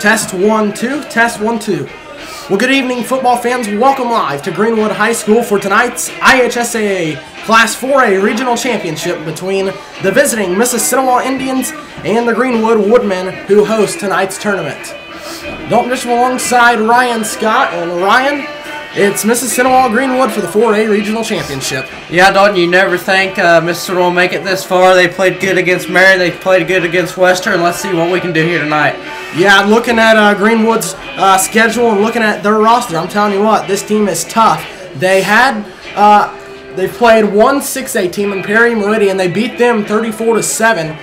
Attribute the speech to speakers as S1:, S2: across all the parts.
S1: Test 1, 2. Test 1, 2. Well, good evening, football fans. Welcome live to Greenwood High School for tonight's IHSAA Class 4A Regional Championship between the visiting Mississinewa Indians and the Greenwood Woodmen, who host tonight's tournament. Dalton Bishop alongside Ryan Scott. And Ryan, it's Mississinewa Greenwood for the 4A Regional Championship.
S2: Yeah, Dalton, you never think Mississinewa will make it this far. They played good against Marion. They played good against Western. Let's see what we can do here tonight.
S1: Yeah, looking at Greenwood's schedule and looking at their roster, I'm telling you what, this team is tough. They've played one 6A team in Perry Meridian. They beat them 34-7.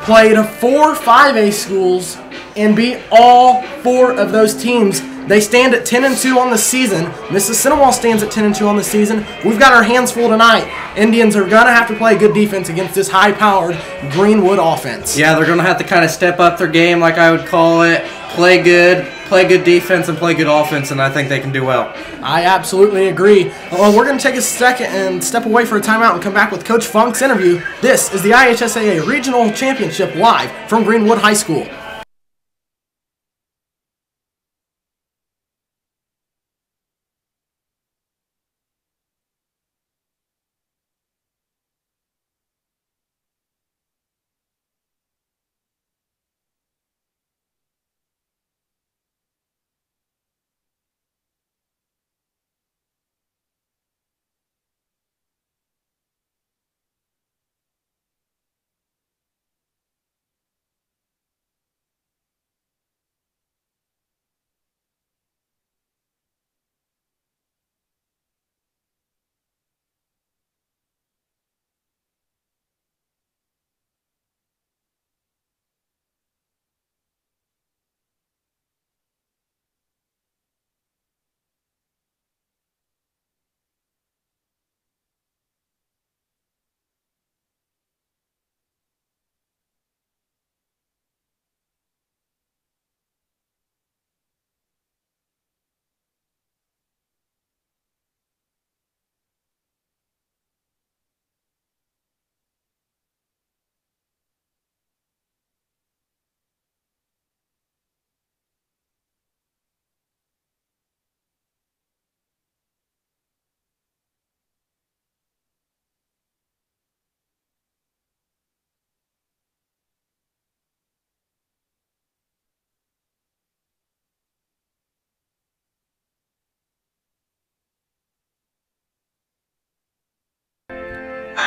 S1: Played 4 5A schools and beat all 4 of those teams. They stand at 10-2 on the season. Mississinewa stands at 10-2 on the season. We've got our hands full tonight. Indians are going to have to play good defense against this high-powered Greenwood offense.
S2: Yeah, they're going to have to kind of step up their game, like I would call it. Play good defense, and play good offense, and I think they can do well.
S1: I absolutely agree. Well, we're going to take a second and step away for a timeout and come back with Coach Funk's interview. This is the IHSAA Regional Championship live from Greenwood High School.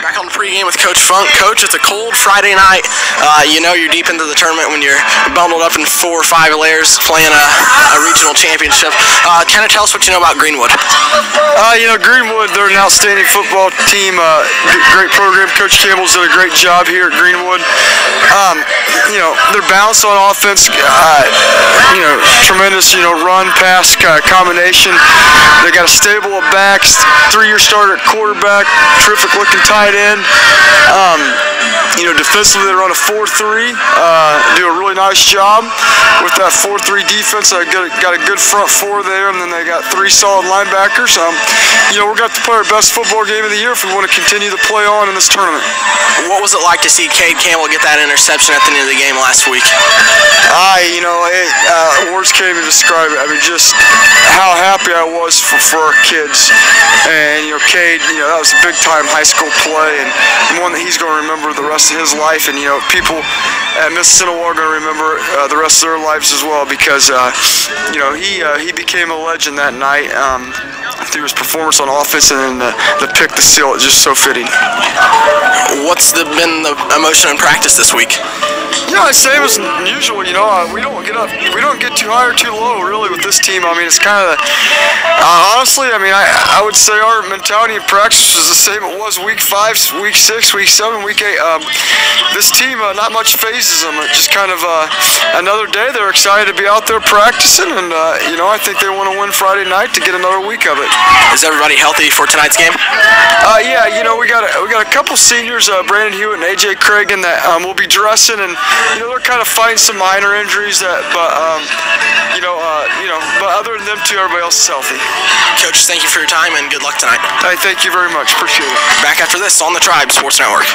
S1: Back on the pregame with Coach Funk. Coach, it's a cold Friday night. You know you're deep into the tournament when you're bundled up in 4 or 5 layers playing a regional championship. Kind of tell us what you know about Greenwood.
S3: Greenwood, they're an outstanding football team. Great program. Coach Campbell's done a great job here at Greenwood. They're balanced on offense. Tremendous, run, pass combination. They got a stable of backs, 3-year starter at quarterback, terrific looking tight end. Defensively they run a 4-3, do a really nice job with that 4-3 defense. Got a good front 4 there, and then they got 3 solid linebackers. We're going to play our best football game of the year if we want to continue to play on in this tournament.
S1: What was it like to see Cade Campbell get that interception at the end of the game last week?
S3: Words can't even describe it. I mean, just how happy I was for our kids. And, Cade, that was a big-time high school play, and one that he's going to remember the rest of his life. And, people at Mississinewa are going to remember the rest of their lives as well, because, he became a legend that night through his performance on offense, and then the pick to seal it, just so fitting.
S1: What's been the emotion in practice this week?
S3: Same as usual. We don't get too high or too low really with this team. I mean, it's kind of honestly, I would say our mentality in practice is the same it was week 5, week 6, week 7, week 8. This team, not much phases them. It just kind of another day. They're excited to be out there practicing, and I think they want to win Friday night to get another week of it.
S1: Is everybody healthy for tonight's game?
S3: Yeah, we got a couple seniors, Brandon Hewitt and AJ Cragen, that will be dressing, and they're kind of fighting some minor injuries. But other than them two, everybody else is healthy.
S1: Coach, thank you for your time and good luck tonight.
S3: Hey, thank you very much. Appreciate it.
S1: Back after this on the Tribe Sports Network.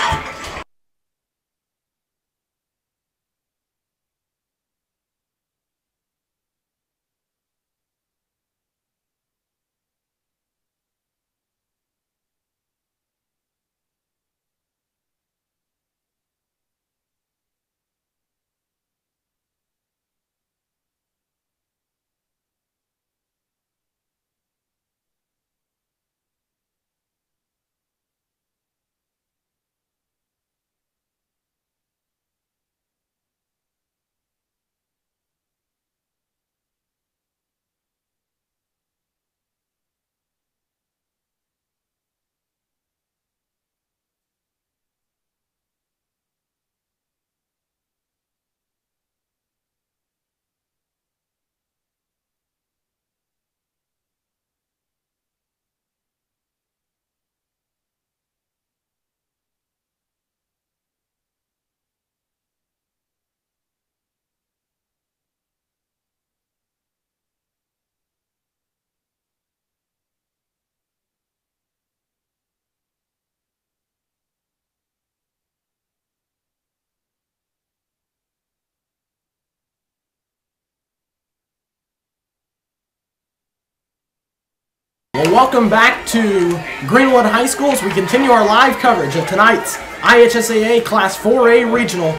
S1: welcome back to Greenwood High School as we continue our live coverage of tonight's IHSAA Class 4A Regional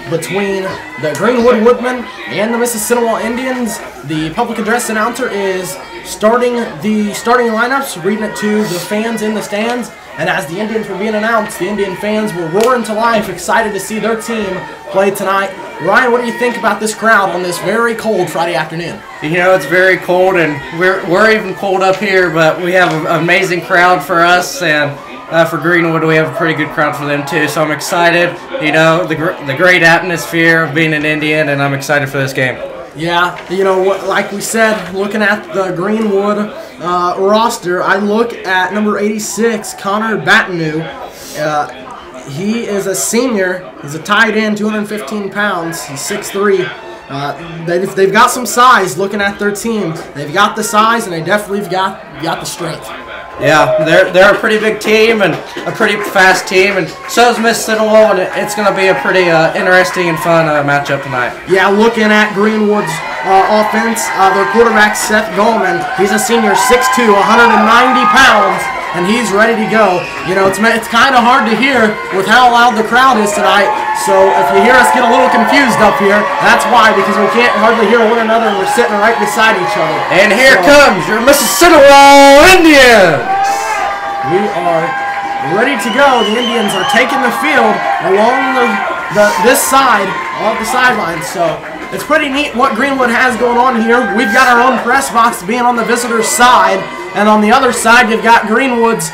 S1: between the Greenwood Woodmen and the Mississinewa Indians. The public address announcer is starting the starting lineups, reading it to the fans in the stands. And as the Indians were being announced, the Indian fans were roaring to life, excited to see their team play tonight. Ryan, what do you think about this crowd on this very cold Friday afternoon?
S2: You know, it's very cold, and we're even cold up here, but we have an amazing crowd for us, and for Greenwood, we have a pretty good crowd for them too. So I'm excited. You know, the great atmosphere of being an Indian, and I'm excited for this game.
S1: Yeah, you know, like we said, looking at the Greenwood roster, I look at number 86, Connor Batinu. He is a senior. He's a tight end, 215 pounds. He's 6'3". They've got some size looking at their team. They've got the size, and they definitely got the strength.
S2: Yeah, they're a pretty big team and a pretty fast team, and so is Mississinewa, and it's going to be a pretty interesting and fun matchup tonight.
S1: Yeah, looking at Greenwood's offense, their quarterback, Seth Goldman, he's a senior, 6'2", 190 pounds, and he's ready to go. You know, it's kind of hard to hear with how loud the crowd is tonight, so if you hear us get a little confused up here, that's why, because we can't hardly hear one another, and we're sitting right beside each other.
S2: And here comes your Mississinewa Indians!
S1: We are ready to go. The Indians are taking the field along this side of the sidelines. So it's pretty neat what Greenwood has going on here. We've got our own press box being on the visitor's side, and on the other side you've got Greenwood's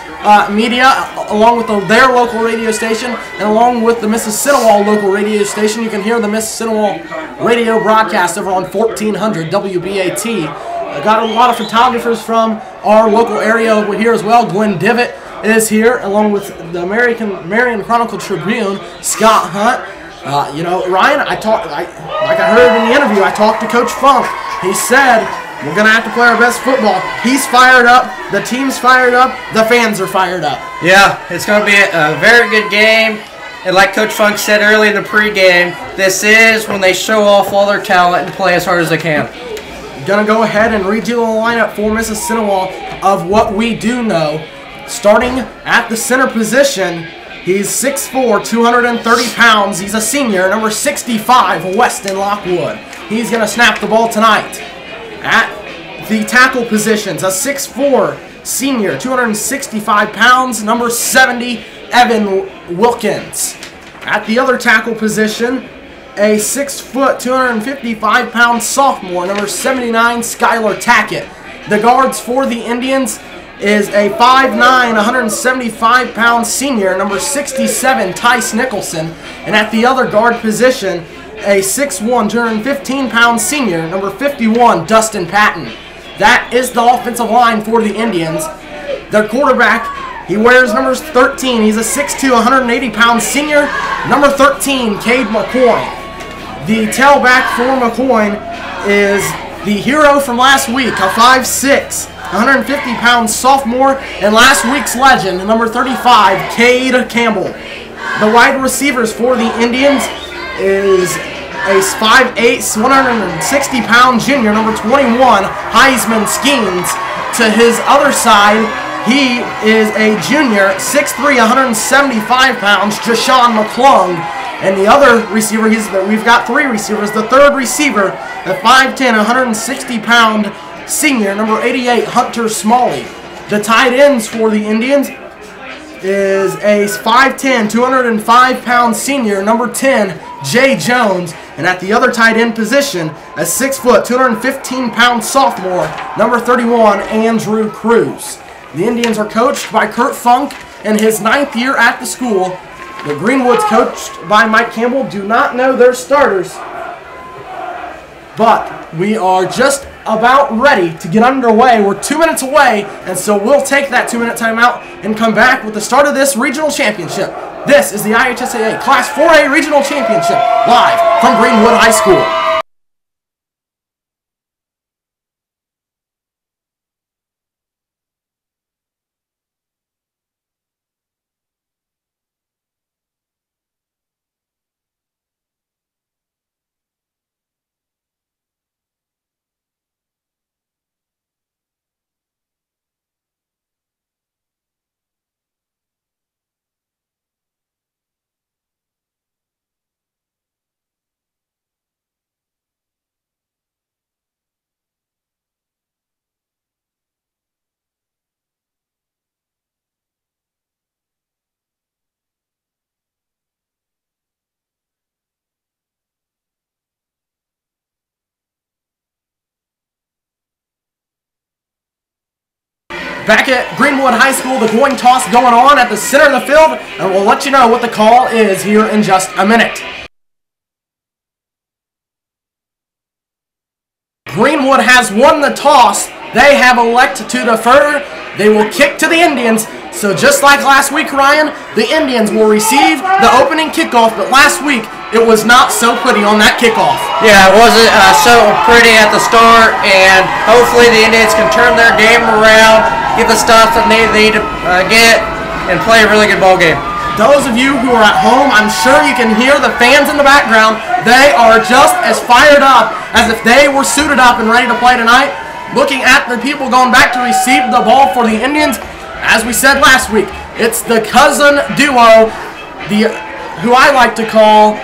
S1: media along with their local radio station, and along with the Mississinewa local radio station. You can hear the Mississinewa radio broadcast over on 1400 WBAT. I got a lot of photographers from our local area over here as well. Glenn Divot is here, along with the Marion Chronicle Tribune, Scott Hunt. You know, Ryan, like I heard in the interview, I talked to Coach Funk. He said, we're going to have to play our best football. He's fired up. The team's fired up. The fans are fired up. Yeah,
S2: it's going to be a very good game. And like Coach Funk said early in the pregame, this is when they show off all their talent and play as hard as they can.
S1: Going to go ahead and read you the lineup for Mississinewa of what we do know. Starting at the center position, he's 6'4", 230 pounds. He's a senior, number 65, Weston Lockwood. He's going to snap the ball tonight. At the tackle positions, a 6'4", senior, 265 pounds, number 70, Evan Wilkins. At the other tackle position, a 6 foot, 255 pound sophomore, number 79, Skylar Tackett. The guards for the Indians is a 5'9", 175 pound senior, number 67, Tice Nicholson. And at the other guard position, a 6'1", 215 pound senior, number 51, Dustin Patton. That is the offensive line for the Indians. Their quarterback, he wears numbers 13. He's a 6'2", 180 pound senior, number 13, Cade McCoy. The tailback for McCoy is the hero from last week, a 5'6", 150 pound sophomore, and last week's legend, number 35, Cade Campbell. The wide receivers for the Indians is a 5'8", 160 pound junior, number 21, Heisman Skeens. To his other side, he is a junior, 6'3", 175 pounds, Jashawn McClung. And the other receiver, we've got three receivers. The third receiver, the 5'10", 160 pound senior, number 88, Hunter Smalley. The tight ends for the Indians is a 5'10", 205 pound senior, number 10, Jay Jones. And at the other tight end position, a 6 foot, 215 pound sophomore, number 31, Andrew Cruz. The Indians are coached by Kurt Funk in his 9th year at the school. The Greenwoods, coached by Mike Campbell, do not know their starters, but we are just about ready to get underway. We're 2 minutes away, and so we'll take that 2-minute timeout and come back with the start of this regional championship. This is the IHSAA Class 4A Regional Championship, live from Greenwood High School. back at Greenwood High School, the coin toss going on at the center of the field, and we'll let you know what the call is here in just a minute. Greenwood has won the toss. They have elected to defer. They will kick to the Indians. So just like last week, Ryan, the Indians will receive the opening kickoff, but last week it was not so pretty on that kickoff.
S2: Yeah, it wasn't so pretty at the start, and hopefully the Indians can turn their game around, get the stuff that they need to get, and play a really good ball game.
S1: Those of you who are at home, I'm sure you can hear the fans in the background. They are just as fired up as if they were suited up and ready to play tonight. Looking at the people going back to receive the ball for the Indians, as we said last week, it's the cousin duo, who I like to call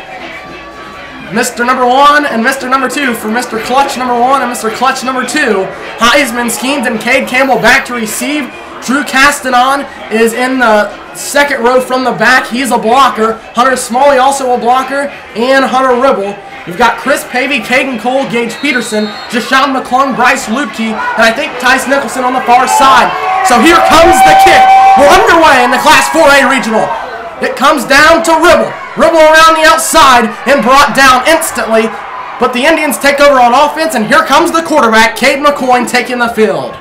S1: Mr. Number 1 and Mr. Number 2 for Mr. Clutch Number 1 and Mr. Clutch Number 2. Heisman Skeens and Cade Campbell back to receive. Drew Castanon is in the second row from the back. He's a blocker. Hunter Smalley also a blocker, and Hunter Ribble. You've got Chris Pavey, Caden Cole, Gage Peterson, Jashawn McClung, Bryce Lutke, and I think Tice Nicholson on the far side. So here comes the kick. We're underway in the Class 4A Regional. It comes down to Ribble. Ribble around the outside and brought down instantly. But the Indians take over on offense, and here comes the quarterback, Cade McCoy, taking the field.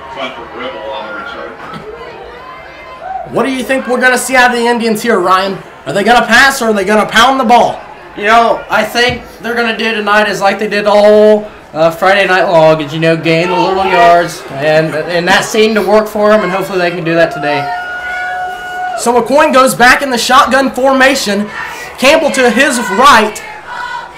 S1: What do you think we're going to see out of the Indians here, Ryan? Are they going to pass or are they going to pound the ball?
S2: You know, I think they're going to do tonight is like they did all Friday night long, is, you know, gain the little yards, and that seemed to work for them, and hopefully they can do that today.
S1: So McCoy goes back in the shotgun formation. Campbell to his right.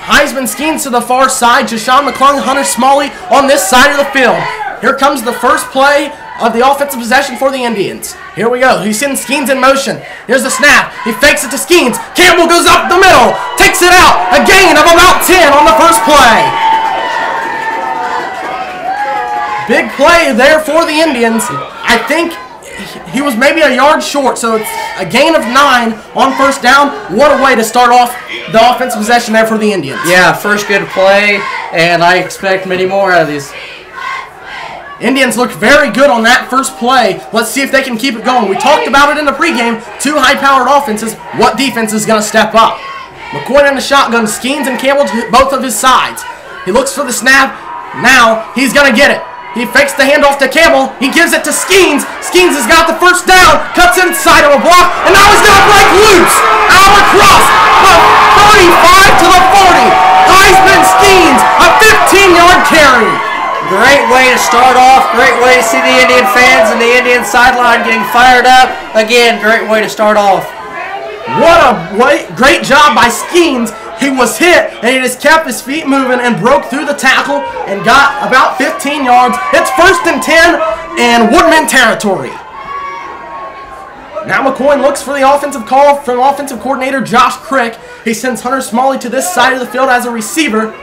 S1: Heisman Skeens to the far side. Jashawn McClung, Hunter Smalley on this side of the field. Here comes the first play of the offensive possession for the Indians. Here we go. He's sending Skeens in motion. Here's the snap. He fakes it to Skeens. Campbell goes up the middle. Takes it out. A gain of about 10 on the first play. Big play there for the Indians. I think he was maybe a yard short, so it's a gain of 9 on first down. What a way to start off the offensive possession there for the Indians.
S2: Yeah, first good play, and I expect many more out of these.
S1: Indians look very good on that first play. Let's see if they can keep it going. We talked about it in the pregame. Two high-powered offenses. What defense is going to step up? McCoy in the shotgun. Skeens and Campbell to both of his sides. He looks for the snap. Now he's going to get it. He fakes the handoff to Campbell. He gives it to Skeens. Skeens has got the first down. Cuts inside of a block. And now he's going to break loose. Out across the 35 to the 40. Heisman Skeens, a 15-yard carry.
S2: Great way to start off. Great way to see the Indian fans and the Indian sideline getting fired up. Again, great way to start off.
S1: What a great job by Skeens. He was hit, and he just kept his feet moving and broke through the tackle and got about 15 yards. It's 1st and 10 in Woodman territory. Now McCoy looks for the offensive call from offensive coordinator Josh Crick. He sends Hunter Smalley to this side of the field as a receiver.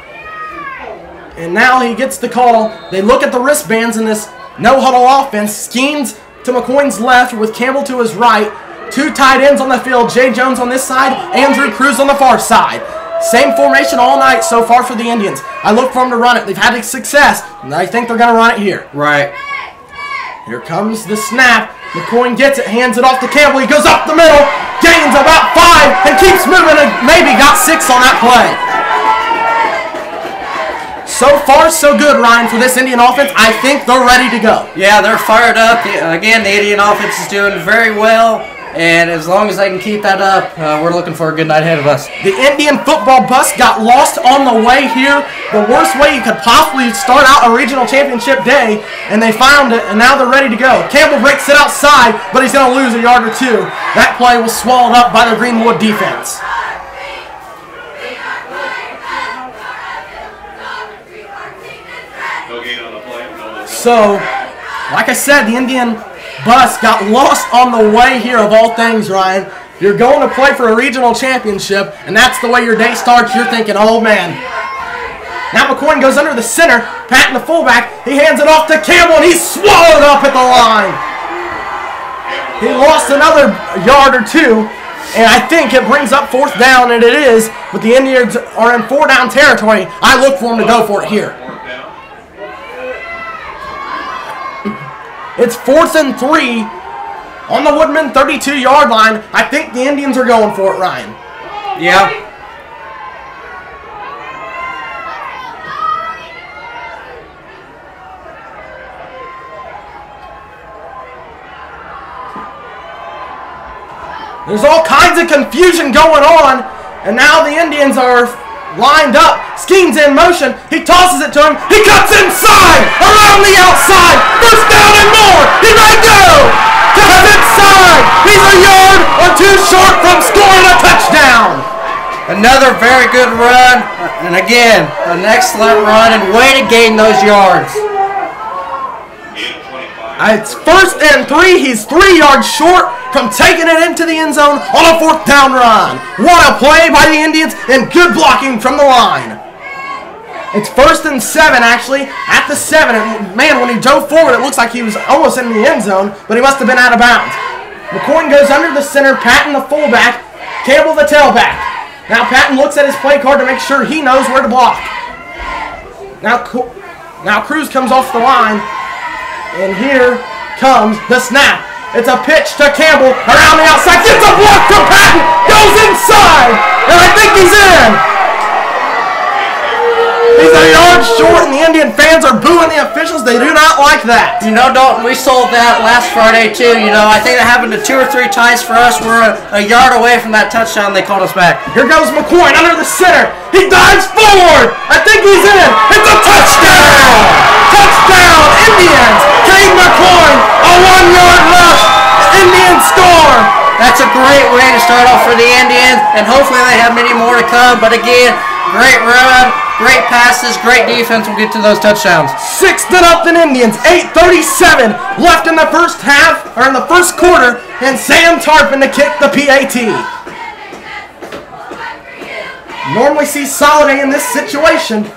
S1: And now he gets the call. They look at the wristbands in this no-huddle offense. Skeens to McCoy's left with Campbell to his right. Two tight ends on the field. Jay Jones on this side. Andrew Cruz on the far side. Same formation all night so far for the Indians. I look for them to run it. They've had success, and I think they're going to run it here.
S2: Right.
S1: Here comes the snap. McCoy gets it, hands it off to Campbell. He goes up the middle, gains about 5, and keeps moving, and maybe got 6 on that play. So far, so good, Ryan, for this Indian offense. I think they're ready to go.
S2: Yeah, they're fired up. Again, the Indian offense is doing very well, and as long as they can keep that up, we're looking for a good night ahead of us.
S1: The Indian football bus got lost on the way here. The worst way you could possibly start out a regional championship day, and they found it, and now they're ready to go. Campbell breaks it outside, but he's going to lose a yard or 2. That play was swallowed up by the Greenwood defense. So, like I said, the Indian bus got lost on the way here of all things, Ryan. You're going to play for a regional championship, and that's the way your day starts. You're thinking, oh, man. Now McCoy goes under the center, patting the fullback. He hands it off to Campbell, and he's swallowed up at the line. He lost another yard or 2, and I think it brings up 4th down, and it is, but the Indians are in 4-down territory. I look for them to go for it here. It's 4th and 3 on the Woodman 32-yard line. I think the Indians are going for it, Ryan.
S2: Yeah.
S1: There's all kinds of confusion going on, and now the Indians are lined up. Skeen's in motion. He tosses it to him. He cuts inside, around the outside. First down and more. He may go. Cuts inside. He's a yard or two short from scoring a touchdown.
S2: Another very good run, and again, an excellent run, and way to gain those yards.
S1: It's 1st and 3. He's 3 yards short from taking it into the end zone on a 4th down run. What a play by the Indians, and good blocking from the line. It's 1st and 7, actually, at the 7. And man, when he dove forward, it looks like he was almost in the end zone, but he must have been out of bounds. McCoy goes under the center, Patton the fullback, Campbell the tailback. Now Patton looks at his play card to make sure he knows where to block. Now Cruz comes off the line. And here comes the snap. It's a pitch to Campbell around the outside. Gets a block from Patton. Goes inside. And I think he's in. He's a yard short, and the Indian fans are booing the officials. They do not like that.
S2: You know, Dalton, we sold that last Friday, too. You know, I think that happened to 2 or 3 times for us. We're a yard away from that touchdown. They called us back.
S1: Here goes McCoy under the center. He dives forward. I think he's in. It's a touchdown. Touchdown, Indians. Cade McCoy, a 1-yard rush. Indians score.
S2: That's a great way to start off for the Indians, and hopefully they have many more to come. But again, great run, great passes, great defense. We'll get to those touchdowns.
S1: 6-0 Indians. 8:37 left in the first half, or in the first quarter, and Sam Tarpon to kick the PAT. Normally see Soliday in this situation.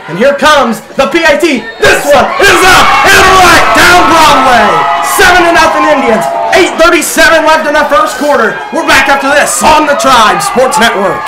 S1: And here comes the PAT. This one is up and right down Broadway. 7-0 Indians. 8:37 left in the first quarter. We're back after this on the Tribe Sports Network.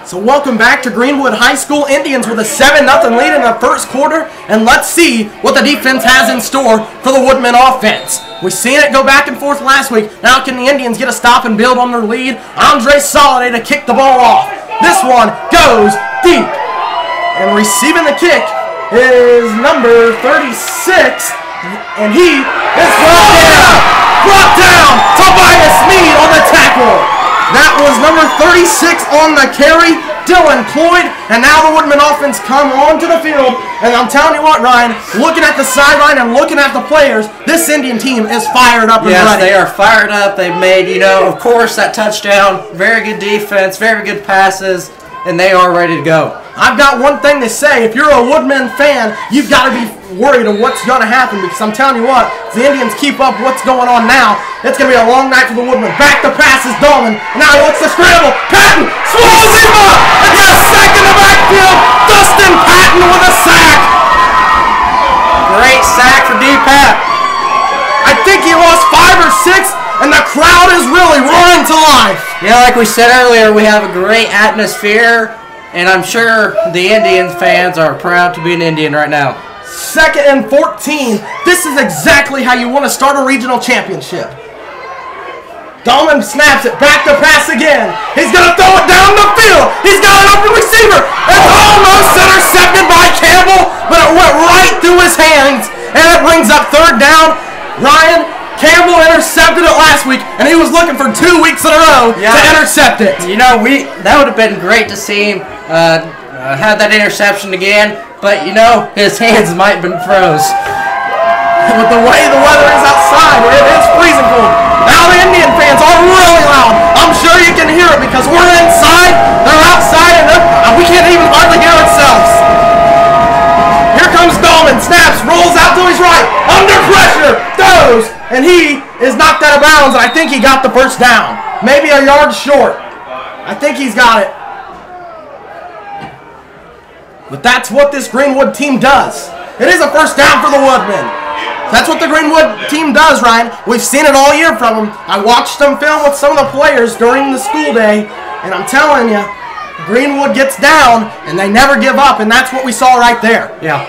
S1: So welcome back to Greenwood High School. Indians with a 7-0 lead in the first quarter. And let's see what the defense has in store for the Woodman offense. We've seen it go back and forth last week. Now can the Indians get a stop and build on their lead? Andre Soliday to kick the ball off. This one goes deep. And receiving the kick is number 36. And he is brought down. Brought down. Tobias Mead on the tackle. That was number 36 on the carry, Dylan Cloyd, and now the Woodman offense come onto the field, and I'm telling you what, Ryan, looking at the sideline and looking at the players, this Indian team is fired up and ready.
S2: Yes, they are fired up. They've made, of course, that touchdown, very good defense, very good passes, and they are ready to go.
S1: I've got one thing to say. If you're a Woodman fan, you've got to be worried of what's going to happen, because I'm telling you what, if the Indians keep up what's going on now, it's going to be a long night for the Woodmen. Back to pass is Dolman. Now he looks to scramble. Patton swallows him up. It's a sack in the backfield. Dustin Patton with a sack.
S2: Great sack for D-Pat.
S1: I think he lost 5 or 6, and the crowd is really roaring to life.
S2: Yeah, like we said earlier, we have a great atmosphere, and I'm sure the Indian fans are proud to be an Indian right now.
S1: 2nd and 14. This is exactly how you want to start a regional championship. Dolman snaps it, back to pass again. He's going to throw it down the field. He's got an open receiver. It's almost intercepted by Campbell, but it went right through his hands, and it brings up 3rd down. Ryan, Campbell intercepted it last week, and he was looking for 2 weeks in a row to intercept it.
S2: You know, that would have been great to see him have that interception again, but you know, his hands might have been froze.
S1: With the way the weather is outside, it is freezing cold. Now the Indian fans are really loud. I'm sure you can hear it because we're inside, they're outside, and we can't even hardly hear ourselves. Here comes Dahlman, snaps, rolls out to his right, under pressure, throws, and he is knocked out of bounds, and I think he got the first down. Maybe a yard short. I think he's got it. But that's what this Greenwood team does. It is a first down for the Woodmen. That's what the Greenwood team does, Ryan. We've seen it all year from them. I watched them film with some of the players during the school day, and I'm telling you, Greenwood gets down, and they never give up, and that's what we saw right there.
S2: Yeah.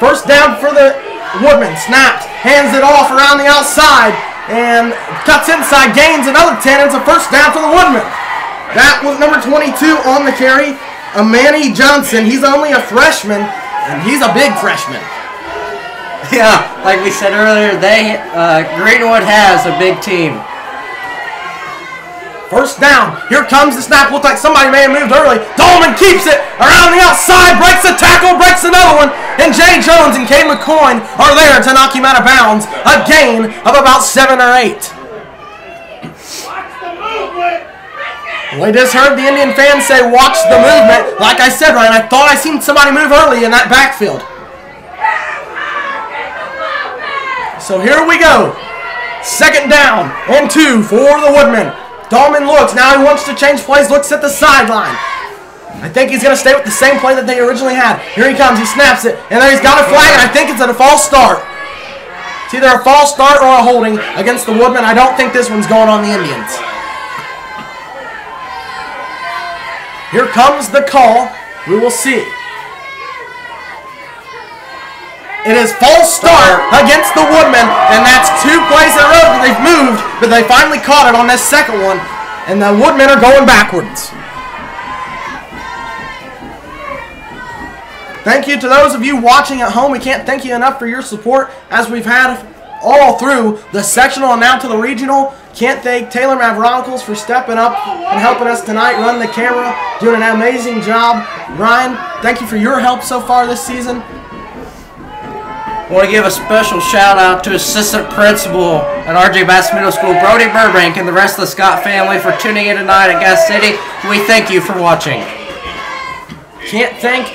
S1: First down for the Woodmen. Snaps, hands it off around the outside, and cuts inside, gains another 10. It's a first down for the Woodmen. That was number 22 on the carry, Manny Johnson. He's only a freshman, and he's a big freshman.
S2: Yeah, like we said earlier, Greenwood has a big team.
S1: First down. Here comes the snap. Looked like somebody may have moved early. Dahlman keeps it around the outside, breaks a tackle, breaks another one, and Jay Jones and Cade McCoy are there to knock him out of bounds. A gain of about 7 or 8. We just heard the Indian fans say, watch the movement. Like I said, Ryan, I thought I seen somebody move early in that backfield. So here we go. Second down and 2 for the Woodmen. Dahlman looks. Now he wants to change plays. Looks at the sideline. I think he's going to stay with the same play that they originally had. Here he comes. He snaps it. And there he's got a flag, and I think it's a false start. It's either a false start or a holding against the Woodmen. I don't think this one's going on the Indians. Here comes the call. We will see. It is false start against the Woodmen, and that's 2 plays in a row that they've moved, but they finally caught it on this second one, and the Woodmen are going backwards. Thank you to those of you watching at home. We can't thank you enough for your support as we've had all through the sectional and now to the regional. Can't thank Taylor Mavronicals for stepping up and helping us tonight, run the camera, doing an amazing job. Ryan, thank you for your help so far this season.
S2: I want to give a special shout out to Assistant Principal at R.J. Bass Middle School, Brody Burbank, and the rest of the Scott family for tuning in tonight at Gas City. We thank you for watching.
S1: Can't thank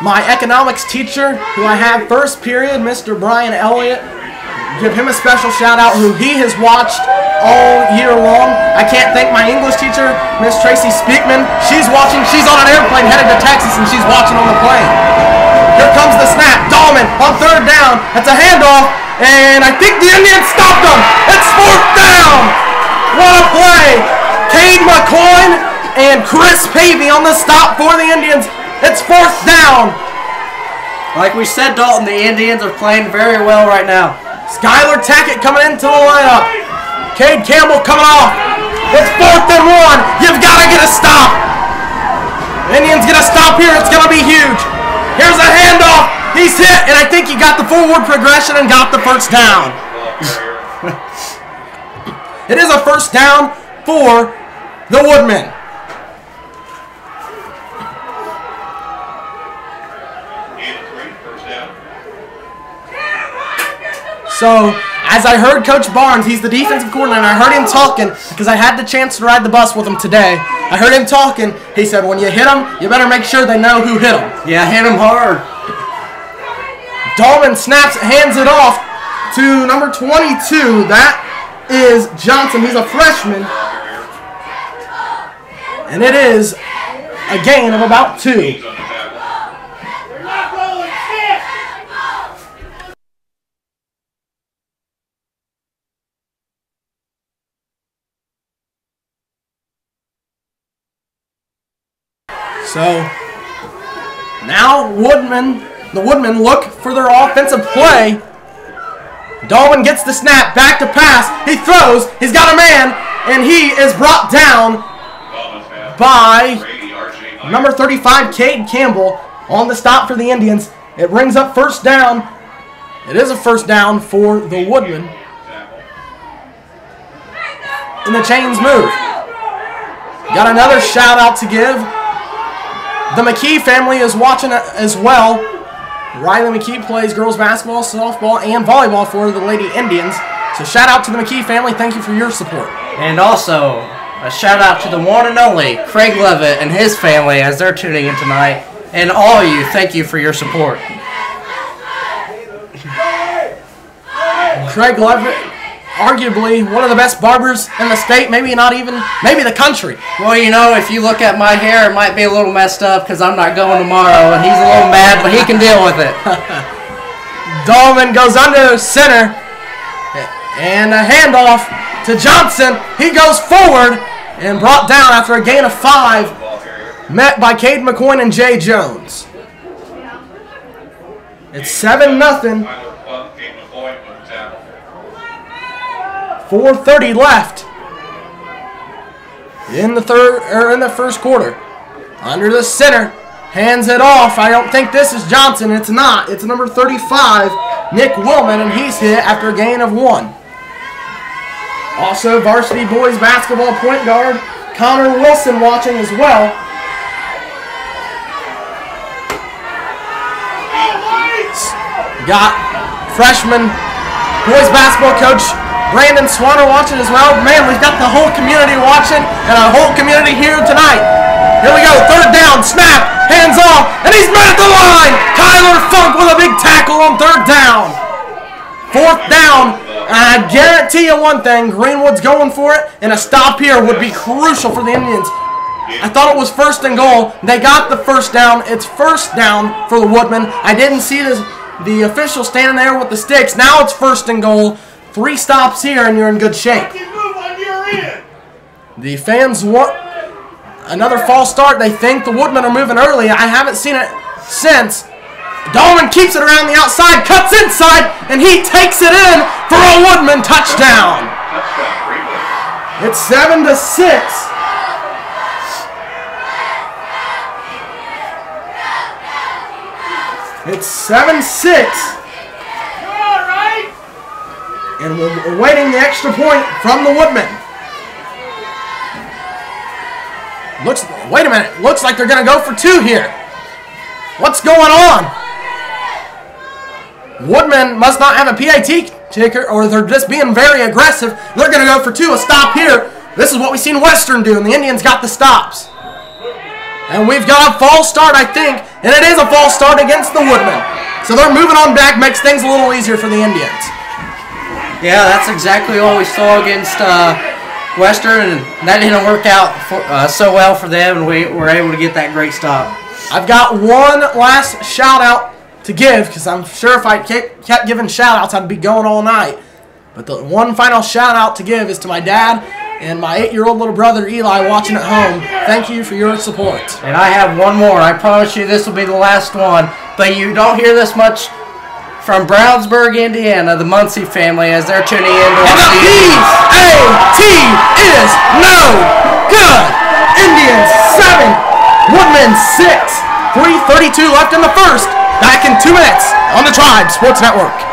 S1: my economics teacher, who I have first period, Mr. Brian Elliott. Give him a special shout out, who he has watched all year long. I can't thank my English teacher, Miss Tracy Speakman. She's watching. She's on an airplane headed to Texas, and she's watching on the plane. Here comes the snap. Dahlman on third down. That's a handoff, and I think the Indians stopped him. It's fourth down. What a play. Cade McCoy and Chris Pavey on the stop for the Indians. It's fourth down.
S2: Like we said, Dalton, the Indians are playing very well right now.
S1: Skylar Tackett coming into the lineup. Cade Campbell coming off. It's 4th and 1. You've got to get a stop. Indians get a stop here. It's going to be huge. Here's a handoff. He's hit, and I think he got the forward progression and got the first down. It is a first down for the Woodmen. So, as I heard Coach Barnes, he's the defensive coordinator, and I heard him talking because I had the chance to ride the bus with him today. I heard him talking. He said, when you hit them, you better make sure they know who hit them.
S2: Yeah, hit them hard.
S1: Dahlman snaps, hands it off to number 22. That is Johnson. He's a freshman. And it is a gain of about 2. So, now the Woodmen look for their offensive play. Dahlman gets the snap, back to pass. He throws, he's got a man, and he is brought down by number 35, Cade Campbell, on the stop for the Indians. It brings up first down. It is a first down for the Woodmen. and the chains move. Got another shout out to give. The McKee family is watching as well. Riley McKee plays girls basketball, softball, and volleyball for the Lady Indians. So shout out to the McKee family. Thank you for your support.
S2: And also a shout out to the one and only Craig Levitt and his family as they're tuning in tonight. And all of you, thank you for your support.
S1: Craig Levitt, arguably one of the best barbers in the state, maybe not even, maybe the country.
S2: Well, you know, if you look at my hair, it might be a little messed up because I'm not going tomorrow, and he's a little mad, but he can deal with it.
S1: Dolman goes under center, and a handoff to Johnson. He goes forward and brought down after a gain of 5, met by Cade McCoy and Jay Jones. It's 7-0. 4:30 left in the first quarter. Under the center, hands it off. I don't think this is Johnson. It's not. It's number 35, Nick Willman, and he's hit after a gain of 1. Also, varsity boys basketball point guard Connor Wilson watching as well. Got freshman boys basketball coach Brandon Swanner watching as well. Man, we've got the whole community watching and a whole community here tonight. Here we go, 3rd down, snap, hands off, and he's met at the line. Kyler Funk with a big tackle on 3rd down. 4th down, and I guarantee you one thing, Greenwood's going for it, and a stop here would be crucial for the Indians. I thought it was 1st and goal. They got the 1st down. It's 1st down for the Woodmen. I didn't see the official standing there with the sticks. Now it's 1st and goal. 3 stops here, and you're in good shape. The fans want another false start. They think the Woodmen are moving early. I haven't seen it since. Dolman keeps it around the outside, cuts inside, and he takes it in for a Woodman touchdown. It's 7-6. It's 7-6. And we're awaiting the extra point from the Woodmen. Wait a minute. Looks like they're going to go for 2 here. What's going on? Woodmen must not have a PAT ticker, or they're just being very aggressive. They're going to go for 2. A stop here. This is what we've seen Western do, and the Indians got the stops. And we've got a false start, I think, and it is a false start against the Woodmen. So they're moving on back, makes things a little easier for the Indians.
S2: Yeah, that's exactly what we saw against Western, and that didn't work out so well for them, and we were able to get that great stop.
S1: I've got one last shout-out to give, because I'm sure if I kept giving shout-outs, I'd be going all night. But the one final shout-out to give is to my dad and my 8-year-old little brother, Eli, watching at home. Thank you for your support.
S2: And I have one more. I promise you this will be the last one, but you don't hear this much from Brownsburg, Indiana, the Muncie family, as they're tuning in to watch the
S1: PAT is no good. Indians 7, Woodmen 6. 3:32 left in the first. Back in 2 minutes on the Tribe Sports Network.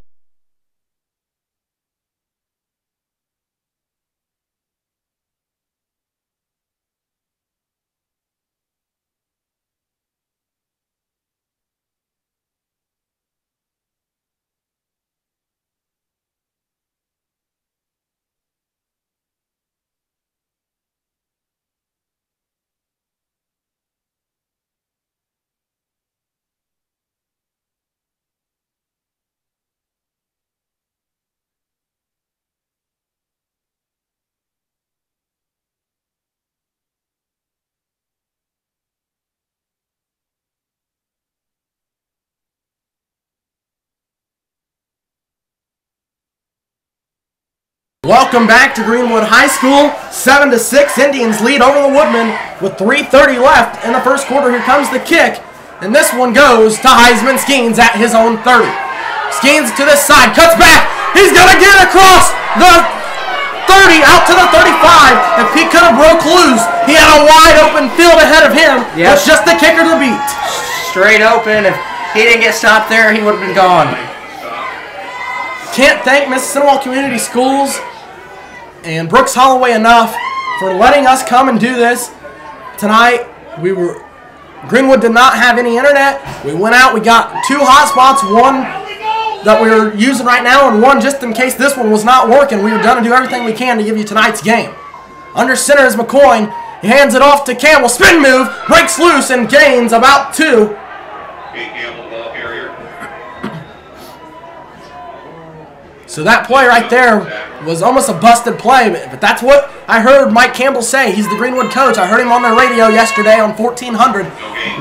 S1: Welcome back to Greenwood High School. 7-6, Indians lead over the Woodmen with 3:30 left in the first quarter. Here comes the kick, and this one goes to Heisman Skeens at his own 30. Skeens to this side, cuts back. He's going to get across the 30 out to the 35. If he could have broke loose, he had a wide open field ahead of him. Yep. It's just the kicker to beat.
S2: Straight open. If he didn't get stopped there, he would have been gone.
S1: Can't thank Mississinewa Community Schools and Brooks Holloway enough for letting us come and do this tonight. Greenwood did not have any internet. We went out, we got 2 hotspots, one that we're using right now and one just in case this one was not working. We were going to do everything we can to give you tonight's game. Under center is McCoy. He hands it off to Campbell. Spin move, breaks loose and gains about 2. So that play right there was almost a busted play, but that's what I heard Mike Campbell say. He's the Greenwood coach. I heard him on the radio yesterday on 1400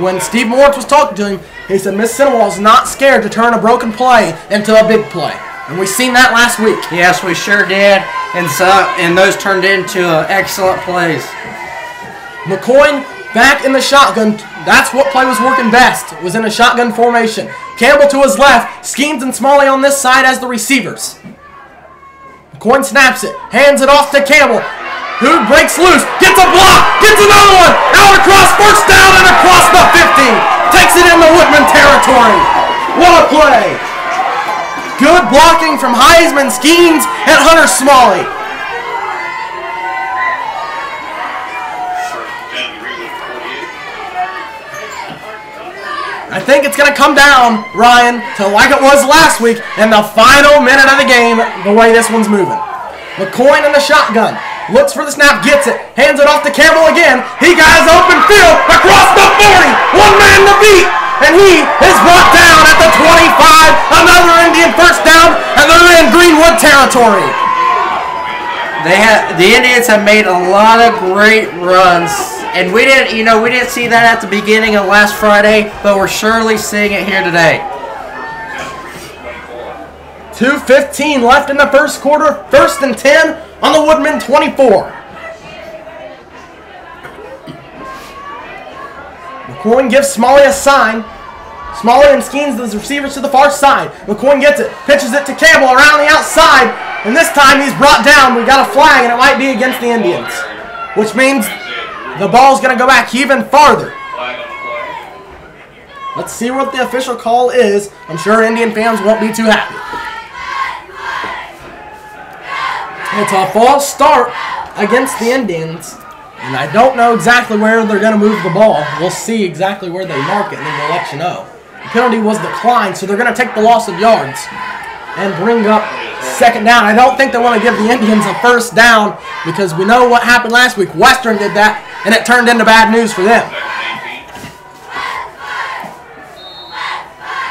S1: when Steve Moritz was talking to him. He said Mississinewa is not scared to turn a broken play into a big play. And we seen that last week.
S2: Yes, we sure did. And those turned into excellent plays.
S1: McCoy back in the shotgun. That's what play was working best, was in a shotgun formation. Campbell to his left, Skeens and Smalley on this side as the receivers. McCoy snaps it, hands it off to Campbell, who breaks loose, gets a block, gets another one, out across, first down and across the 50. Takes it in the Woodman territory. What a play. Good blocking from Heisman, Skeens, and Hunter Smalley. I think it's going to come down, Ryan, to like it was last week in the final minute of the game, the way this one's moving. McCoy in the shotgun. Looks for the snap, gets it, hands it off to Campbell again. He got his open field across the 40. One man to beat, and he is brought down at the 25. Another Indian first down, and they're in Greenwood territory.
S2: The Indians have made a lot of great runs, and we didn't see that at the beginning of last Friday, but we're surely seeing it here today.
S1: 2:15 left in the first quarter, 1st and 10 on the Woodman 24. McCoy gives Smalley a sign. Smalley and Skeens, the receivers to the far side. McCoy gets it, pitches it to Campbell around the outside, and this time he's brought down. We got a flag, and it might be against the Indians, which means the ball's going to go back even farther. Let's see what the official call is. I'm sure Indian fans won't be too happy. It's a false start against the Indians, and I don't know exactly where they're going to move the ball. We'll see exactly where they mark it, and then we'll let you know. The penalty was declined, so they're going to take the loss of yards and bring up 2nd down. I don't think they want to give the Indians a 1st down because we know what happened last week. Western did that, and it turned into bad news for them.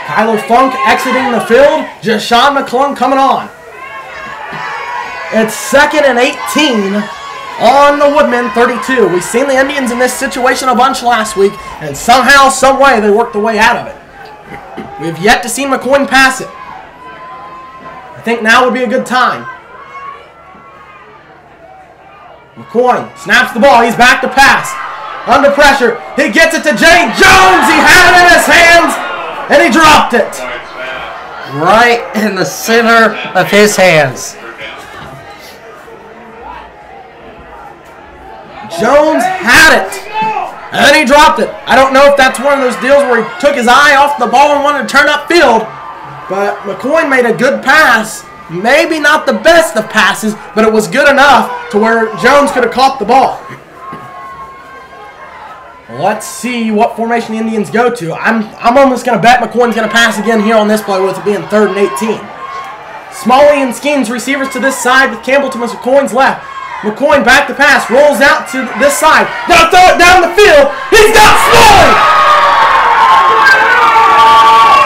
S1: Kyler Funk exiting the field. Jashawn McClung coming on. It's 2nd and 18 on the Woodman 32. We've seen the Indians in this situation a bunch last week, and somehow, some way, they worked their way out of it. We've yet to see McCoy pass it. I think now would be a good time. McCoy snaps the ball. He's back to pass. Under pressure. He gets it to Jay Jones. He had it in his hands, and he dropped it.
S2: Right in the center of his hands.
S1: Jones had it, and then he dropped it. I don't know if that's one of those deals where he took his eye off the ball and wanted to turn upfield, but McCoy made a good pass. Maybe not the best of passes, but it was good enough to where Jones could have caught the ball. Let's see what formation the Indians go to. I'm almost going to bet McCoy's going to pass again here on this play with it being 3rd and 18. Smalley and Skeens receivers to this side with Campbell to McCoy's left. McCoy back to pass, rolls out to this side. Now throw it down the field. He's got Smalley!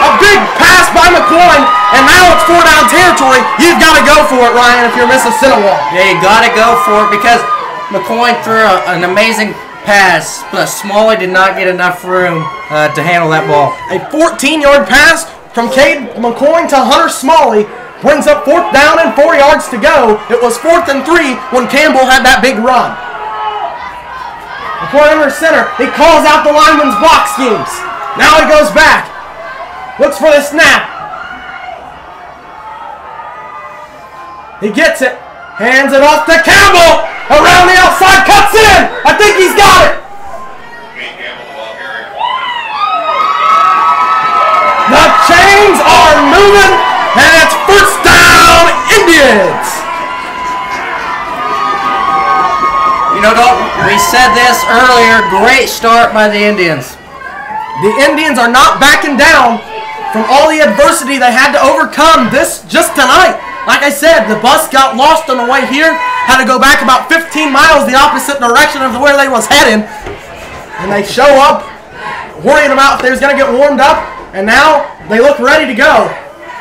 S1: A big pass by McCoy, and now it's 4-down territory. You've got to go for it, Ryan, if you're Mississinewa.
S2: Yeah, you got to go for it because McCoy threw an amazing pass, but Smalley did not get enough room to handle that ball.
S1: A 14-yard pass from Cade McCoy to Hunter Smalley brings up 4th down and 4 yards to go. It was 4th and 3 when Campbell had that big run. McCoy under center. He calls out the lineman's block schemes. Now he goes back. Looks for the snap. He gets it. Hands it off to Campbell. Around the outside. Cuts in. I think he's got it. The chains are moving. And it's 1st down, Indians.
S2: You know, we said this earlier, great start by the Indians.
S1: The Indians are not backing down from all the adversity they had to overcome this just tonight. Like I said, the bus got lost on the way here, had to go back about 15 miles the opposite direction of where they was heading, and they show up worrying about if they was going to get warmed up, and now they look ready to go.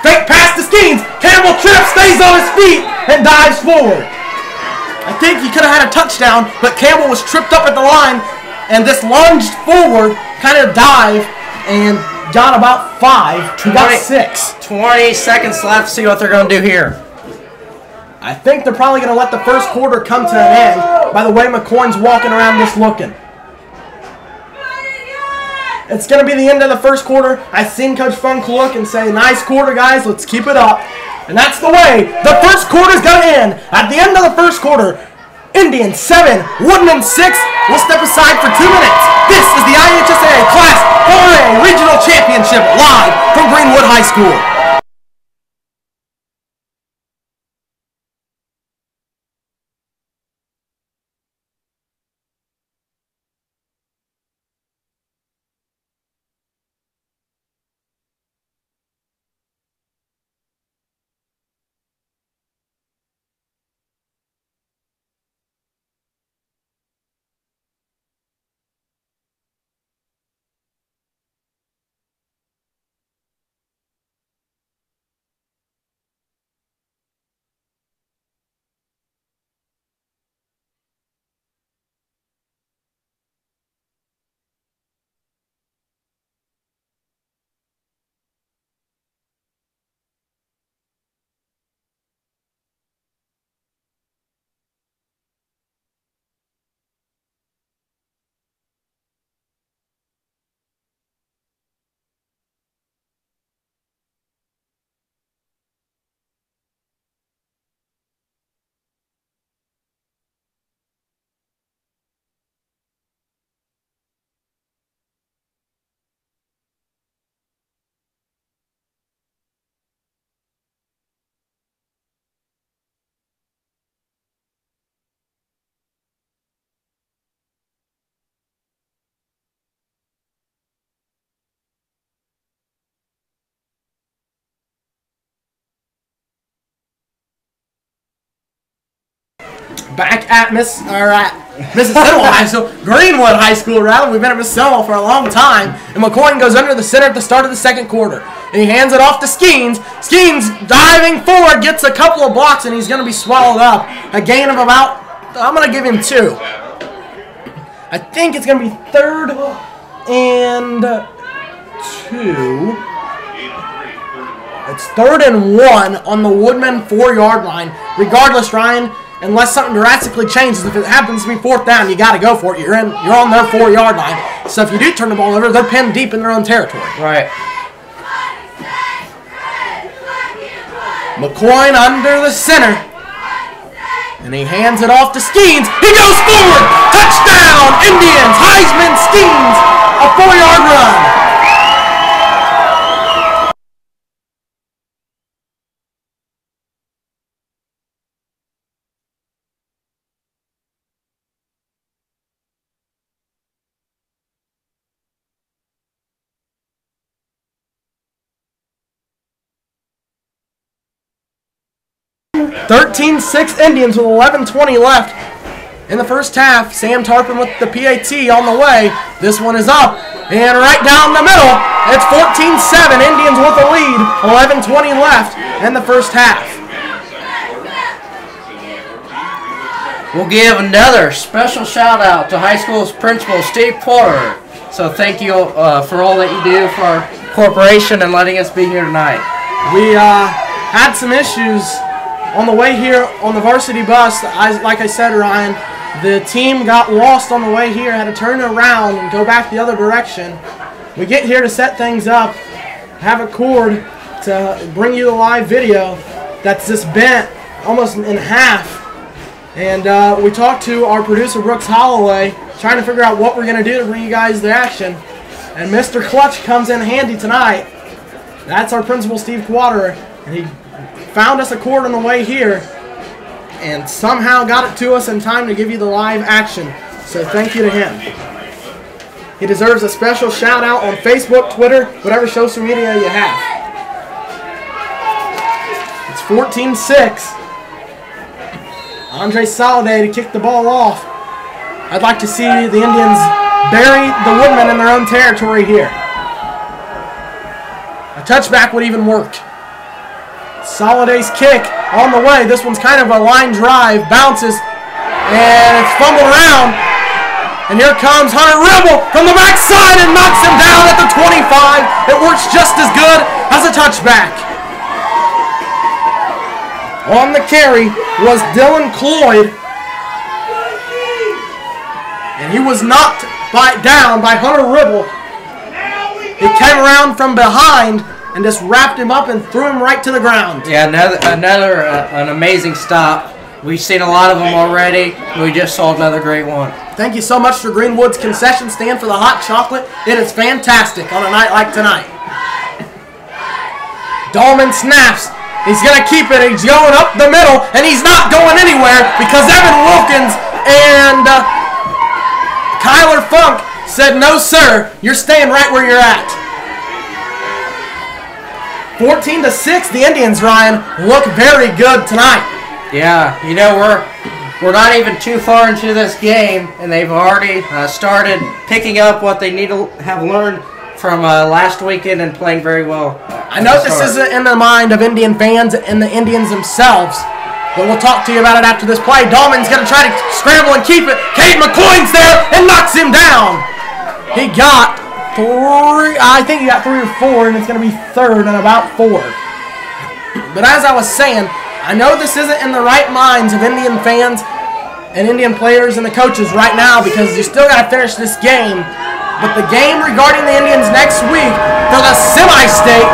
S1: Fake pass to Skeens. Campbell trips, stays on his feet, and dives forward. I think he could have had a touchdown, but Campbell was tripped up at the line and just lunged forward, kind of dive, and got about 5. He got 6.
S2: 20 seconds left. See what they're going to do here.
S1: I think they're probably going to let the first quarter come to an end by the way McCoy's walking around just looking. It's going to be the end of the first quarter. I seen Coach Funk look and say, nice quarter, guys. Let's keep it up. And that's the way the first quarter's going to end. At the end of the first quarter, Indians 7, Woodman 6. We'll step aside for 2 minutes. This is the IHSAA Class 4A Regional Championship live from Greenwood High School. Back at Mississinewa High School, Greenwood High School rather. We've been at Mississinewa for a long time. And McCoy goes under the center at the start of the second quarter. And he hands it off to Skeens. Skeens diving forward, gets a couple of blocks, and he's going to be swallowed up. A gain of about, I'm going to give him 2. I think it's going to be 3rd and 2. It's 3rd and 1 on the Woodman 4-yard line. Regardless, Ryan, unless something drastically changes, if it happens to be 4th down, you got to go for it. You're on their 4-yard line. So if you do turn the ball over, they're pinned deep in their own territory.
S2: Right.
S1: McCoy under the center. And he hands it off to Skeens. He goes forward. Touchdown, Indians. Heisman Skeens. A 4-yard run. (13-6) Indians with 11:20 left in the first half. Sam Tarpon with the PAT on the way. This one is up and right down the middle. It's 14-7. Indians with the lead. 11:20 left in the first half.
S2: We'll give another special shout out to high school's principal, Steve Porter. So thank you for all that you do for our corporation and letting us be here tonight.
S1: We had some issues on the way here on the varsity bus. Like I said, Ryan, the team got lost on the way here, had to turn around and go back the other direction. We get here to set things up, have a cord to bring you the live video that's just bent almost in half. And we talked to our producer, Brooks Holloway, trying to figure out what we're going to do to bring you guys the action. And Mr. Clutch comes in handy tonight. That's our principal, Steve Quater, and he found us a cord on the way here. and somehow got it to us in time to give you the live action. So thank you to him. He deserves a special shout out on Facebook, Twitter, whatever social media you have. It's 14-6. Andre Soliday to kick the ball off. I'd like to see the Indians bury the Woodmen in their own territory here. A touchback would even work. Soliday's kick on the way. This one's kind of a line drive. Bounces, and it's fumbled around. And here comes Hunter Ribble from the backside and knocks him down at the 25. It works just as good as a touchback. On the carry was Dylan Cloyd. And he was knocked down by Hunter Ribble. He came around from behind and just wrapped him up and threw him right to the ground.
S2: Yeah, an amazing stop. We've seen a lot of them already. We just saw another great one.
S1: Thank you so much for Greenwood's concession stand for the hot chocolate. It is fantastic on a night like tonight. Dahlman snaps. He's going to keep it. He's going up the middle, and he's not going anywhere because Evan Wilkins and Kyler Funk said, "No, sir, you're staying right where you're at." 14-6, the Indians, Ryan, look very good tonight.
S2: Yeah, you know, we're not even too far into this game, and they've already started picking up what they need to have learned from last weekend and playing very well.
S1: I know this isn't in the mind of Indian fans and the Indians themselves, but we'll talk to you about it after this play. Dahlman's going to try to scramble and keep it. Cade McCoy's there and knocks him down. He got I think he got 3 or 4, and it's going to be third and about 4. But as I was saying, I know this isn't in the right minds of Indian fans and Indian players and the coaches right now because you still got to finish this game. But the game regarding the Indians next week for the semi-state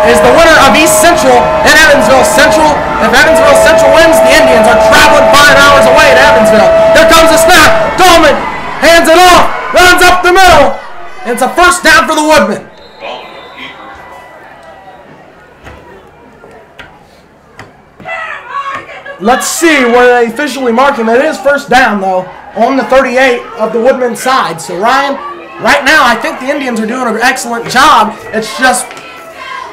S1: is the winner of East Central and Evansville Central. If Evansville Central wins, the Indians are traveling 5 hours away to Evansville. Here comes the snap. Dahlman hands it off, runs up the middle. And it's a first down for the Woodmen. Let's see where they officially mark him. It is first down, though, on the 38 of the Woodmen side. So, Ryan, right now, I think the Indians are doing an excellent job. It's just,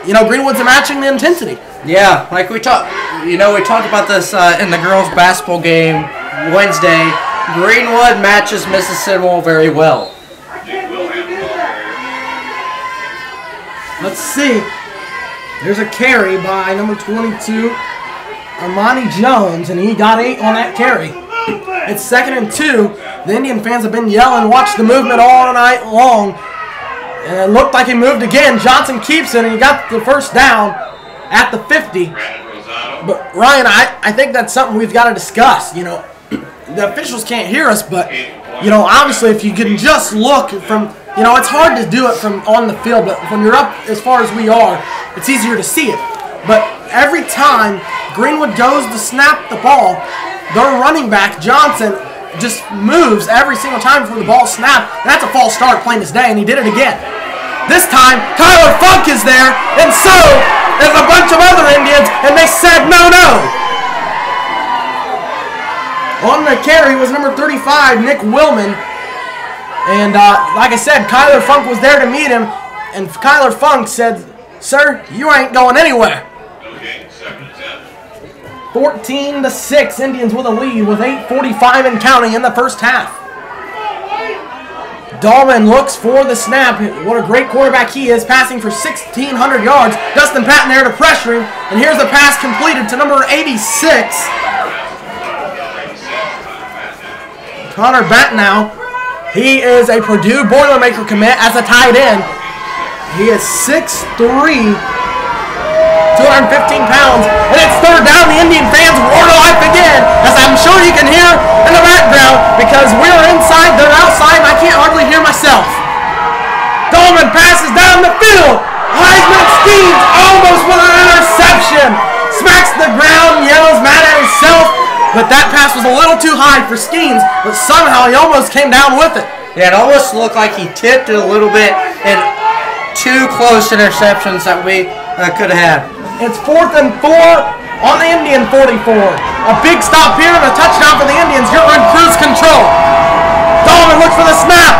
S1: you know, Greenwood's matching the intensity.
S2: Yeah, like we talked about this in the girls' basketball game Wednesday. Greenwood matches Mississinewa very well.
S1: Let's see. There's a carry by number 22, Armani Jones, and he got 8 on that carry. It's 2nd and 2. The Indian fans have been yelling, watch the movement all night long. And it looked like he moved again. Johnson keeps it, and he got the first down at the 50. But, Ryan, I think that's something we've got to discuss. You know, the officials can't hear us, but, you know, obviously if you can just look from... You know, it's hard to do it from on the field, but when you're up as far as we are, it's easier to see it. But every time Greenwood goes to snap the ball, their running back, Johnson, just moves every single time before the ball snapped. And that's a false start plain as day, and he did it again. This time, Kyler Funk is there, and so is a bunch of other Indians, and they said no. On the carry was number 35, Nick Willman. And like I said, Kyler Funk was there to meet him, and Kyler Funk said, "Sir, you ain't going anywhere." 14-6, Indians with a lead with 8:45 and counting in the first half. Dahlman looks for the snap. What a great quarterback he is, passing for 1,600 yards. Dustin Patton there to pressure him, and here's a pass completed to number 86. Connor Batnow. He is a Purdue Boilermaker commit as a tight end. He is 6'3", 215 pounds, and it's third down. The Indian fans roar to life again, as I'm sure you can hear in the background, because we're inside, they're outside, and I can't hardly hear myself. Dahlman passes down the field. Heisman Skeens almost with an interception. Smacks the ground, yells mad at himself. But that pass was a little too high for Skeens, but somehow he almost came down with it.
S2: Yeah, it almost looked like he tipped it a little bit, and 2 close interceptions that we could have had.
S1: It's 4th and 4. on the Indian 44. A big stop here and a touchdown for the Indians. You're in cruise control. Dahlman looks for the snap.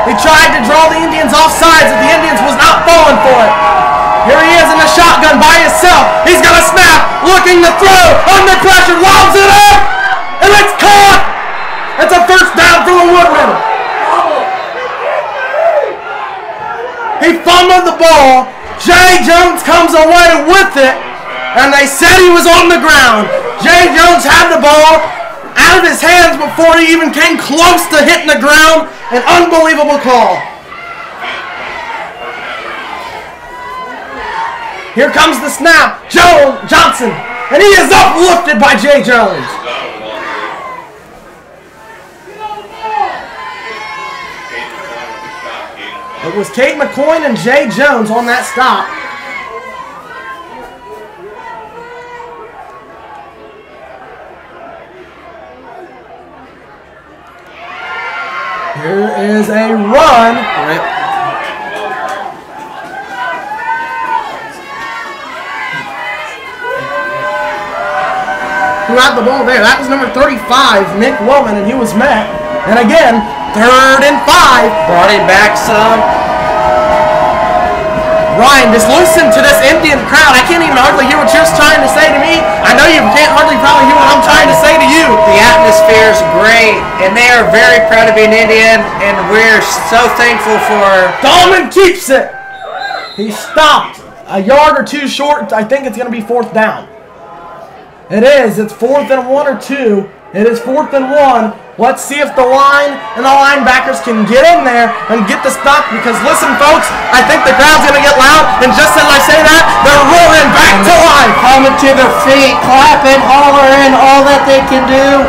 S1: He tried to draw the Indians off sides, but the Indians was not falling for it. Here he is in the shotgun by himself. He's got a snap, looking to throw, under pressure, lobs it up, and it's caught. It's a first down for the Woodmen. He fumbled the ball. Jay Jones comes away with it, and they said he was on the ground. Jay Jones had the ball out of his hands before he even came close to hitting the ground. An unbelievable call. Here comes the snap. Johnson, and he is uplifted by Jay Jones. It was Kate McCoy and Jay Jones on that stop. Here is a run. Who had the ball there? That was number 35, Nick Woman, and he was met. And again, 3rd and 5.
S2: Brought him back some.
S1: Ryan, just listen to this Indian crowd. I can't even hardly hear what you're trying to say to me. I know you can't hardly probably hear what I'm trying to say to you.
S2: The atmosphere is great, and they are very proud to be an Indian, and we're so thankful for...
S1: Dahlman keeps it. He stopped a yard or two short. I think it's going to be 4th down. It is. It's 4th and 1 or 2. It is 4th and 1. Let's see if the line and the linebackers can get in there and get the stop, because listen, folks, I think the crowd's going to get loud, and just as I say that, they're roaring back to life.
S2: Coming to their feet, clapping, hollering, all that they can do.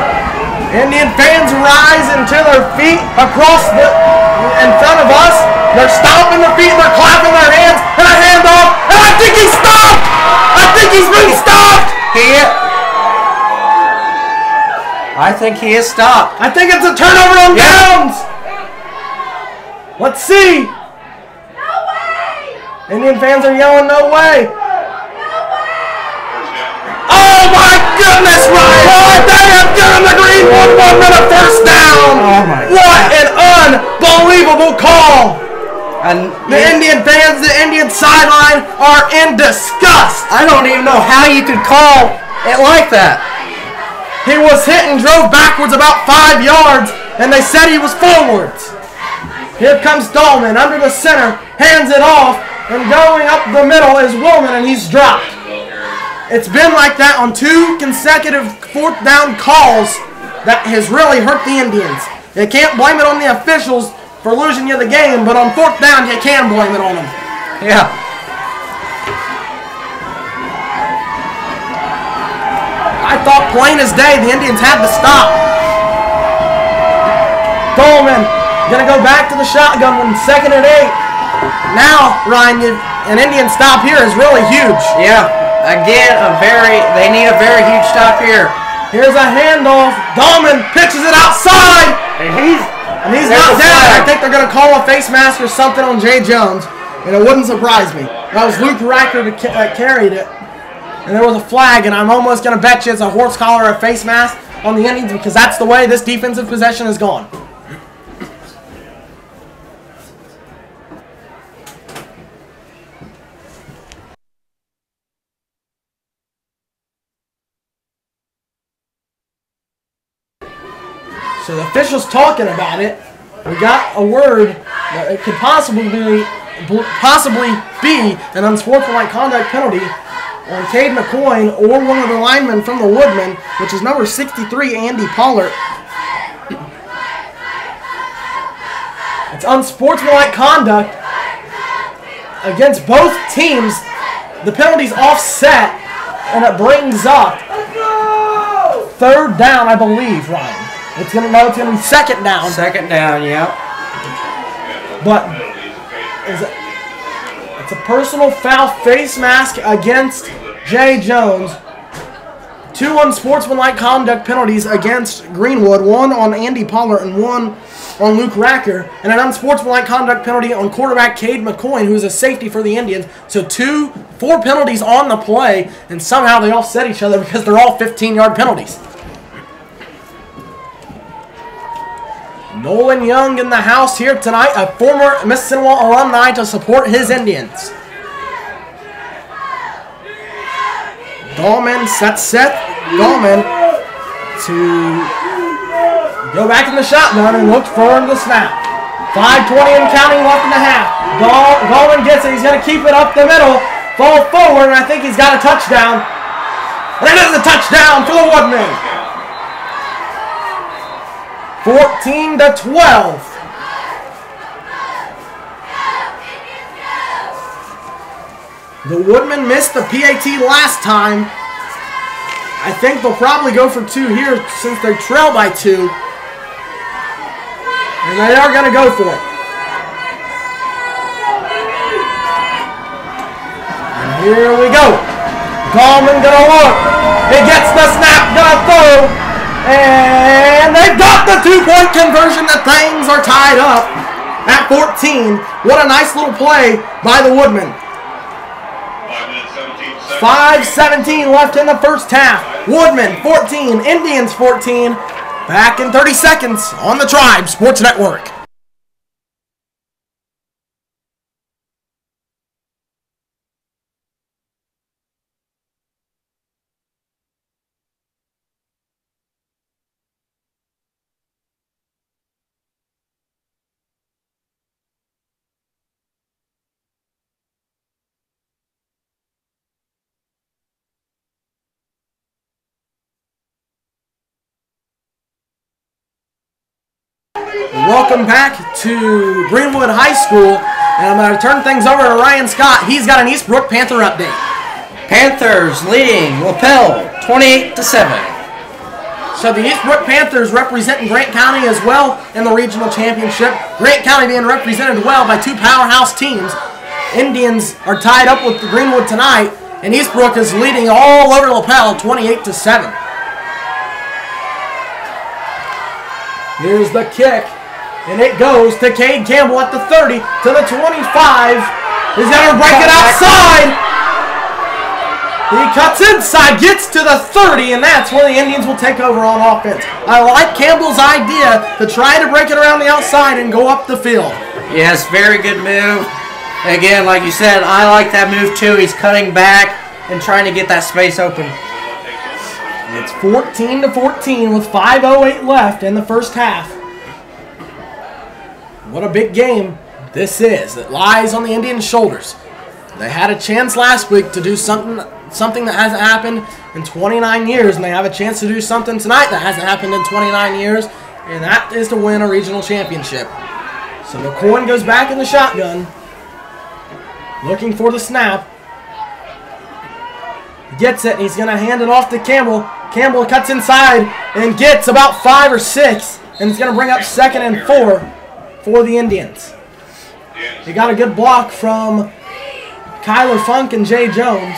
S1: Indian fans rising to their feet across in front of us. They're stomping their feet, they're clapping their hands, and a handoff, and I think he's stopped! I think he's been stopped!
S2: I think he is stopped.
S1: I think it's a turnover on downs. Let's see.
S4: No way!
S1: Indian fans are yelling, no way.
S4: No way!
S1: Oh my goodness, Ryan! They have given the Greenwood 1 minute first down.
S2: Oh my God.
S1: What an unbelievable call.
S2: And
S1: The Indian fans, the Indian sideline are in disgust.
S2: I don't even know how you could call it like that.
S1: He was hit and drove backwards about 5 yards, and they said he was forwards. Here comes Dahlman under the center, hands it off, and going up the middle is Woolman, and he's dropped. It's been like that on 2 consecutive 4th down calls that has really hurt the Indians. You can't blame it on the officials for losing you the game, but on 4th down you can blame it on them.
S2: Yeah.
S1: I thought plain as day the Indians had to stop. Dahlman gonna go back to the shotgun when 2nd and 8. Now, Ryan, an Indian stop here is really huge.
S2: Yeah. Again, they need a very huge stop here.
S1: Here's a handoff. Dahlman pitches it outside.
S2: And he's
S1: not down. I think they're gonna call a face mask or something on Jay Jones, and it wouldn't surprise me. That was Luke Riker that carried it. And there was a flag, and I'm almost going to bet you it's a horse collar or a face mask on the Indians, because that's the way this defensive possession has gone. So the officials talking about it. We got a word that it could possibly be an unsportsmanlike conduct penalty on Cade McCoy or one of the linemen from the Woodmen, which is number 63, Andy Pollard. It's unsportsmanlike conduct against both teams. The penalty's offset, and it brings up 3rd down, I believe, Ryan. It's gonna be 2nd down.
S2: 2nd down, yeah.
S1: But it's a personal foul face mask against Jay Jones. 2 unsportsmanlike conduct penalties against Greenwood. 1 on Andy Pollard and 1 on Luke Racker, and an unsportsmanlike conduct penalty on quarterback Cade McCoy, who's a safety for the Indians. So 4 penalties on the play, and somehow they offset each other because they're all 15-yard penalties. Nolan Young in the house here tonight, a former Mississinewa alumni to support his Indians. Dahlman sets Seth Dahlman to go back in the shotgun and look for the snap. 5:20 and counting left in the half. Dahlman gets it. He's going to keep it up the middle. Fall forward, and I think he's got a touchdown. And it is a touchdown for the Woodmen. 14-12. The Woodmen missed the PAT last time. I think they'll probably go for 2 here since they trail by 2. And they are going to go for it. And here we go. Gallman going to look. He gets the snap, going to throw. And they've got the 2-point conversion. The things are tied up at 14. What a nice little play by the Woodmen. 5:17 left in the first half. Woodmen 14, Indians 14. Back in 30 seconds on the Tribe Sports Network. Welcome back to Greenwood High School, and I'm going to turn things over to Ryan Scott. He's got an Eastbrook Panther update.
S2: Panthers leading Lapel 28-7.
S1: So the Eastbrook Panthers representing Grant County as well in the regional championship. Grant County being represented well by 2 powerhouse teams. Indians are tied up with Greenwood tonight, and Eastbrook is leading all over Lapel 28-7. Here's the kick. And it goes to Cade Campbell at the 30, to the 25. He's going to break it outside. He cuts inside, gets to the 30, and that's where the Indians will take over on offense. I like Campbell's idea to try to break it around the outside and go up the field.
S2: Yes, very good move. Again, like you said, I like that move too. He's cutting back and trying to get that space open.
S1: It's 14-14 with 5:08 left in the first half. What a big game this is that lies on the Indians' shoulders. They had a chance last week to do something that hasn't happened in 29 years, and they have a chance to do something tonight that hasn't happened in 29 years, and that is to win a regional championship. So McCoy goes back in the shotgun, looking for the snap. Gets it, and he's going to hand it off to Campbell. Campbell cuts inside and gets about 5 or 6, and it's going to bring up 2nd and 4 for the Indians. He got a good block from Kyler Funk and Jay Jones.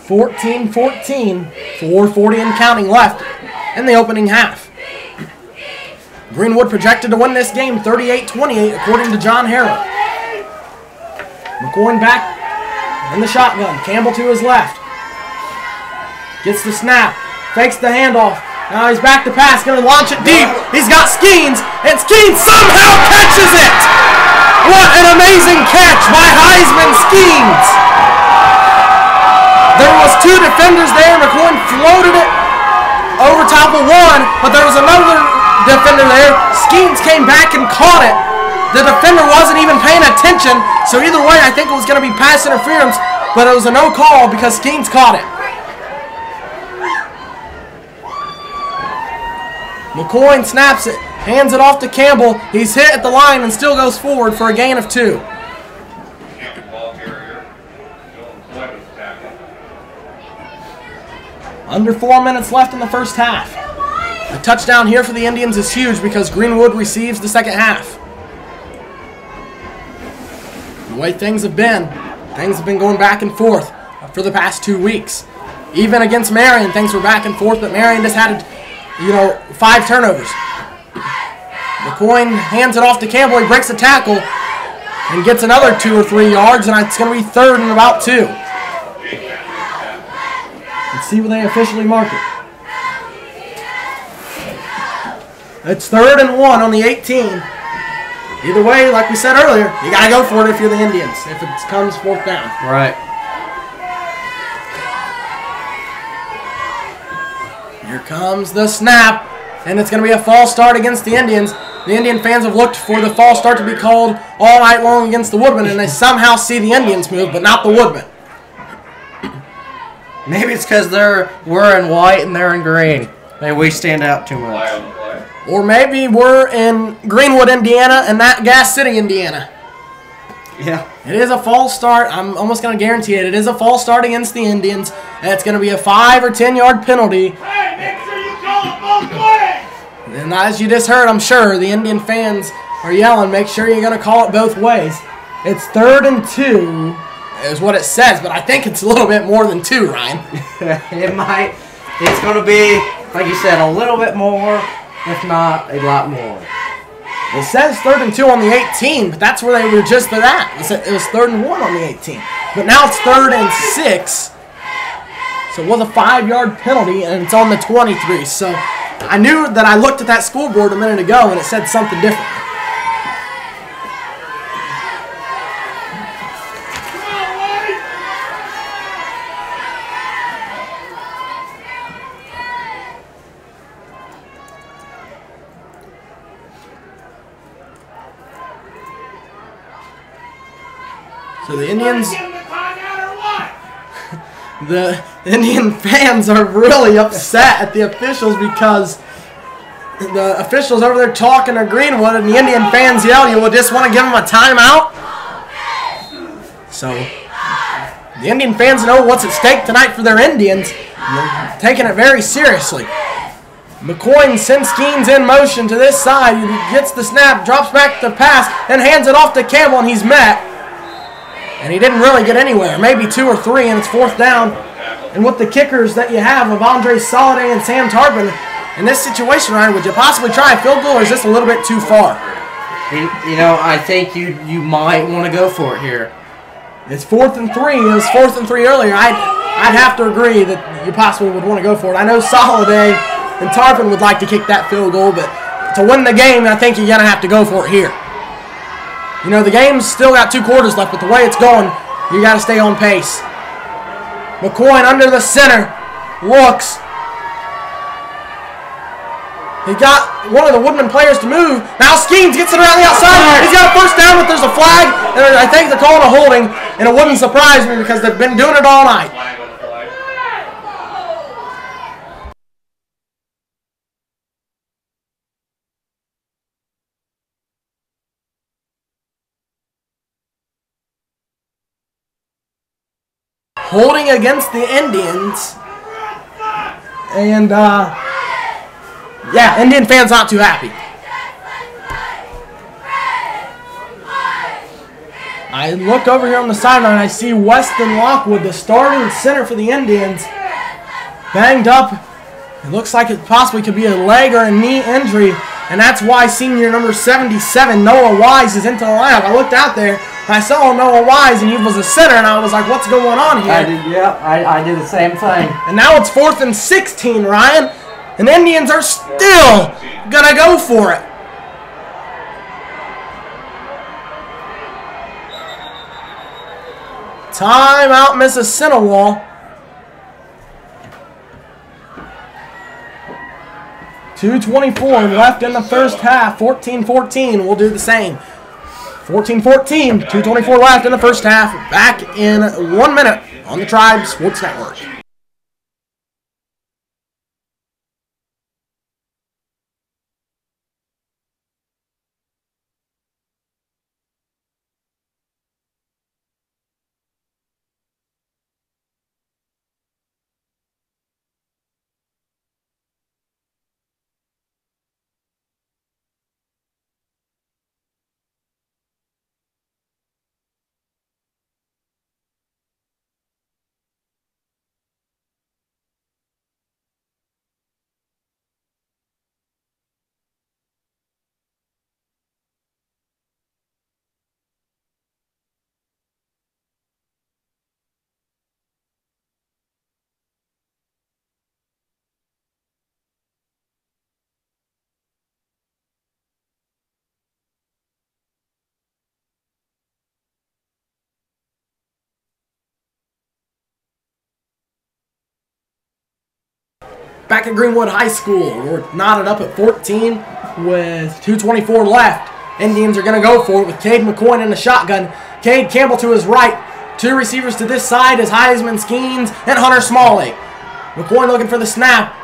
S1: (14-14), 4:40 and counting left in the opening half. Greenwood projected to win this game 38-28 according to John Harrell. McCoy back in the shotgun. Campbell to his left. Gets the snap. Fakes the handoff. Now he's back to pass. Going to launch it deep. He's got Skeens. And Skeens somehow catches it. What an amazing catch by Heisman Skeens. There was 2 defenders there. McCoy floated it over top of one. But there was another defender there. Skeens came back and caught it. The defender wasn't even paying attention, so either way I think it was going to be pass interference, but it was a no call because Skeens caught it. McCoy snaps it, hands it off to Campbell. He's hit at the line and still goes forward for a gain of 2. Under 4 minutes left in the first half. A touchdown here for the Indians is huge because Greenwood receives the second half. The way things have been going back and forth. for the past 2 weeks. Even against Marion, things were back and forth, but Marion just had, 5 turnovers. McCoy hands it off to Campbell. He breaks the tackle and gets another 2 or 3 yards, and it's going to be 3rd and about 2. Let's see where they officially mark it. It's 3rd and 1 on the 18. Either way, like we said earlier, you got to go for it if you're the Indians, if it comes 4th down.
S2: Right.
S1: Here comes the snap, and it's going to be a false start against the Indians. The Indian fans have looked for the false start to be called all night long against the Woodmen, and they somehow see the Indians move, but not the Woodmen.
S2: Maybe it's because we're in white and they're in green. Maybe we stand out too much.
S1: Or maybe we're in Greenwood, Indiana, and not Gas City, Indiana.
S2: Yeah.
S1: It is a false start. I'm almost going to guarantee it. It is a false start against the Indians, and it's going to be a 5 or 10 yard penalty.
S4: Hey, make sure you call it both ways!
S1: And as you just heard, I'm sure the Indian fans are yelling, make sure you're going to call it both ways. It's 3rd and 2 is what it says, but I think it's a little bit more than 2, Ryan.
S2: It might. It's going to be, like you said, a little bit more, if not a lot more.
S1: It says 3rd and 2 on the 18, but that's where they were just at. It was 3rd and 1 on the 18. But now it's 3rd and 6. So it was a 5 yard penalty, and it's on the 23. So I knew that I looked at that scoreboard a minute ago, and it said something different. So the Indians, the Indian fans are really upset at the officials because the officials over there talking to Greenwood, and the Indian fans yell, "You will just want to give them a timeout?" So the Indian fans know what's at stake tonight for their Indians, and they're taking it very seriously. McCoy sends Skeens in motion to this side. He gets the snap, drops back the pass, and hands it off to Campbell, and he's met. And he didn't really get anywhere. Maybe 2 or 3, and it's 4th down. And with the kickers that you have of Andre Soliday and Sam Tarpon, in this situation, Ryan, would you possibly try a field goal, or is this a little bit too far?
S2: I think you might want to go for it here.
S1: It's 4th and 3. It was 4th and 3 earlier. I'd have to agree that you possibly would want to go for it. I know Soliday and Tarpon would like to kick that field goal, but to win the game, I think you're going to have to go for it here. The game's still got 2 quarters left, but the way it's going, you got to stay on pace. McCoy under the center, looks. He got one of the Woodman players to move. Now Skeens gets it around the outside. He's got a 1st down, but there's a flag, and I think they're calling a holding, and it wouldn't surprise me because they've been doing it all night. Holding against the Indians. And, yeah, Indian fans not too happy. I look over here on the sideline. I see Weston Lockwood, the starting center for the Indians, banged up. It looks like it possibly could be a leg or a knee injury. And that's why senior number 77, Noah Wise, is into the lineup. I looked out there. I saw Noah Wise, and he was a center, and I was like, what's going on here?
S2: I did the same thing.
S1: And now it's 4th and 16, Ryan. And the Indians are still going to go for it. Timeout, Mississinewa. 2:24 left in the first half. 14-14. We'll do the same. 14-14. 2:24 left in the first half. Back in 1 minute on the Tribe Sports Network. Back at Greenwood High School, we're knotted up at 14 with 2:24 left. Indians are going to go for it with Cade McCoy in the shotgun. Cade Campbell to his right. Two receivers to this side is Heisman Skeens and Hunter Smalley. McCoy looking for the snap.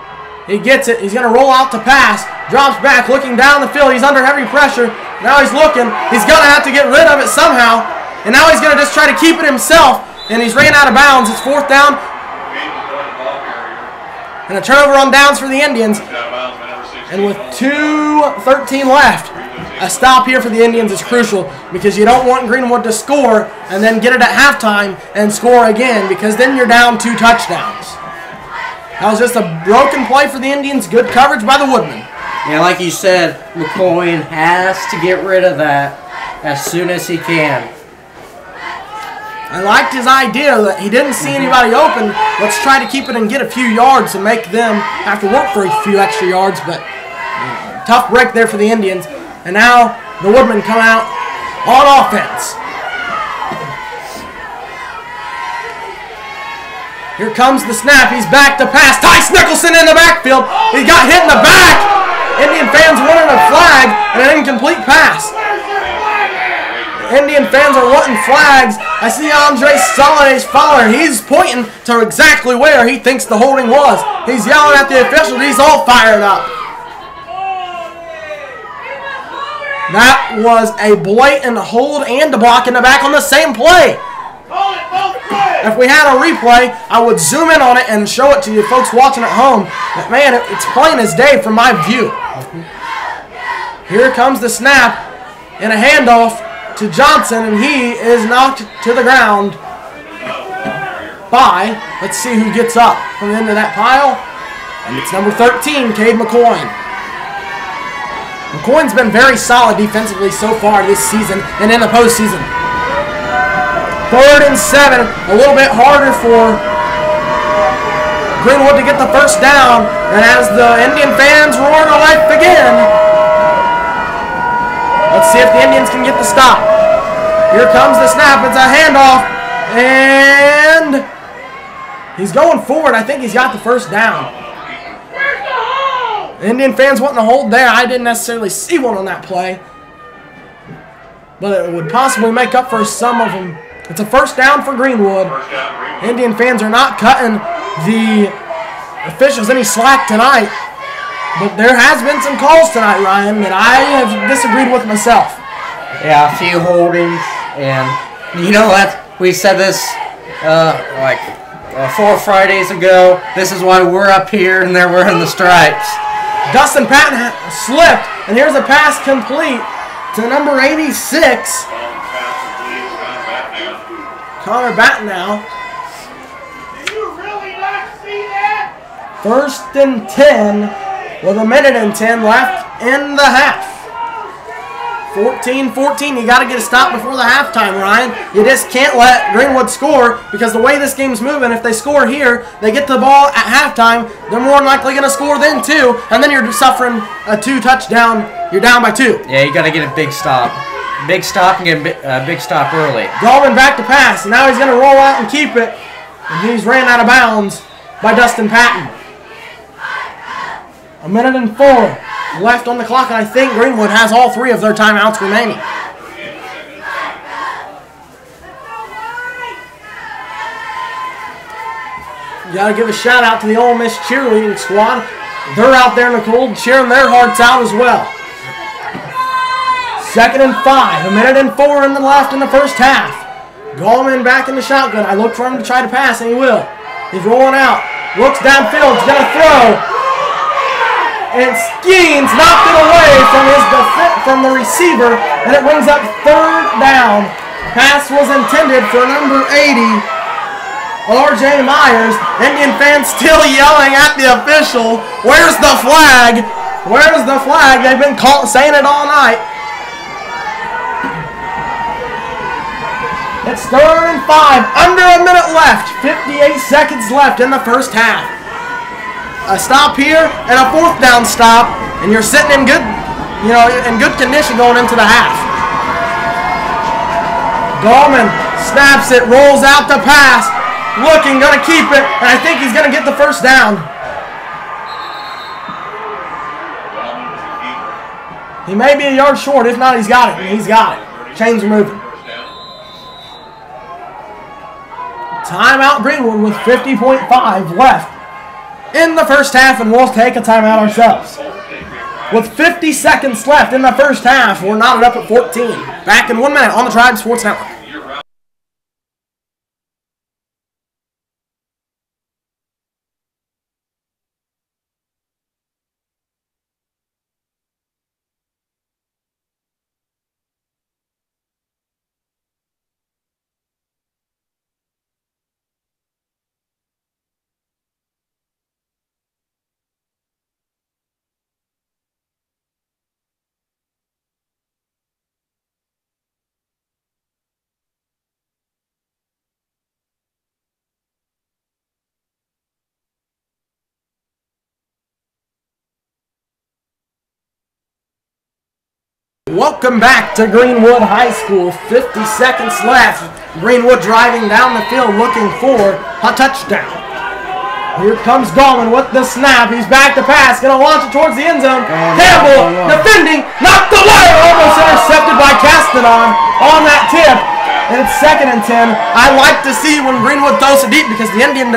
S1: He gets it. He's going to roll out to pass. Drops back, looking down the field. He's under heavy pressure. Now he's looking. He's going to have to get rid of it somehow. And now he's going to just try to keep it himself. And he's ran out of bounds. It's 4th down. And a turnover on downs for the Indians. And with 2:13 left, a stop here for the Indians is crucial because you don't want Greenwood to score and then get it at halftime and score again because then you're down 2 touchdowns. That was just a broken play for the Indians. Good coverage by the Woodman.
S2: Yeah, like you said, McCoy has to get rid of that as soon as he can.
S1: I liked his idea that he didn't see anybody open. Let's try to keep it and get a few yards and make them have to work for a few extra yards. But tough break there for the Indians. And now the Woodmen come out on offense. Here comes the snap. He's back to pass. Tice Nicholson in the backfield. He got hit in the back. Indian fans wanted a flag and an incomplete pass. Indian fans are wanting flags. I see Andre Solidays following. He's pointing to exactly where he thinks the holding was. He's yelling at the officials. He's all fired up. That was a blatant hold and a block in the back on the same play. If we had a replay, I would zoom in on it and show it to you folks watching at home. But man, it's plain as day from my view. Here comes the snap and a handoff to Johnson, and he is knocked to the ground by, let's see who gets up from the end of that pile, and it's number 13, Cade McCoy. McCoy's been very solid defensively so far this season and in the postseason. 3rd and 7, a little bit harder for Greenwood to get the first down, and as the Indian fans roar to life again, let's see if the Indians can get the stop. Here comes the snap. It's a handoff. And he's going forward. I think he's got the first down. Indian fans wanting to hold there. I didn't necessarily see one on that play. But it would possibly make up for some of them. It's a first down for Greenwood. Indian fans are not cutting the officials any slack tonight. But there has been some calls tonight, Ryan, that I have disagreed with myself.
S2: Yeah, a few holdings, and you know what? We said this like 4 Fridays ago. This is why we're up here and they're wearing the stripes.
S1: Dustin Patton slipped, and here's a pass complete to number 86. Connor Battenau.
S4: Did you really not see that?
S1: 1st and 10 with 1:10 left in the half. 14-14. You got to get a stop before the halftime, Ryan. You just can't let Greenwood score because the way this game's moving, if they score here, they get the ball at halftime, they're more than likely going to score then too, and then you're suffering a 2 touchdown. You're down by 2.
S2: Yeah, you got to get a big stop. Big stop and get a big stop early.
S1: Gallman back to pass, and now he's going to roll out and keep it, and he's ran out of bounds by Dustin Patton. 1:04 left on the clock, and I think Greenwood has all 3 of their timeouts remaining. You got to give a shout out to the Ole Miss cheerleading squad. They're out there in the cold cheering their hearts out as well. 2nd and 5, 1:04 in the left in the first half. Gallman back in the shotgun. I look for him to try to pass, and he will. He's rolling out. Looks downfield. He's going to throw. And Skeens knocked it away from the receiver, and it brings up 3rd down. Pass was intended for number 80, R.J. Myers. Indian fans still yelling at the official, "Where's the flag? Where's the flag?" They've been saying it all night. It's 3rd and 5, under a minute left, 58 seconds left in the first half. A stop here and a 4th down stop, and you're sitting in good, in good condition going into the half. Gallman snaps it, rolls out the pass, looking, gonna keep it, and I think he's gonna get the first down. He may be a yard short. If not, he's got it. He's got it. Chains are moving. Timeout Greenwood with 50.5 left in the first half, and we'll take a timeout ourselves. With 50 seconds left in the first half, we're knotted up at 14. Back in 1 minute on the Tribe Sports Network. Welcome back to Greenwood High School. 50 seconds left. Greenwood driving down the field looking for a touchdown. Here comes Gallman with the snap. He's back to pass. Going to launch it towards the end zone. Campbell defending. Knocked away. Almost intercepted by Castanon on that tip. And it's 2nd and 10. I like to see when Greenwood throws it deep because the Indian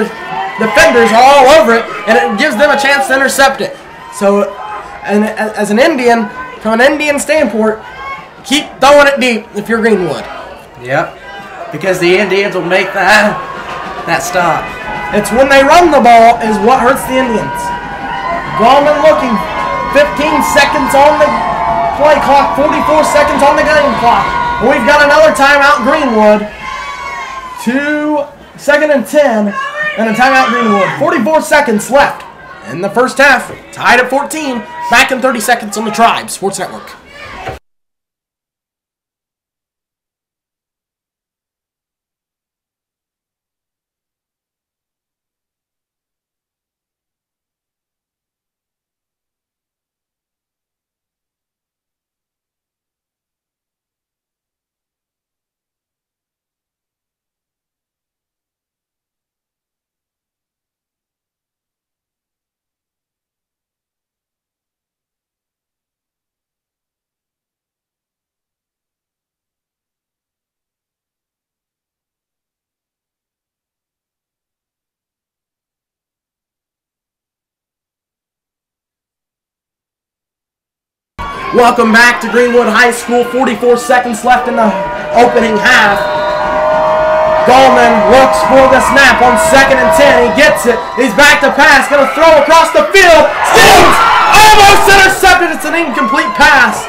S1: defenders are all over it. And it gives them a chance to intercept it. So, and as an Indian, from an Indian standpoint, keep throwing it deep if you're Greenwood.
S2: Yep, because the Indians will make that stop.
S1: It's when they run the ball is what hurts the Indians. Gallman looking, 15 seconds on the play clock, 44 seconds on the game clock. We've got another timeout Greenwood. 2nd and 10, and a timeout Greenwood. 44 seconds left in the first half. Tied at 14. Back in 30 seconds on the Tribe Sports Network. Welcome back to Greenwood High School. 44 seconds left in the opening half. Gallman looks for the snap on 2nd and 10. He gets it. He's back to pass. Going to throw across the field. Skeens almost intercepted. It's an incomplete pass.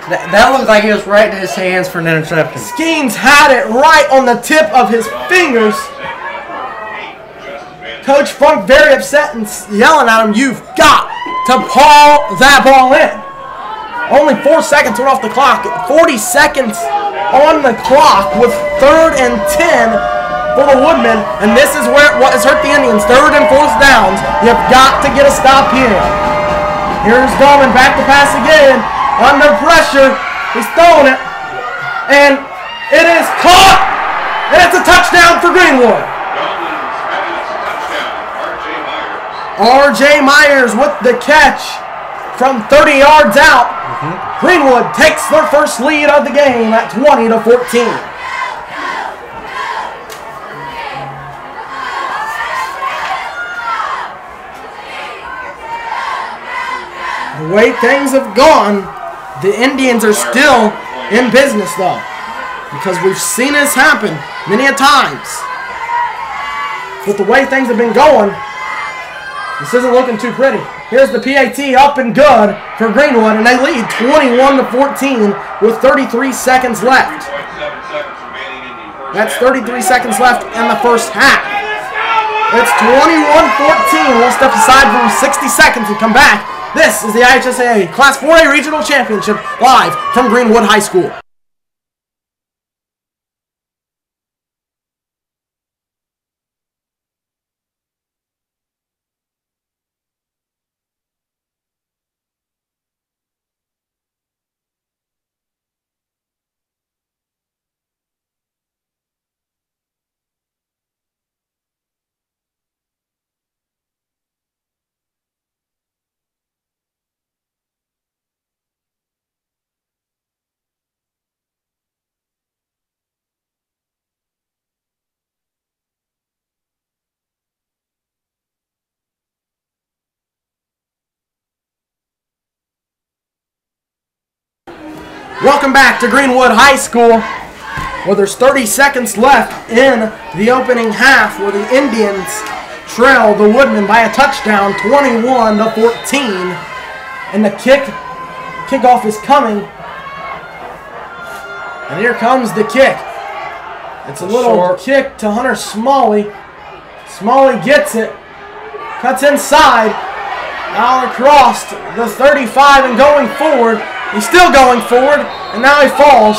S2: That looked like it was right in his hands for an interception.
S1: Skeens had it right on the tip of his fingers. Coach Funk very upset and yelling at him, "You've got to paw that ball in." Only 4 seconds went off the clock. 40 seconds on the clock with 3rd and 10 for the Woodmen. And this is what has hurt the Indians. 3rd and 4th downs. You've got to get a stop here. Here's Gallman back to pass again. Under pressure. He's throwing it. And it is caught. And it's a touchdown for Greenwood. R.J. Myers with the catch from 30 yards out. Greenwood takes their first lead of the game at 20-14. The way things have gone, the Indians are still in business though, because we've seen this happen many a times. But the way things have been going, this isn't looking too pretty. Here's the PAT up and good for Greenwood, and they lead 21-14 with 33 seconds left. That's 33 seconds left in the first half. It's 21-14. We'll step aside for 60 seconds and come back. This is the IHSAA Class 4A Regional Championship live from Greenwood High School. Welcome back to Greenwood High School, where there's 30 seconds left in the opening half, where the Indians trail the Woodmen by a touchdown, 21-14. And the kickoff is coming. And here comes the kick. It's a little kick to Hunter Smalley. Smalley gets it, cuts inside, out across the 35 and going forward. He's still going forward, and now he falls.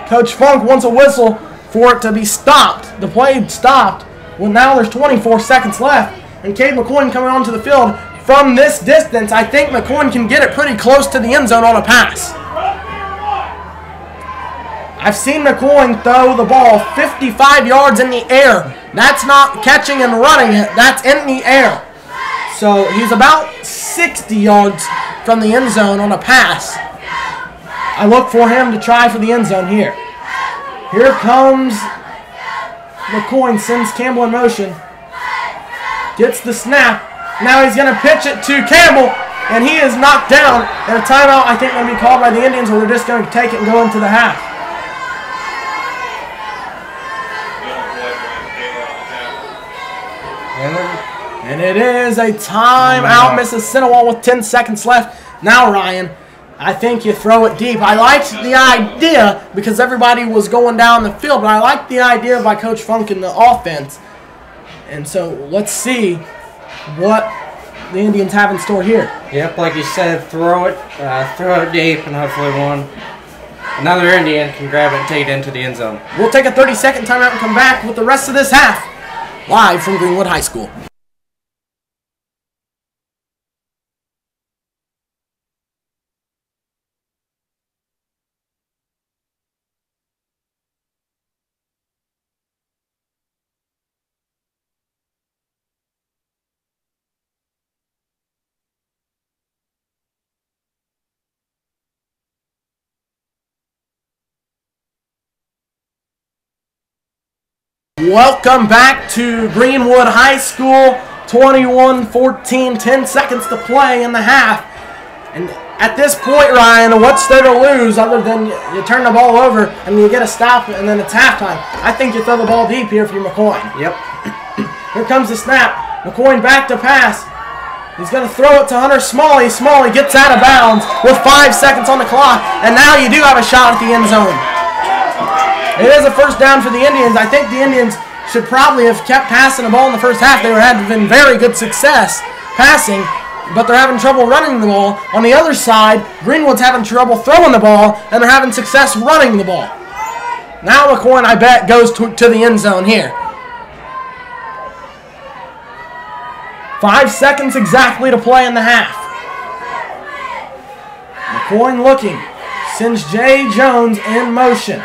S1: Coach Funk wants a whistle for it to be stopped. The play stopped. Well, now there's 24 seconds left, and Cade McCoy coming onto the field. From this distance, I think McCoy can get it pretty close to the end zone on a pass. I've seen McCoy throw the ball 55 yards in the air. That's not catching and running it. That's in the air. So he's about 60 yards from the end zone on a pass. I look for him to try for the end zone here. Here comes McCoy, sends Campbell in motion. Gets the snap. Now he's going to pitch it to Campbell, and he is knocked down. And a timeout, I think, going to be called by the Indians, or they're just going to take it and go into the half. And it is a timeout, Mississinewa, with 10 seconds left. Now, Ryan, I think you throw it deep. I liked the idea because everybody was going down the field, but I liked the idea by Coach Funk in the offense. And so let's see what the Indians have in store here.
S2: Yep, like you said, throw it deep, and hopefully another Indian can grab it and take it into the end zone.
S1: We'll take a 30-second timeout and come back with the rest of this half, live from Greenwood High School. Welcome back to Greenwood High School, 21-14, 10 seconds to play in the half. And at this point, Ryan, what's there to lose other than you turn the ball over and you get a stop and then it's halftime? I think you throw the ball deep here for McCoy.
S2: Yep.
S1: Here comes the snap. McCoy back to pass. He's going to throw it to Hunter Smalley. Smalley gets out of bounds with 5 seconds on the clock. And now you do have a shot at the end zone. It is a first down for the Indians. I think the Indians should probably have kept passing the ball in the first half. They had been very good success passing, but they're having trouble running the ball. On the other side, Greenwood's having trouble throwing the ball, and they're having success running the ball. Now McCoy, I bet, goes to the end zone here. 5 seconds exactly to play in the half. McCoy looking. Sends Jay Jones in motion.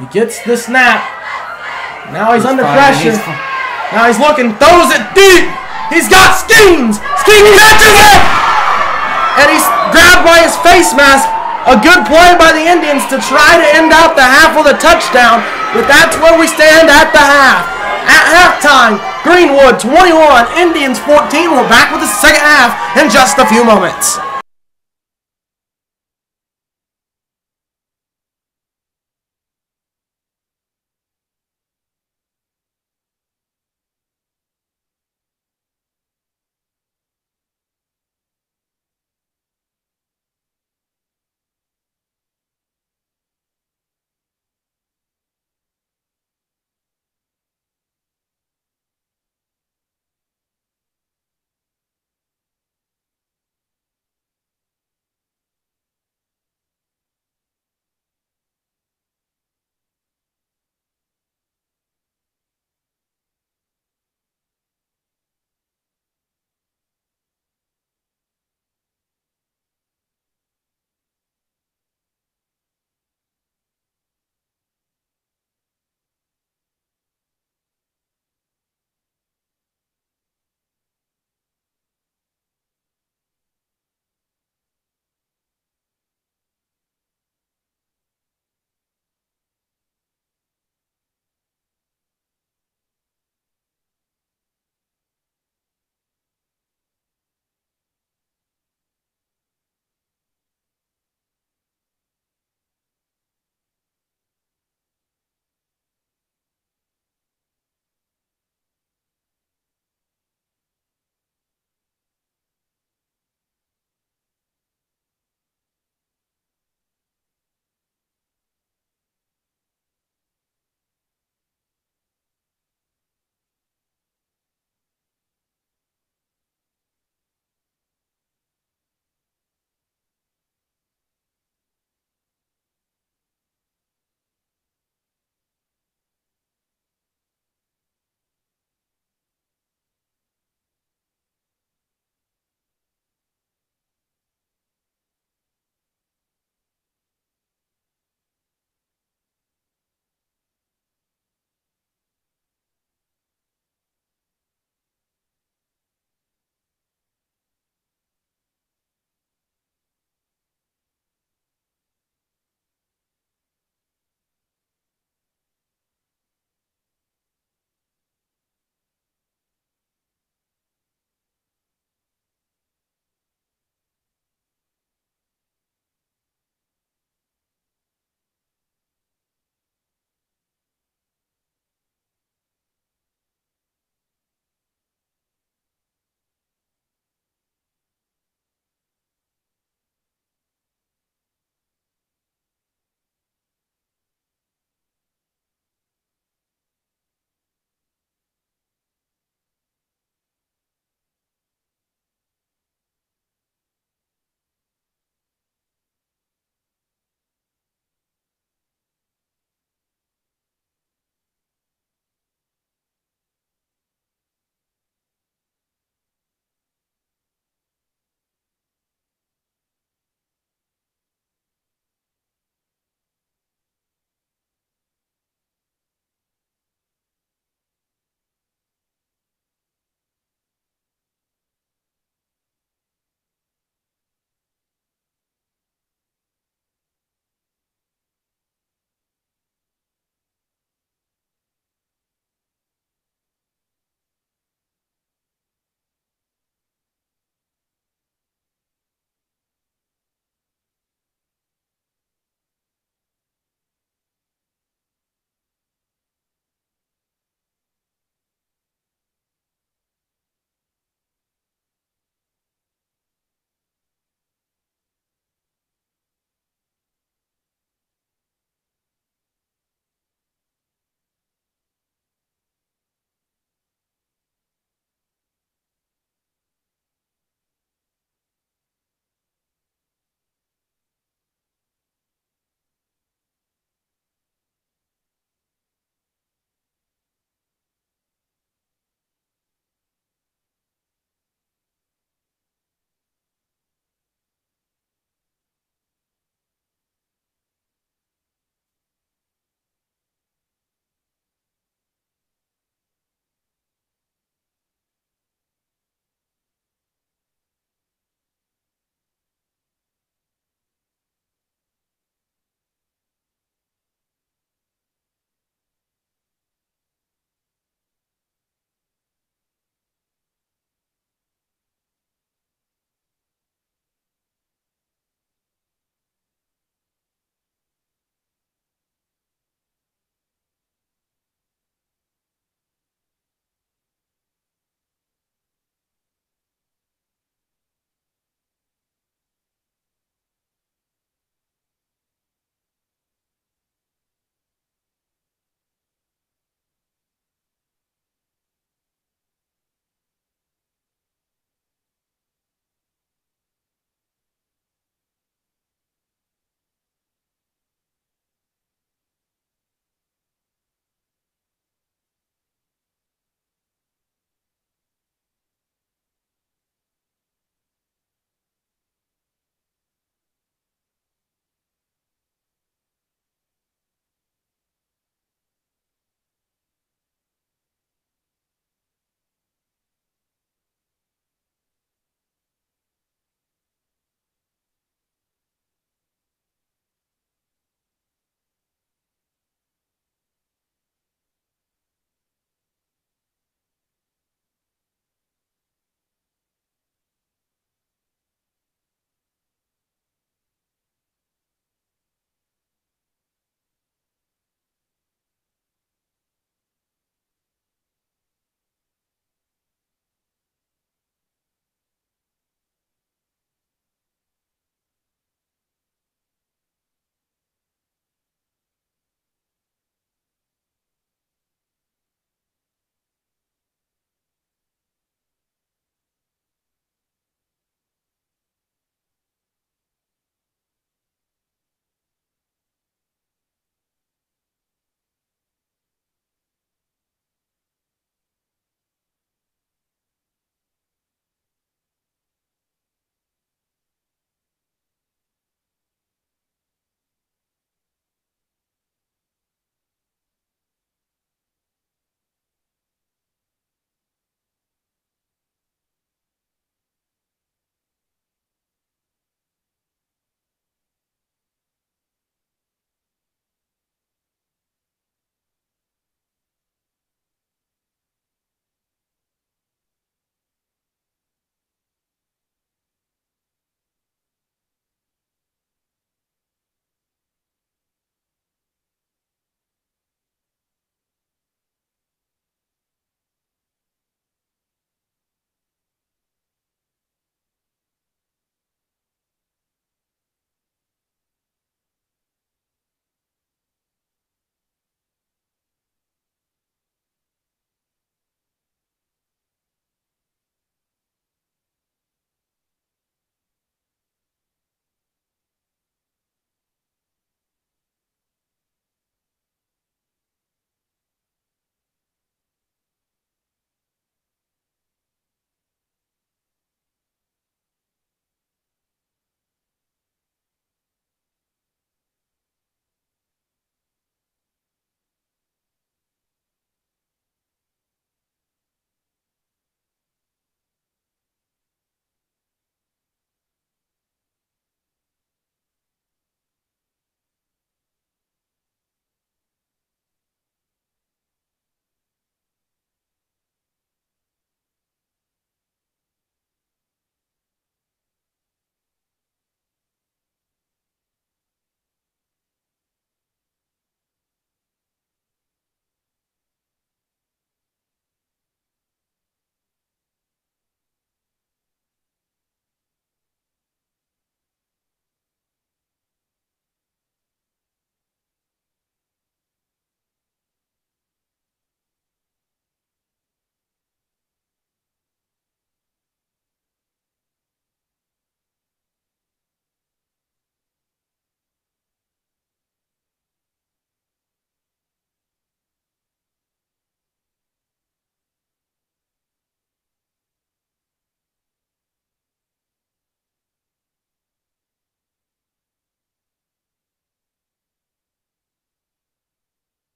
S1: He gets the snap. Now he's under pressure. Now he's looking, throws it deep. He's got Skeens. Skeens catches it! And he's grabbed by his face mask. A good play by the Indians to try to end out the half with a touchdown. But that's where we stand at the half. At halftime, Greenwood 21, Indians 14. We're back with the second half in just a few moments.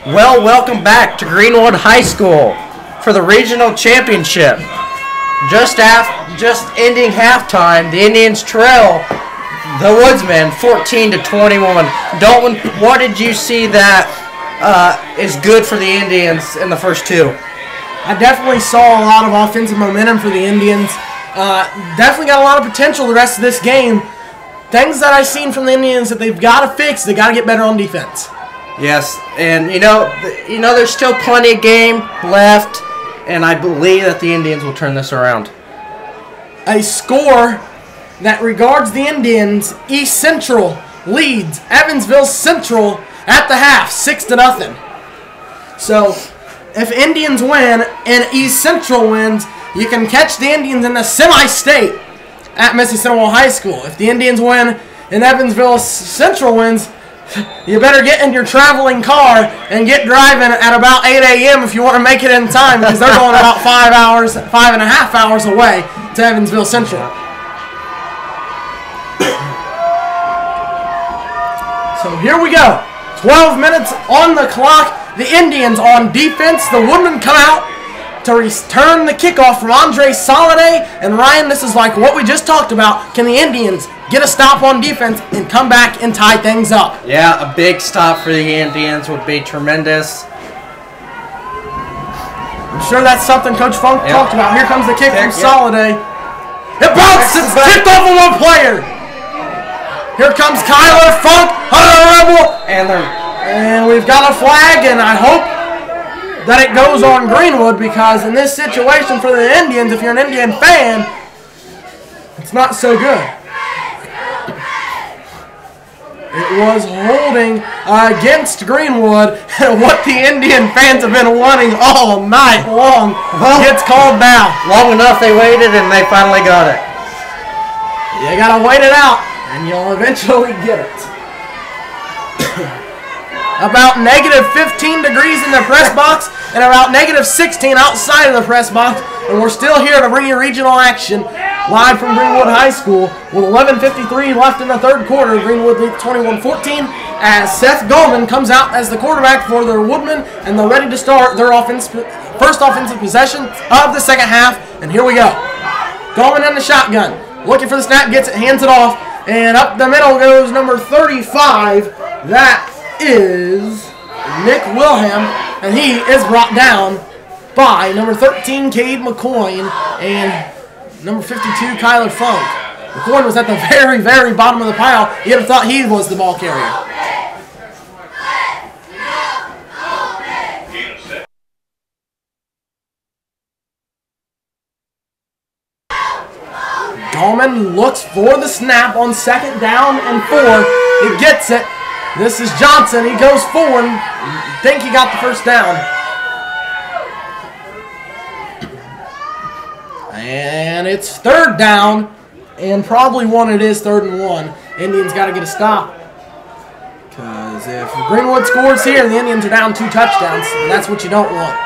S2: Well, welcome back to Greenwood High School for the regional championship. Just ending halftime, the Indians trail the Woodsmen 14-21. Dalton, what did you see that is good for the Indians in the first two?
S1: I definitely saw a lot of offensive momentum for the Indians. Definitely got a lot of potential the rest of this game. Things that I've seen from the Indians that they've got to fix, they got to get better on defense.
S2: Yes, and you know, there's still plenty of game left, and I believe that the Indians will turn this around.
S1: A score that regards the Indians, East Central leads Evansville Central at the half, 6-0. So, if Indians win and East Central wins, you can catch the Indians in the semi-state at Mississinewa High School. If the Indians win and Evansville Central wins, you better get in your traveling car and get driving at about 8 a.m. if you want to make it in time, because they're going about 5.5 hours away to Evansville Central. So here we go. 12 minutes on the clock. The Indians on defense. The Woodmen come out to return the kickoff from Andre Soliday. And Ryan, this is like what we just talked about. Can the Indians get a stop on defense and come back and tie things up?
S2: Yeah, a big stop for the Indians would be tremendous.
S1: I'm sure that's something Coach Funk talked about. Here comes the kick from Soliday. It bounces. It's tipped over one player. Here comes Kyler Funk, Rebel. And we've got a flag, and I hope that it goes on Greenwood, because in this situation for the Indians, if you're an Indian fan, it's not so good. It was holding against Greenwood, and what the Indian fans have been wanting all night long gets called now.
S2: Long enough they waited, and they finally got it.
S1: You gotta wait it out, and you'll eventually get it. About -15 degrees in the press box and about -16 outside of the press box. And we're still here to bring you regional action live from Greenwood High School with 11:53 left in the third quarter. Greenwood leads 21-14 as Seth Goldman comes out as the quarterback for their Woodmen, and they're ready to start their first offensive possession of the second half. And here we go. Goldman in the shotgun. Looking for the snap, gets it, hands it off. And up the middle goes number 35. That is Nick Wilhelm, and he is brought down by number 13, Cade McCoy, and number 52, Kyler Funk. McCoy was at the very, very bottom of the pile. You'd have thought he was the ball carrier. Gallman looks for the snap on 2nd down and 4. He gets it. This is Johnson. He goes forward. I think he got the first down. And it's 3rd down. And probably one it is 3rd and 1. Indians got to get a stop. Because if Greenwood scores here, the Indians are down 2 touchdowns. And that's what you don't want.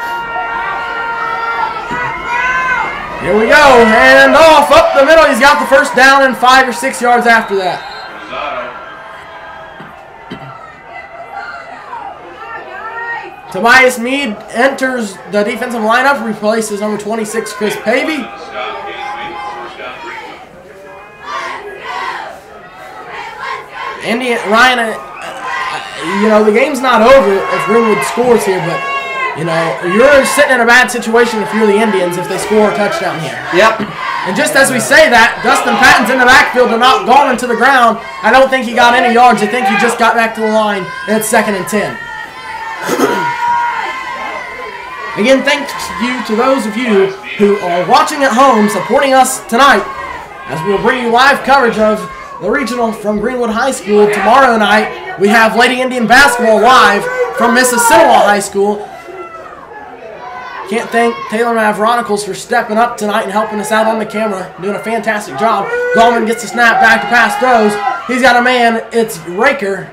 S1: Here we go. Hand off up the middle. He's got the first down and 5 or 6 yards after that. Tobias Mead enters the defensive lineup, replaces number 26, Chris Pavey. Ryan, you know, the game's not over if Greenwood scores here, but, you know, you're sitting in a bad situation if you're the Indians if they score a touchdown here.
S2: Yep.
S1: And just as we say that, Dustin Patton's in the backfield and not gone into the ground. I don't think he got any yards. I think he just got back to the line, and it's 2nd and 10. Again, thank you to those of you who are watching at home, supporting us tonight, as we'll bring you live coverage of the regional from Greenwood High School. Tomorrow night, we have Lady Indian Basketball live from Mississinewa High School. Can't thank Taylor Mavronicals for stepping up tonight and helping us out on the camera, doing a fantastic job. Gallman gets the snap, back to pass, throws. He's got a man. It's Raker.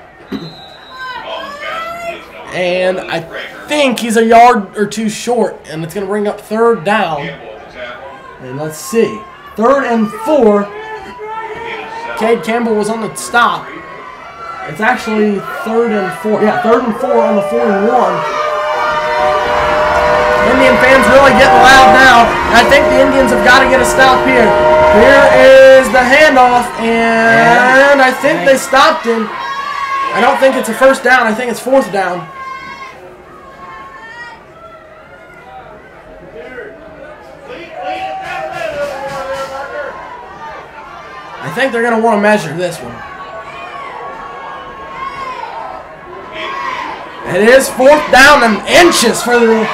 S1: And I think he's a yard or 2 short, and it's going to bring up 3rd down. And let's see. 3rd and 4. Cade Campbell was on the stop. It's actually 3rd and 4. Yeah, 3rd and 4 on the 4-and-1. Indian fans really getting loud now. I think the Indians have got to get a stop here. Here is the handoff, and I think they stopped him. I don't think it's a first down. I think it's 4th down. I think they're going to want to measure this one. It is 4th down and inches for the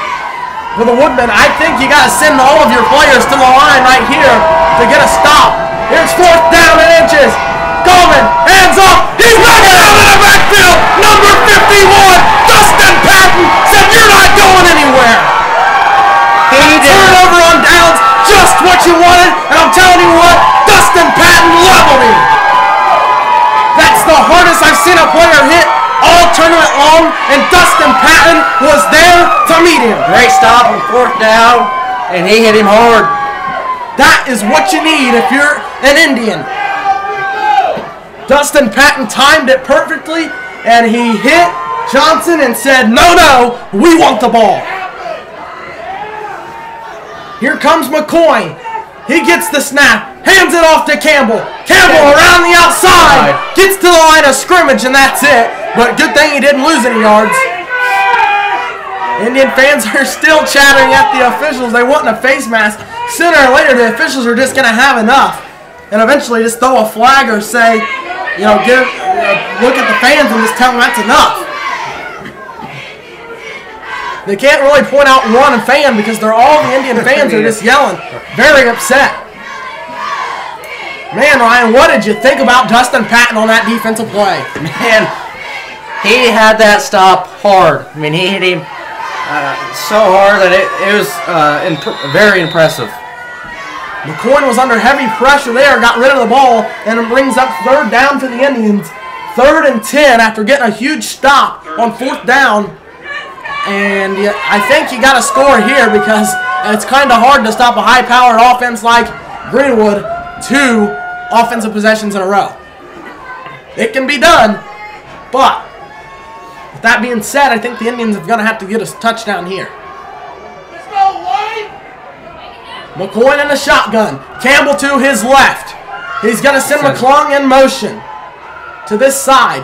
S1: Woodmen. I think you got to send all of your players to the line right here to get a stop. Here's 4th down and inches. Coleman, hands off. He's running out of the backfield. Number 51, Dustin Patton, said you're not going anywhere. Turnover on downs, just what you wanted. And I'm telling you what, Dustin Patton leveled him. That's the hardest I've seen a player hit all tournament long, and Dustin Patton was there to meet him.
S2: Great stop on 4th down, and he hit him hard.
S1: That is what you need if you're an Indian. Dustin Patton timed it perfectly, and he hit Johnson and said, no, no, we want the ball. Here comes McCoy. He gets the snap, hands it off to Campbell. Campbell around the outside, gets to the line of scrimmage, and that's it. But good thing he didn't lose any yards. Indian fans are still chattering at the officials. They want a face mask. Sooner or later, the officials are just going to have enough. And eventually just throw a flag or say, you know, look at the fans and just tell them that's enough. They can't really point out one fan because they're all the Indian fans are just yelling. Very upset. Man, Ryan, what did you think about Dustin Patton on that defensive play?
S2: Man, he had that stop hard. I mean, he hit him so hard that it was very impressive.
S1: McCoy was under heavy pressure there, got rid of the ball, and it brings up 3rd down for the Indians. 3rd and 10 after getting a huge stop on 4th down. And I think you got to score here because it's kind of hard to stop a high-powered offense like Greenwood 2 offensive possessions in a row. It can be done, but with that being said, I think the Indians are going to have to get a touchdown here. McCoy in the shotgun. Campbell to his left. He's going to send McClung in motion to this side.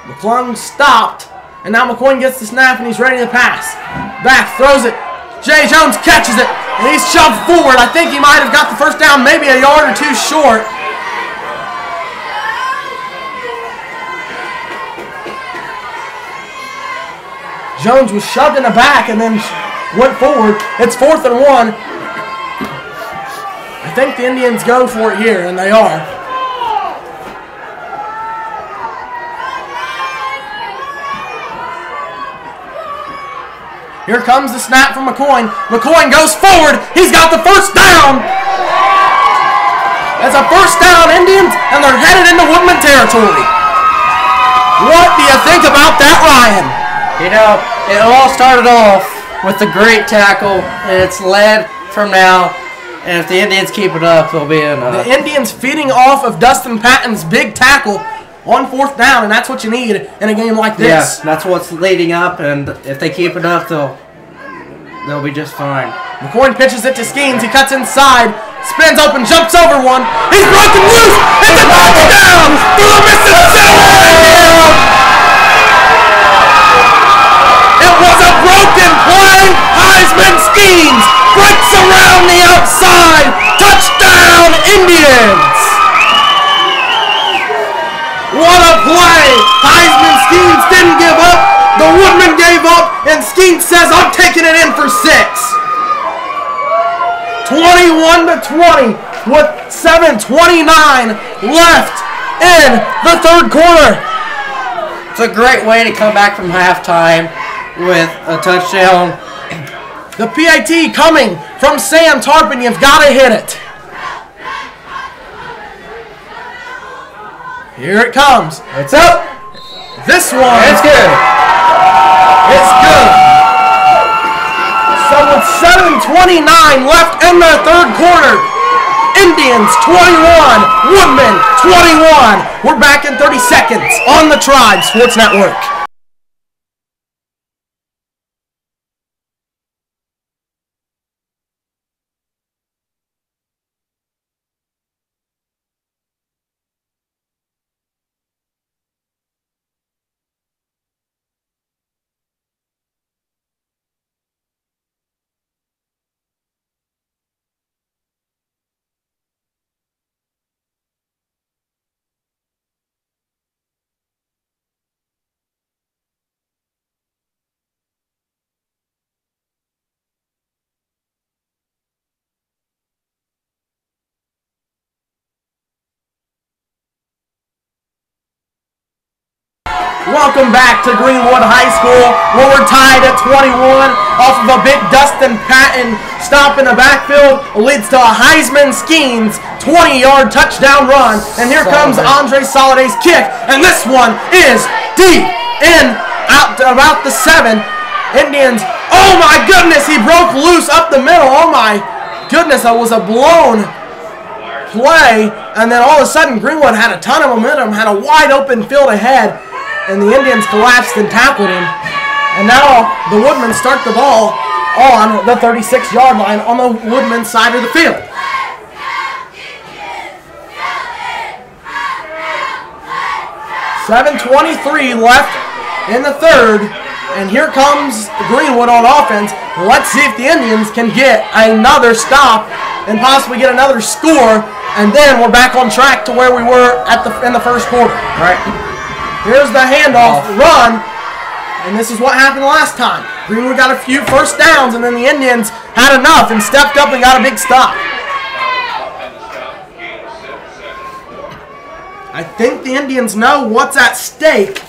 S1: McClung stopped. And now McCoy gets the snap and he's ready to pass. Back, throws it. Jay Jones catches it. And he's shoved forward. I think he might have got the first down, maybe a yard or two short. Jones was shoved in the back and then went forward. It's 4th and 1. I think the Indians go for it here, and they are. Here comes the snap from McCoy. McCoy goes forward. He's got the first down. That's a first down, Indians, and they're headed into Woodman territory. What do you think about that, Ryan?
S2: You know, it all started off with a great tackle, and it's led from now. And if the Indians keep it up, they'll be in.
S1: The Indians feeding off of Dustin Patton's big tackle on 4th down, and that's what you need in a game like this.
S2: Yeah, that's what's leading up, and if they keep it up, they'll be just fine.
S1: McCoy pitches it to Skeens. He cuts inside, spins open, jumps over one. He's broken loose. It's a touchdown for the Mississinewa. It was a broken play. Heisman Skeens breaks around the outside. Touchdown, Indians. What a play! Heisman Skeens didn't give up. The Woodman gave up, and Skeens says, I'm taking it in for 6. 21-20 with 7:29 left in the 3rd quarter.
S2: It's a great way to come back from halftime with a touchdown.
S1: The PAT coming from Sam Tarpon. You've got to hit it. Here it comes.
S2: It's up.
S1: This one.
S2: It's good.
S1: It's good. So with 7:29 left in the 3rd quarter, Indians 21, Woodmen 21. We're back in 30 seconds on the Tribe Sports Network. Welcome back to Greenwood High School, where we're tied at 21 off of a big Dustin Patton stop in the backfield. Leads to a Heisman Skeens 20-yard touchdown run. And here comes Andre Soliday's kick. And this one is deep in out to about the 7. Indians, oh my goodness, he broke loose up the middle. Oh my goodness, that was a blown play. And then all of a sudden, Greenwood had a ton of momentum, had a wide open field ahead. And the Indians collapsed and tackled him. And now the Woodmen start the ball on the 36-yard line on the Woodmen side of the field. .7:23 left in the third. And here comes Greenwood on offense. Let's see if the Indians can get another stop and possibly get another score. And then we're back on track to where we were at in the first quarter.
S2: All right.
S1: Here's the handoff, run, and this is what happened last time. Greenwood got a few first downs, and then the Indians had enough and stepped up and got a big stop. I think the Indians know what's at stake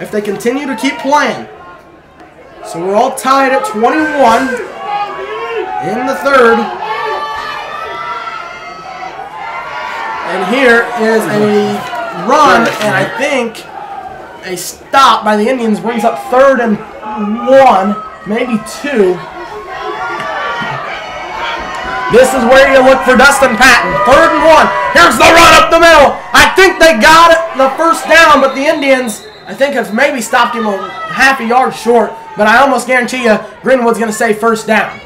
S1: if they continue to keep playing. So we're all tied at 21 in the third. And here is a run, and I think a stop by the Indians brings up 3rd and 1, maybe 2. This is where you look for Dustin Patton. 3rd and 1. Here's the run up the middle. I think they got it, the first down, but the Indians, I think, have maybe stopped him a half a yard short, but I almost guarantee you Greenwood's going to say first down.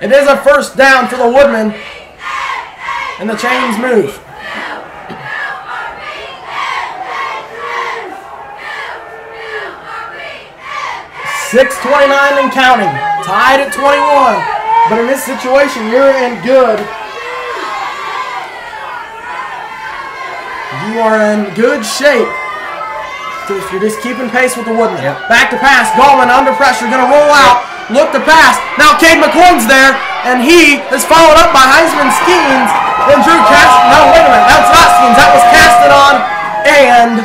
S1: It is a first down for the Woodmen, and the chains move. 6:29 and counting. Tied at 21. But in this situation, you're in good. You are in good shape if you're just keeping pace with the Woodmen.
S2: Yep.
S1: Back to pass. Gallman under pressure. Going to roll out. Look to pass. Now Cade McCoy's there. And he is followed up by Heisman Skeens. Then Drew Caston. No, wait a minute. That's not Skeens. That was Caston on. And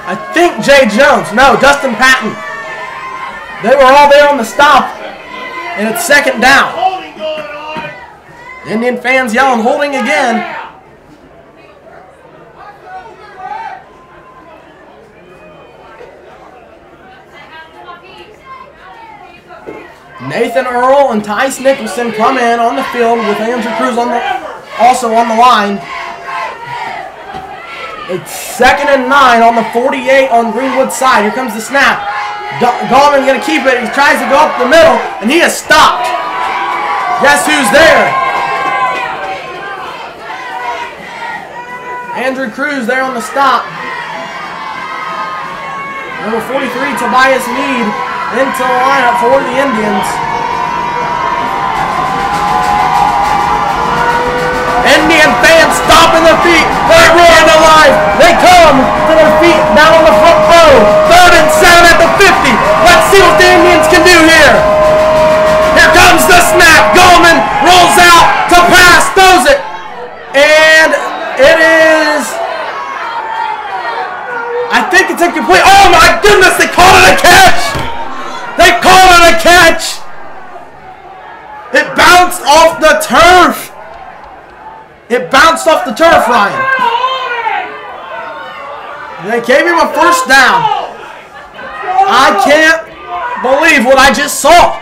S1: I think Jay Jones. No, Dustin Patton. They were all there on the stop, and it's 2nd down. Indian fans yelling, holding again. Nathan Earl and Tice Nicholson come in on the field with Andrew Cruz also on the line. It's 2nd and 9 on the 48 on Greenwood's side. Here comes the snap. Gallman's going to keep it. He tries to go up the middle, and he is stopped. Guess who's there? Andrew Cruz there on the stop. Number 43, Tobias Meade, into the lineup for the Indians. Indian fans stomping their feet. They're roaring alive. They come to their feet down on the front row. 3rd and 7 at the 50. Let's see what the Indians can do here. Here comes the snap. Gallman rolls out to pass, throws it. And it is, I think it's incomplete. Oh my goodness, they called it a catch. They called it a catch. It bounced off the turf. It bounced off the turf, Ryan. They gave him a first down. I can't believe what I just saw.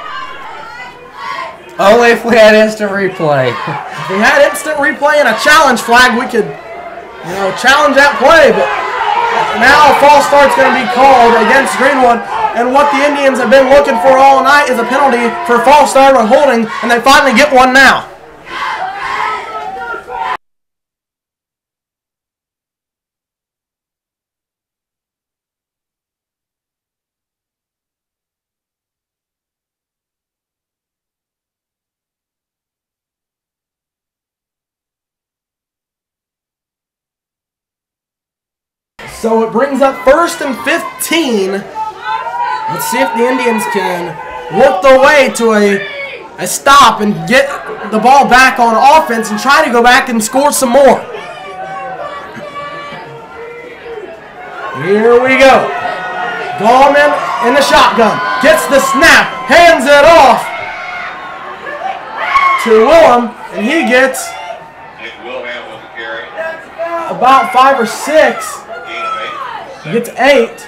S2: Only if we had instant replay.
S1: If we had instant replay and a challenge flag, we could, challenge that play. But now a false start's going to be called against Greenwood. And what the Indians have been looking for all night is a penalty for false start or holding, and they finally get one now. So it brings up 1st and 15. Let's see if the Indians can work their way to a stop and get the ball back on offense and try to go back and score some more. Here we go. Gallman in the shotgun. Gets the snap. Hands it off to Willem. And he gets about 5 or 6. He gets 8.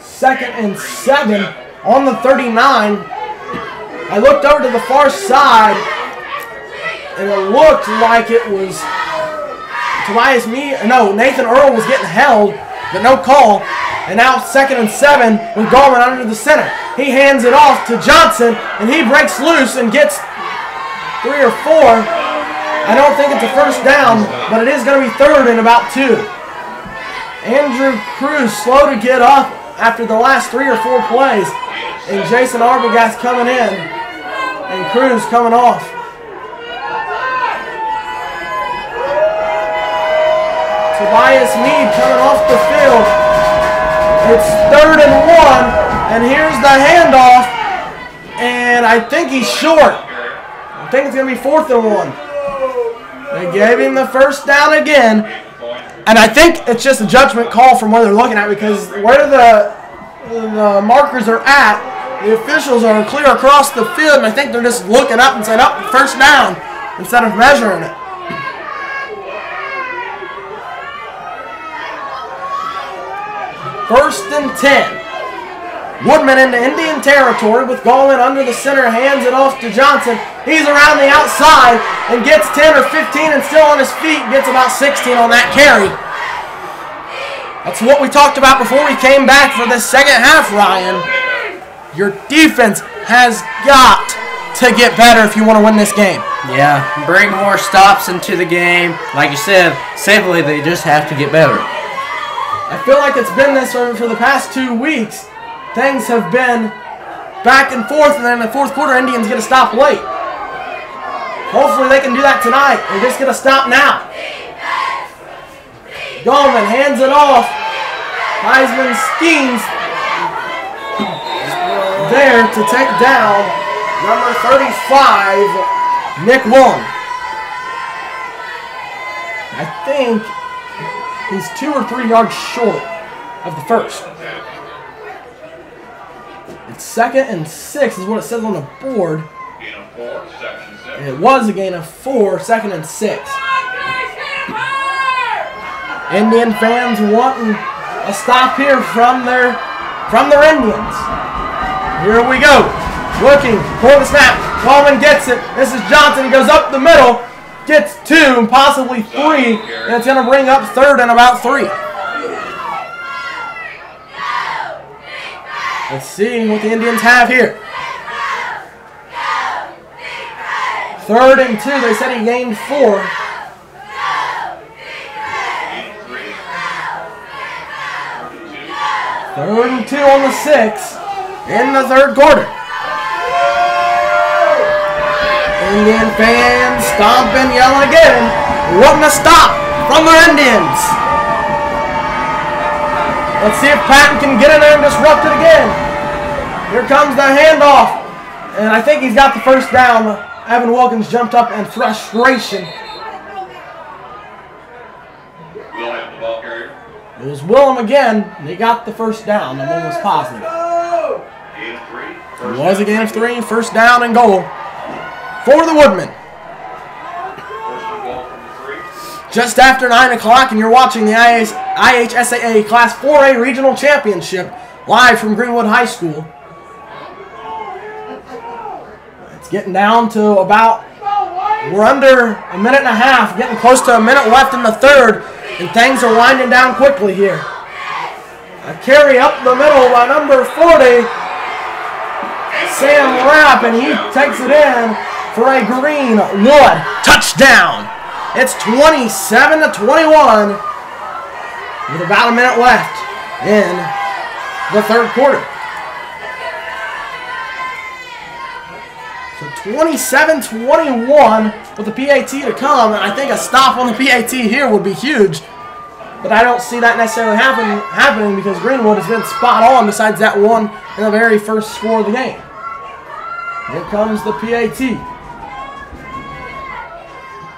S1: 2nd and 7 on the 39. I looked over to the far side, and it looked like it was Nathan Earl was getting held, but no call. And now 2nd and 7 with Gallman under the center. He hands it off to Johnson, and he breaks loose and gets 3 or 4. I don't think it's a first down, but it is going to be 3rd and about 2. Andrew Cruz slow to get up after the last 3 or 4 plays. And Jason Arbogast coming in. And Cruz coming off. Tobias Meade coming off the field. It's 3rd and 1. And here's the handoff. And I think he's short. I think it's going to be 4th and 1. They gave him the first down again. And I think it's just a judgment call from where they're looking at, because where the markers are at, the officials are clear across the field, and I think they're just looking up and saying, oh, first down, instead of measuring it. First and 10. Woodman into Indian territory with Gallman under the center, hands it off to Johnson. He's around the outside and gets 10 or 15 and still on his feet, gets about 16 on that carry. That's what we talked about before we came back for the second half, Ryan. Your defense has got to get better if you want to win this game.
S2: Yeah, bring more stops into the game. Like you said, simply they just have to get better.
S1: I feel like it's been this way for the past 2 weeks. Things have been back and forth, and then in the 4th quarter, Indians get a stop late. Hopefully they can do that tonight. They're just going to stop now. Gallman hands it off. Heisman schemes there to take down number 35, Nick Wong. I think he's 2 or 3 yards short of the first. It's 2nd and 6 is what it says on the board. And it was a gain of 4, 2nd and 6. Indian fans wanting a stop here from their Indians. Here we go. Looking for the snap. Gallman gets it. This is Johnson. He goes up the middle. Gets 2 and possibly 3. And it's going to bring up 3rd and about 3. Let's see what the Indians have here. 3rd and 2. They said he gained 4. Third and 2 on the 6 in the 3rd quarter. Indian fans stomp and yell again. Wanting a stop from the Indians. Let's see if Patton can get in there and disrupt it again. Here comes the handoff. And I think he's got the first down. Evan Wilkins jumped up in frustration. It was Willem again, and he got the first down. I'm almost positive. It was a gain of 3, first down and goal for the Woodmen. Just after 9 o'clock, and you're watching the IHSAA Class 4A Regional Championship live from Greenwood High School. It's getting down to about, we're under a minute and a half, getting close to a minute left in the third, and things are winding down quickly here. A carry up the middle by number 40, Sam Rapp, and he takes it in for a Greenwood touchdown. It's 27-21 with about a minute left in the third quarter. So 27-21 with the PAT to come, and I think a stop on the PAT here would be huge. But I don't see that necessarily happening because Greenwood has been spot on besides that one in the very first score of the game. Here comes the PAT.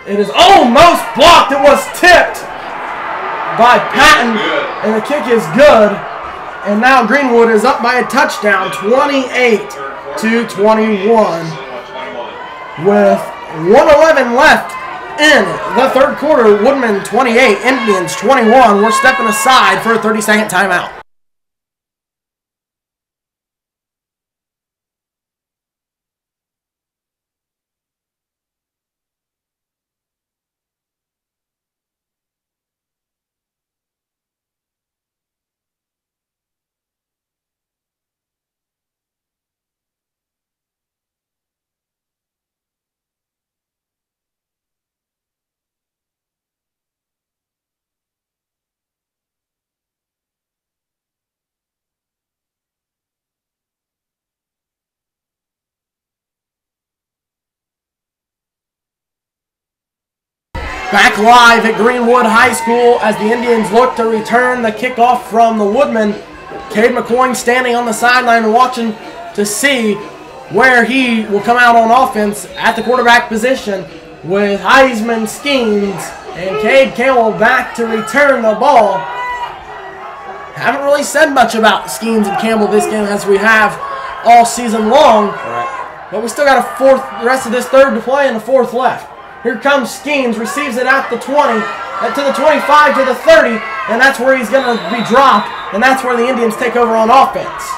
S1: It is almost blocked. It was tipped by Patton, and the kick is good. And now Greenwood is up by a touchdown, 28-21, with 1:11 left in the third quarter. Woodman 28, Indians 21. We're stepping aside for a 30-second timeout. Back live at Greenwood High School as the Indians look to return the kickoff from the Woodmen. Cade McCoy standing on the sideline and watching to see where he will come out on offense at the quarterback position with Heisman Skeens and Cade Campbell back to return the ball. Haven't really said much about Skeens and Campbell this game as we have all season long. But we still got the rest of this third to play and the fourth left. Here comes Skeens, receives it at the 20, to the 25, to the 30, and that's where he's going to be dropped, and that's where the Indians take over on offense.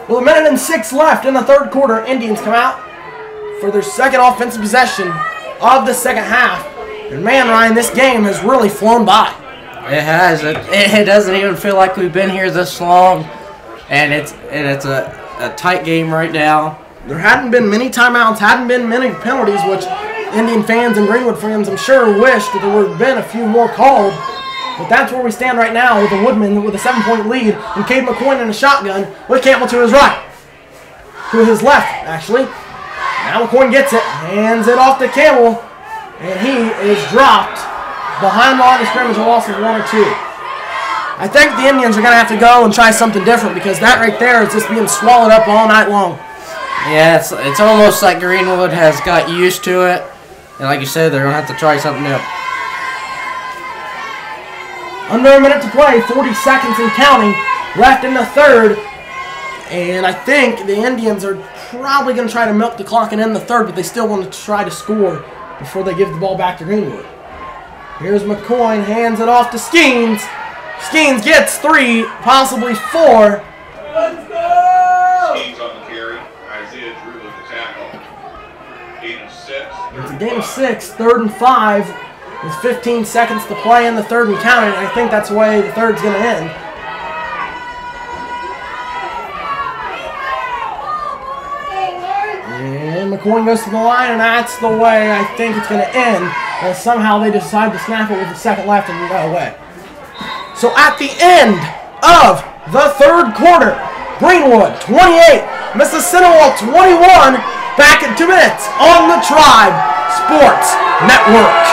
S1: With a minute and 6 left in the third quarter, Indians come out for their second offensive possession of the second half. And man, Ryan, this game has really flown by.
S2: It has. It doesn't even feel like we've been here this long, and it's a tight game right now.
S1: There hadn't been many timeouts, hadn't been many penalties, which Indian fans and Greenwood fans, I'm sure, wish that there would have been a few more called. But that's where we stand right now with the Woodmen with a 7-point lead and Cade McCoy in a shotgun with Campbell to his right. To his left, actually. Now McCoy gets it, hands it off to Campbell, and he is dropped behind the line of scrimmage, a loss of 1 or 2. I think the Indians are going to have to go and try something different because that right there is just being swallowed up all night long.
S2: Yeah, it's almost like Greenwood has got used to it. And like you said, they're going to have to try something new.
S1: Under a minute to play, 40 seconds and counting left in the third. And I think the Indians are probably going to try to milk the clock and end the third, but they still want to try to score before they give the ball back to Greenwood. Here's McCoy, hands it off to Skeens. Skeens gets 3, possibly 4.
S4: Let's go!
S5: Skeens on the carry. Isaiah Drew with the tackle. Gain of 6.
S1: It's a gain of 6, 3rd and 5. With 15 seconds to play in the third and counting. I think that's the way the third's going to end. And McCoy goes to the line, and that's the way I think it's going to end. As somehow they decide to snap it with a second left and go away. So at the end of the third quarter, Greenwood 28, Mississinewa 21. Back in 2 minutes on the Tribe Sports Network.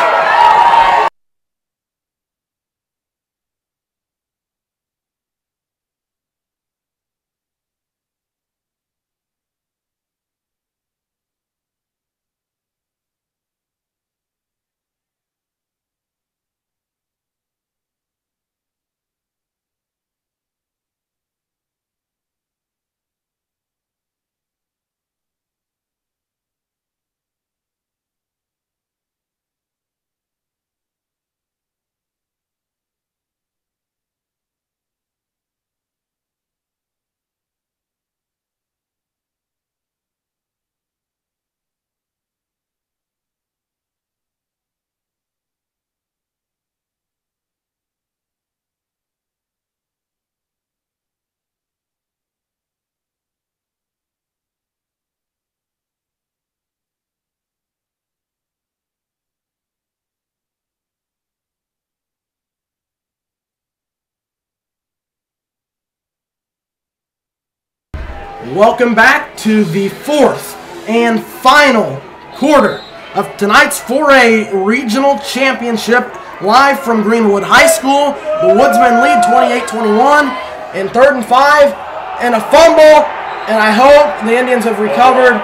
S1: Welcome back to the fourth and final quarter of tonight's 4A Regional Championship, live from Greenwood High School. The Woodsmen lead 28-21 in 3rd and 5, and a fumble, and I hope the Indians have recovered,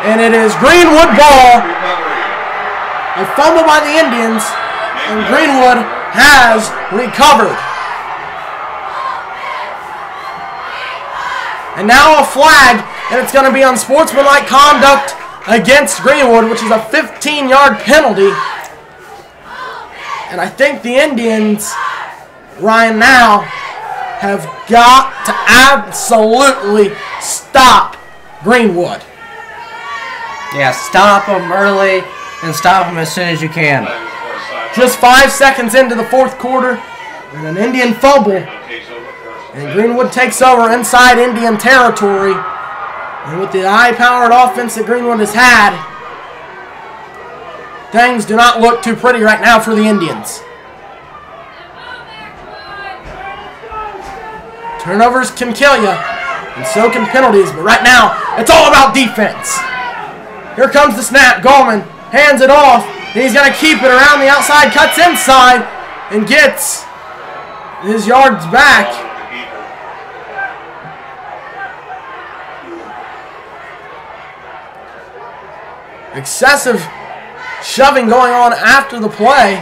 S1: and it is Greenwood ball. A fumble by the Indians, and Greenwood has recovered. And now a flag, and it's going to be unsportsmanlike conduct against Greenwood, which is a 15-yard penalty. And I think the Indians, Ryan, now have got to absolutely stop Greenwood.
S2: Yeah, stop them early and stop them as soon as you can.
S1: Just 5 seconds into the fourth quarter, and an Indian fumble. And Greenwood takes over inside Indian territory. And with the high-powered offense that Greenwood has had, things do not look too pretty right now for the Indians. Turnovers can kill you, and so can penalties. But right now, it's all about defense. Here comes the snap. Gallman hands it off, and he's going to keep it around the outside, cuts inside, and gets his yards back. Excessive shoving going on after the play.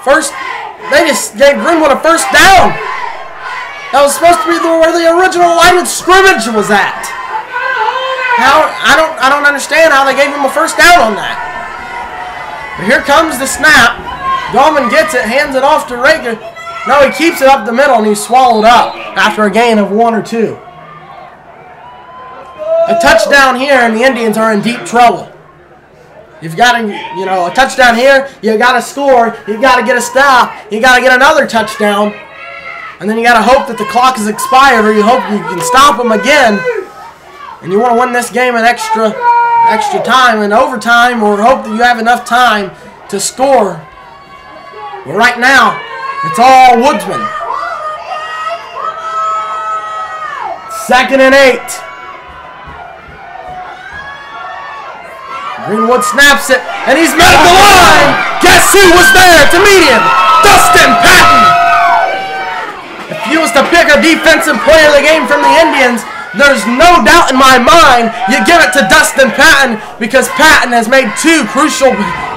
S1: First, they just gave Greenwood a first down. That was supposed to be where the original line of scrimmage was at. I don't understand how they gave him a first down on that. But here comes the snap. Gallman gets it, hands it off to Rager. No, he keeps it up the middle, and he's swallowed up after a gain of 1 or 2. A touchdown here, and the Indians are in deep trouble. You've got to, a touchdown here, you got to score, you got to get a stop, you got to get another touchdown, and then you got to hope that the clock is expired, or you hope you can stop them again, and you want to win this game in extra time and overtime, or hope that you have enough time to score. But right now, it's all Woodsman. 2nd and 8. Greenwood snaps it, and he's met at the line. Guess who was there to meet him? Dustin Patton. If you was to pick a defensive player of the game from the Indians, there's no doubt in my mind you give it to Dustin Patton, because Patton has made 2 crucial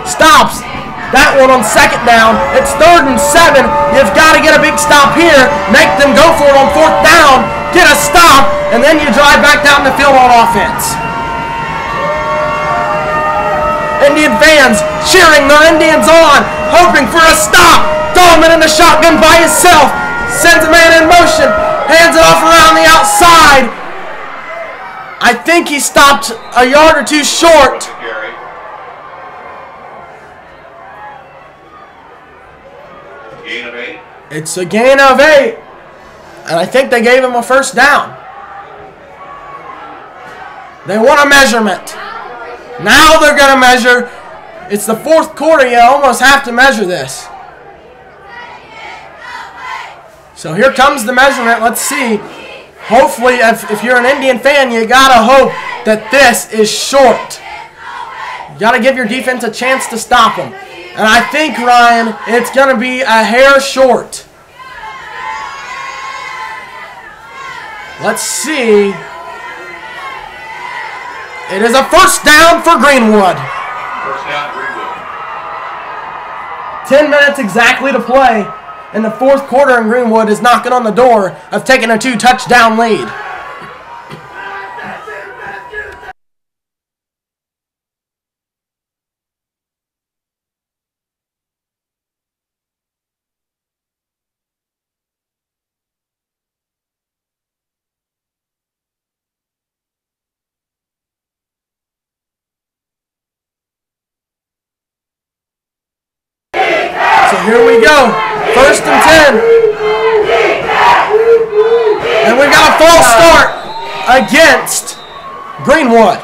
S1: stops. That one on 2nd down. It's 3rd and 7. You've got to get a big stop here. Make them go for it on 4th down. Get a stop, and then you drive back down the field on offense. Indian fans cheering their Indians on, hoping for a stop. Gallman in the shotgun by himself. Sends a man in motion. Hands it off around the outside. I think he stopped a yard or 2 short.
S5: Gain of 8.
S1: It's a gain of 8. And I think they gave him a first down. They want a measurement. Now they're going to measure. It's the 4th quarter. You almost have to measure this. So here comes the measurement. Let's see. Hopefully, if you're an Indian fan, you got to hope that this is short. You got to give your defense a chance to stop them. And I think, Ryan, it's going to be a hair short. Let's see. It is a first down for Greenwood.
S5: First down, Greenwood.
S1: 10 minutes exactly to play in the 4th quarter, and Greenwood is knocking on the door of taking a 2-touchdown lead. So here we go, 1st and 10. And we've got a false start against Greenwood.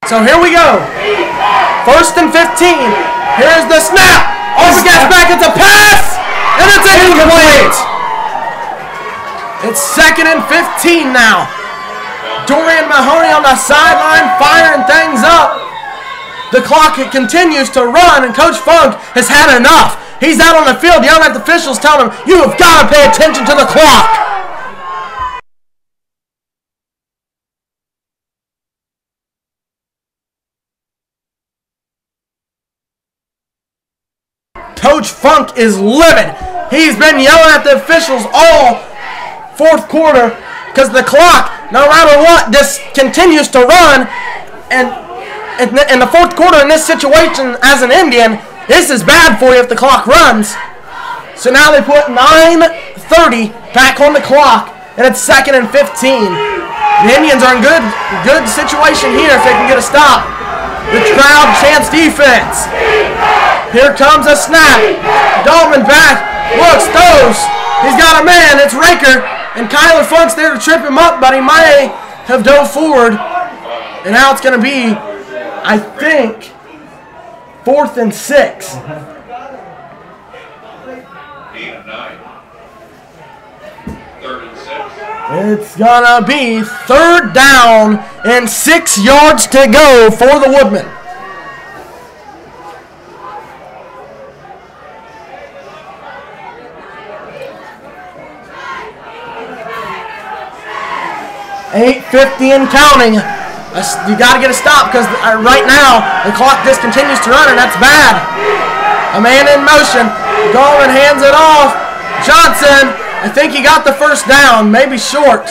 S1: So here we go. 1st and 15. Here's the snap. Over gets back. It's a pass. And it's incomplete. It's 2nd and 15 now. Dorian Mahoney on the sideline firing things up. The clock continues to run, and Coach Funk has had enough. He's out on the field yelling at the officials, telling them, you have got to pay attention to the clock. Coach Funk is livid. He's been yelling at the officials all 4th quarter because the clock, no matter what, just continues to run. And in the 4th quarter, in this situation, as an Indian, this is bad for you if the clock runs. So now they put 9:30 back on the clock, and it's 2nd and 15. The Indians are in good situation here if they can get a stop. The crowd chants defense. Here comes a snap. Dolman back, looks, throws. He's got a man. It's Raker, and Kyler Funk's there to trip him up, but he might have dove forward. And now it's going to be, I think, 4th and 6.
S5: 8 and 9. 3rd and 6.
S1: It's going to be 3rd down and 6 yards to go for the Woodmen. $8:50 and counting. You got to get a stop because right now the clock just continues to run, and that's bad. A man in motion. Goldman hands it off. Johnson, I think he got the 1st down, maybe short.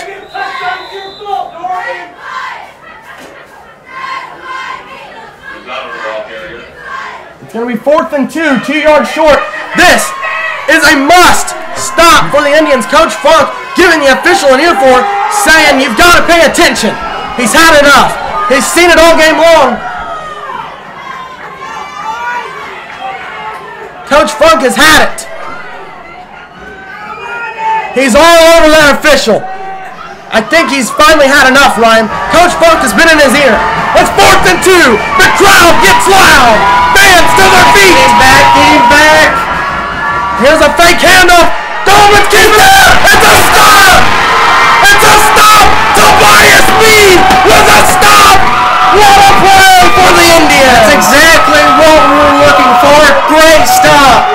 S1: It's going to be 4th and 2, 2 yards short. This is a must stop for the Indians. Coach Funk giving the official an earful, saying you've got to pay attention. He's had enough. He's seen it all game long. Coach Funk has had it. He's all over that official. I think he's finally had enough, Ryan. Coach Funk has been in his ear. It's 4th and 2. The crowd gets loud. Fans to their feet. He's back. He's back. Here's a fake handoff. Dolman keeps it. It's a stop. It's a stop. Tobias Meade with a stop. What a play for the Indians.
S2: That's exactly what we're looking for. Great stop.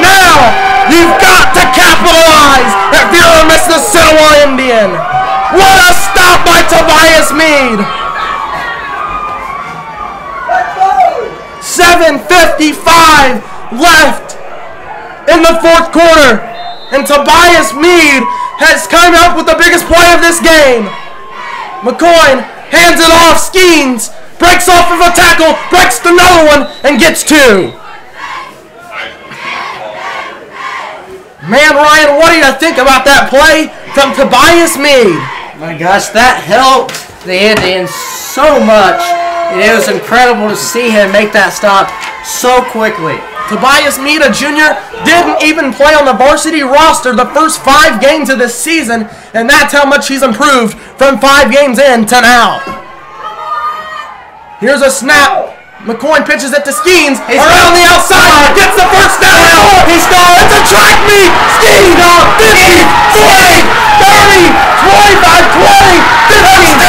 S1: Now, you've got to capitalize if you're a Mississinewa Indian. What a stop by Tobias Meade. 7:55 left in the 4th quarter. And Tobias Meade has come up with the biggest play of this game. McCoy hands it off. Skeens breaks off of a tackle, breaks another one, and gets 2. Man, Ryan, what do you think about that play from Tobias Meade?
S2: My gosh, that helped the Indians so much. And it was incredible to see him make that stop so quickly.
S1: Tobias Meade, a junior, didn't even play on the varsity roster the first 5 games of this season, and that's how much he's improved from 5 games in to now. Here's a snap. McCoy pitches it to Skeens. Around the outside. Gets the 1st down. He scores. It's a track meet. Skeens. 50, 40, 30, 25, 20, 50.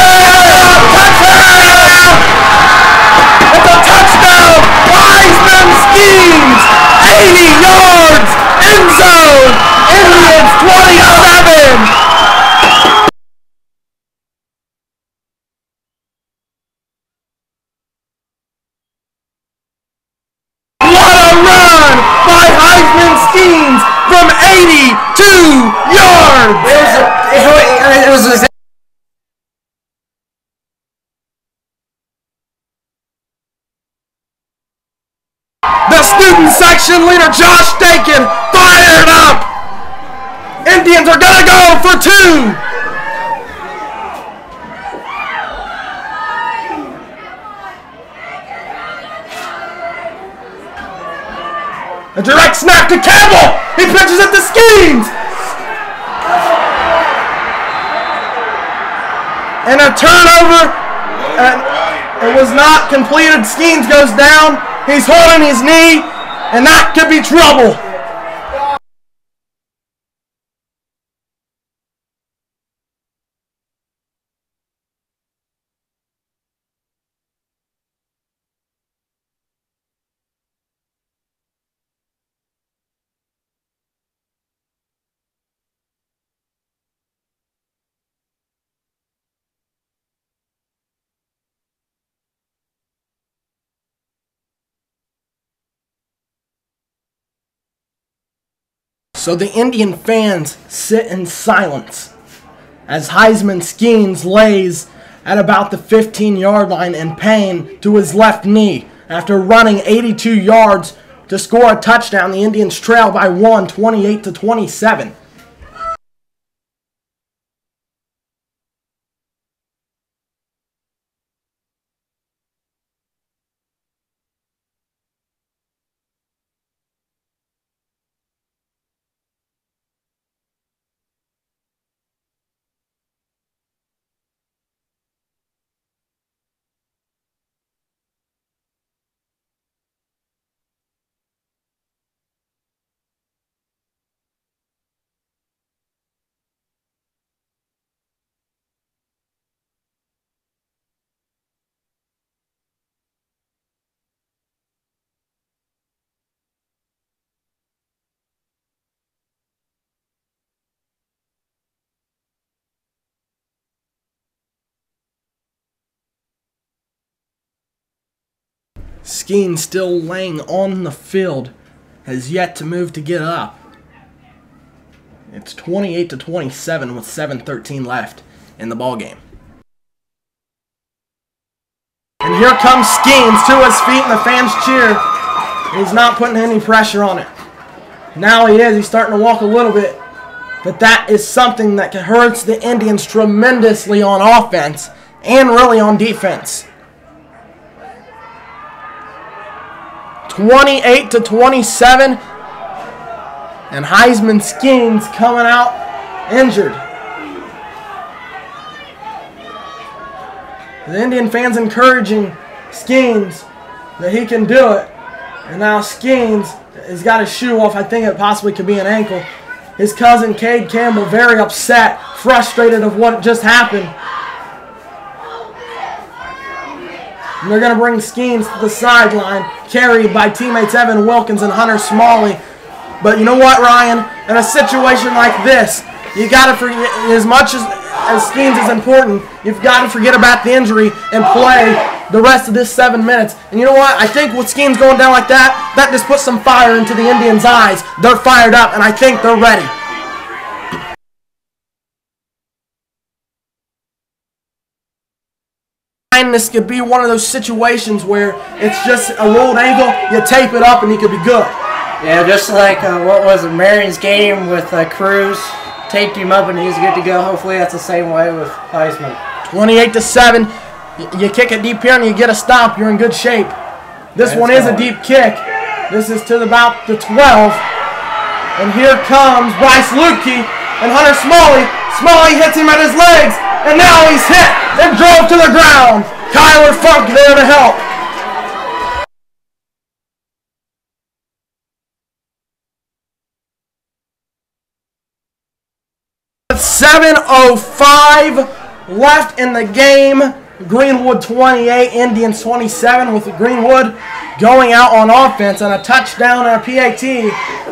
S1: Touchdown. It's a touchdown. Wiseman Skeens. 80 yards. End zone. Indians 27. From 82 yards.
S2: It was
S1: the student section leader, Josh Dakin, fired up. Indians are going to go for 2. A direct snap to Campbell. He pitches it to Skeens. And a turnover. It was not completed. Skeens goes down. He's holding his knee, and that could be trouble. So the Indian fans sit in silence as Heisman Skeens lays at about the 15-yard line in pain to his left knee after running 82 yards to score a touchdown. The Indians trail by 1, 28-27. Skeens, still laying on the field, has yet to move to get up. It's 28-27 with 7:13 left in the ball game. And here comes Skeens to his feet, and the fans cheer. He's not putting any pressure on it. Now he is. He's starting to walk a little bit. But that is something that hurts the Indians tremendously on offense and really on defense. 28-27, and Heisman Skeens coming out injured. The Indian fans encouraging Skeens that he can do it, and now Skeens has got his shoe off. I think it possibly could be an ankle. His cousin Cade Campbell very upset, frustrated of what just happened. And they're going to bring Skeens to the sideline, carried by teammates Evan Wilkins and Hunter Smalley. But you know what, Ryan? In a situation like this, you got to forget, as much as Skeens is important, you've got to forget about the injury and play the rest of this 7 minutes. And you know what? I think with Skeens going down like that, that just puts some fire into the Indians' eyes. They're fired up, and I think they're ready. This could be one of those situations where it's just a rolled ankle, you tape it up, and he could be good.
S2: Yeah, just like, what was it, Marion's game with Cruz. Taped him up, and he's good to go. Hopefully that's the same way with Heisman.
S1: 28-7. You kick it deep here, and you get a stop. You're in good shape. This one is a deep kick. This is to about the 12. And here comes Bryce Lukey and Hunter Smalley. Smalley hits him at his legs, and now he's hit and drove to the ground. Kyler Funk there to help. With 7:05 left in the game, Greenwood 28, Indians 27, with Greenwood going out on offense and a touchdown and a PAT.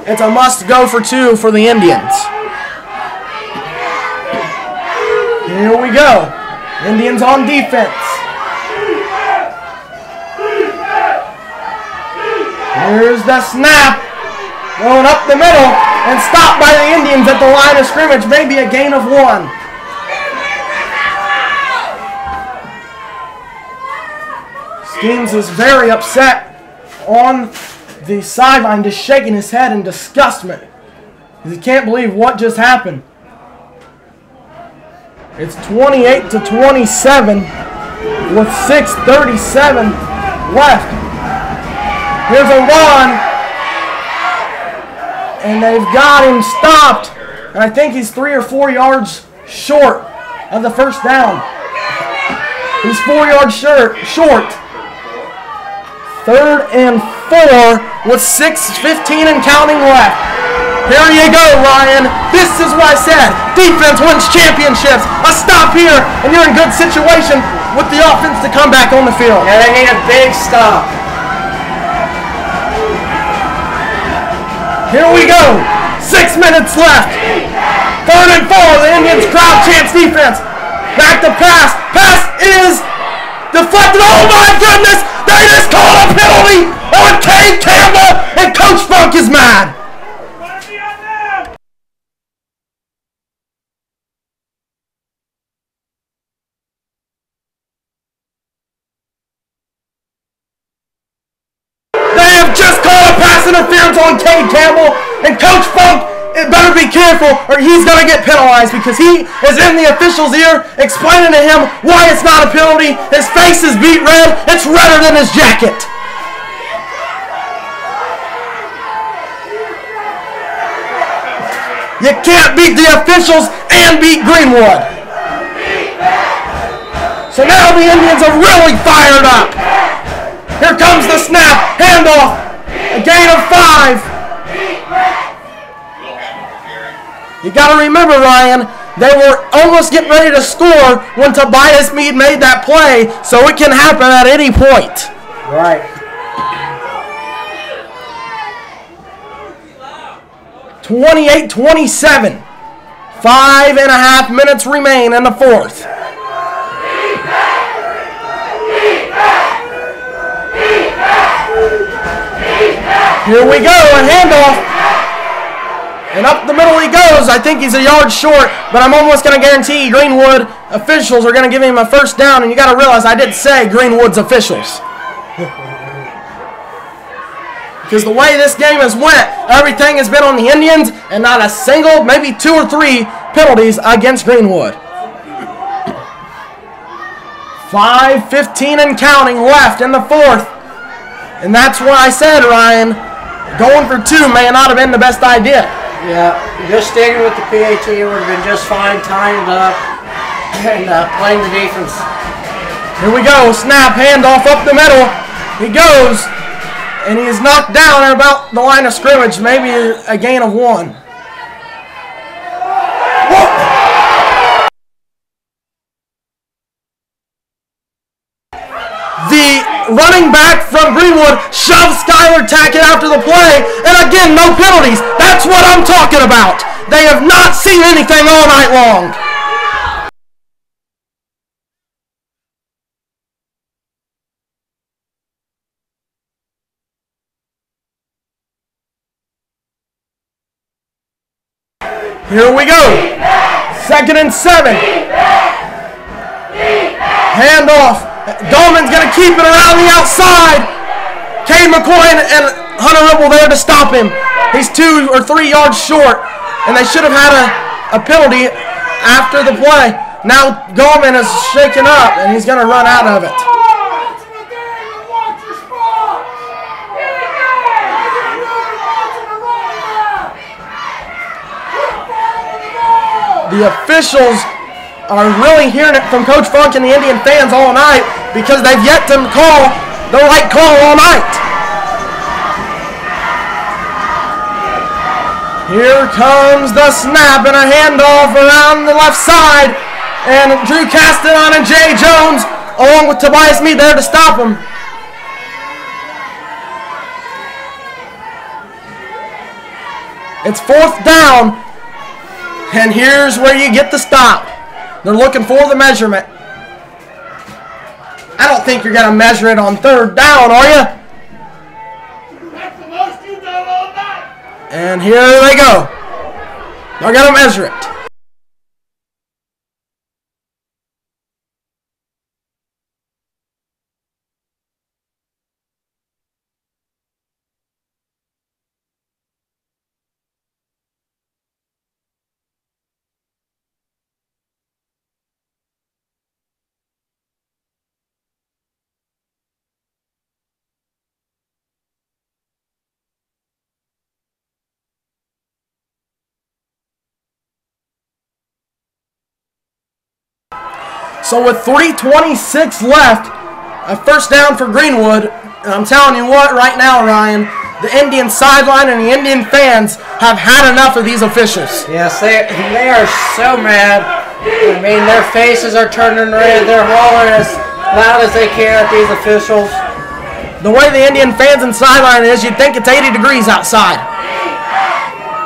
S1: It's a must-go for 2 for the Indians. Here we go. Indians on defense. Here's the snap. Going up the middle and stopped by the Indians at the line of scrimmage. Maybe a gain of 1. Skeens is very upset on the sideline, just shaking his head in disgustment. He can't believe what just happened. It's 28-27 with 6:37 left. Here's a run, and they've got him stopped. And I think he's 3 or 4 yards short of the first down. He's 4 yards short. 3rd and 4 with 6:15 and counting left. Here you go, Ryan. This is what I said. Defense wins championships. A stop here, and you're in good situation with the offense to come back on the field.
S2: Yeah, they need a big stop.
S1: Here we go. 6 minutes left. 3rd and 4. The Indians crowd chants defense. Back to pass. Pass is deflected. Oh my goodness! They just called a penalty on Cade Campbell, and Coach Funk is mad. They have just called a pass interference on Cade Campbell, and Coach Funk better be careful or he's going to get penalized because he is in the official's ear explaining to him why it's not a penalty. His face is beat red. It's redder than his jacket. You can't beat the officials and beat Greenwood. So now the Indians are really fired up. Here comes the snap, handoff, a gain of 5. You got to remember, Ryan, they were almost getting ready to score when Tobias Meade made that play, so it can happen at any point.
S2: Right.
S1: 28-27. 5.5 minutes remain in the 4th. Here we go, a handoff. And up the middle he goes. I think he's a yard short, but I'm almost going to guarantee Greenwood officials are going to give him a 1st down, and you got to realize I did say Greenwood's officials. Because the way this game has went, everything has been on the Indians, and not a single, maybe 2 or 3 penalties against Greenwood. 5:15 and counting left in the 4th. And that's why I said, Ryan, going for 2 may not have been the best idea.
S2: Yeah, just sticking with the PAT would have been just fine, tying it up, and playing the defense.
S1: Here we go, snap, handoff up the middle. He goes, and he is knocked down at about the line of scrimmage, maybe a gain of 1. Whoa. The running back from Greenwood shoves Skylar Tackett after the play, and again, no penalties. That's what I'm talking about. They have not seen anything all night long. Here we go. 2nd and 7. Handoff. Dolman's going to keep it around the outside. Cade McCoy and Hunter Ripple there to stop him. He's 2 or 3 yards short, and they should have had a penalty after the play. Now Dolman is shaken up, and he's going to run out of it. The officials are really hearing it from Coach Funk and the Indian fans all night because they've yet to call the right call all night. Here comes the snap and a handoff around the left side, and Drew Castellon and Jay Jones along with Tobias Meade there to stop him. It's 4th down, and here's where you get the stop. They're looking for the measurement. I don't think you're going to measure it on 3rd down, are you?
S4: That's the most you've done all night.
S1: And here they go. They're going to measure it. So with 3:26 left, a first down for Greenwood. And I'm telling you what, right now, Ryan, the Indian sideline and the Indian fans have had enough of these officials.
S2: Yes, they are so mad. I mean, their faces are turning red. They're hollering as loud as they can at these officials.
S1: The way the Indian fans and sideline is, you'd think it's 80 degrees outside.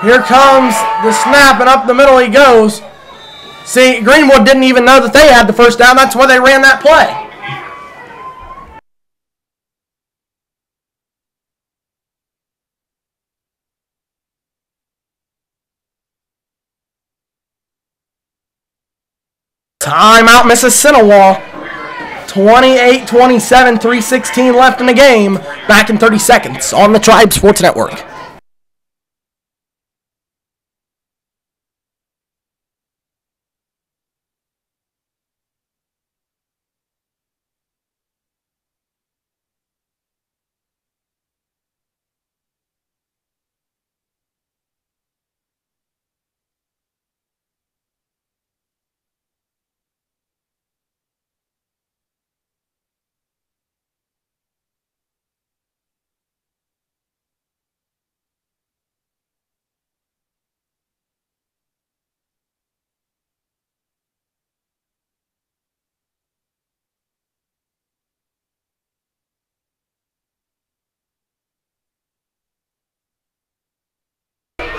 S1: Here comes the snap, and up the middle he goes. See, Greenwood didn't even know that they had the first down. That's why they ran that play. Timeout, Mississinewa. 28-27, 3:16 left in the game. Back in 30 seconds on the Tribe Sports Network.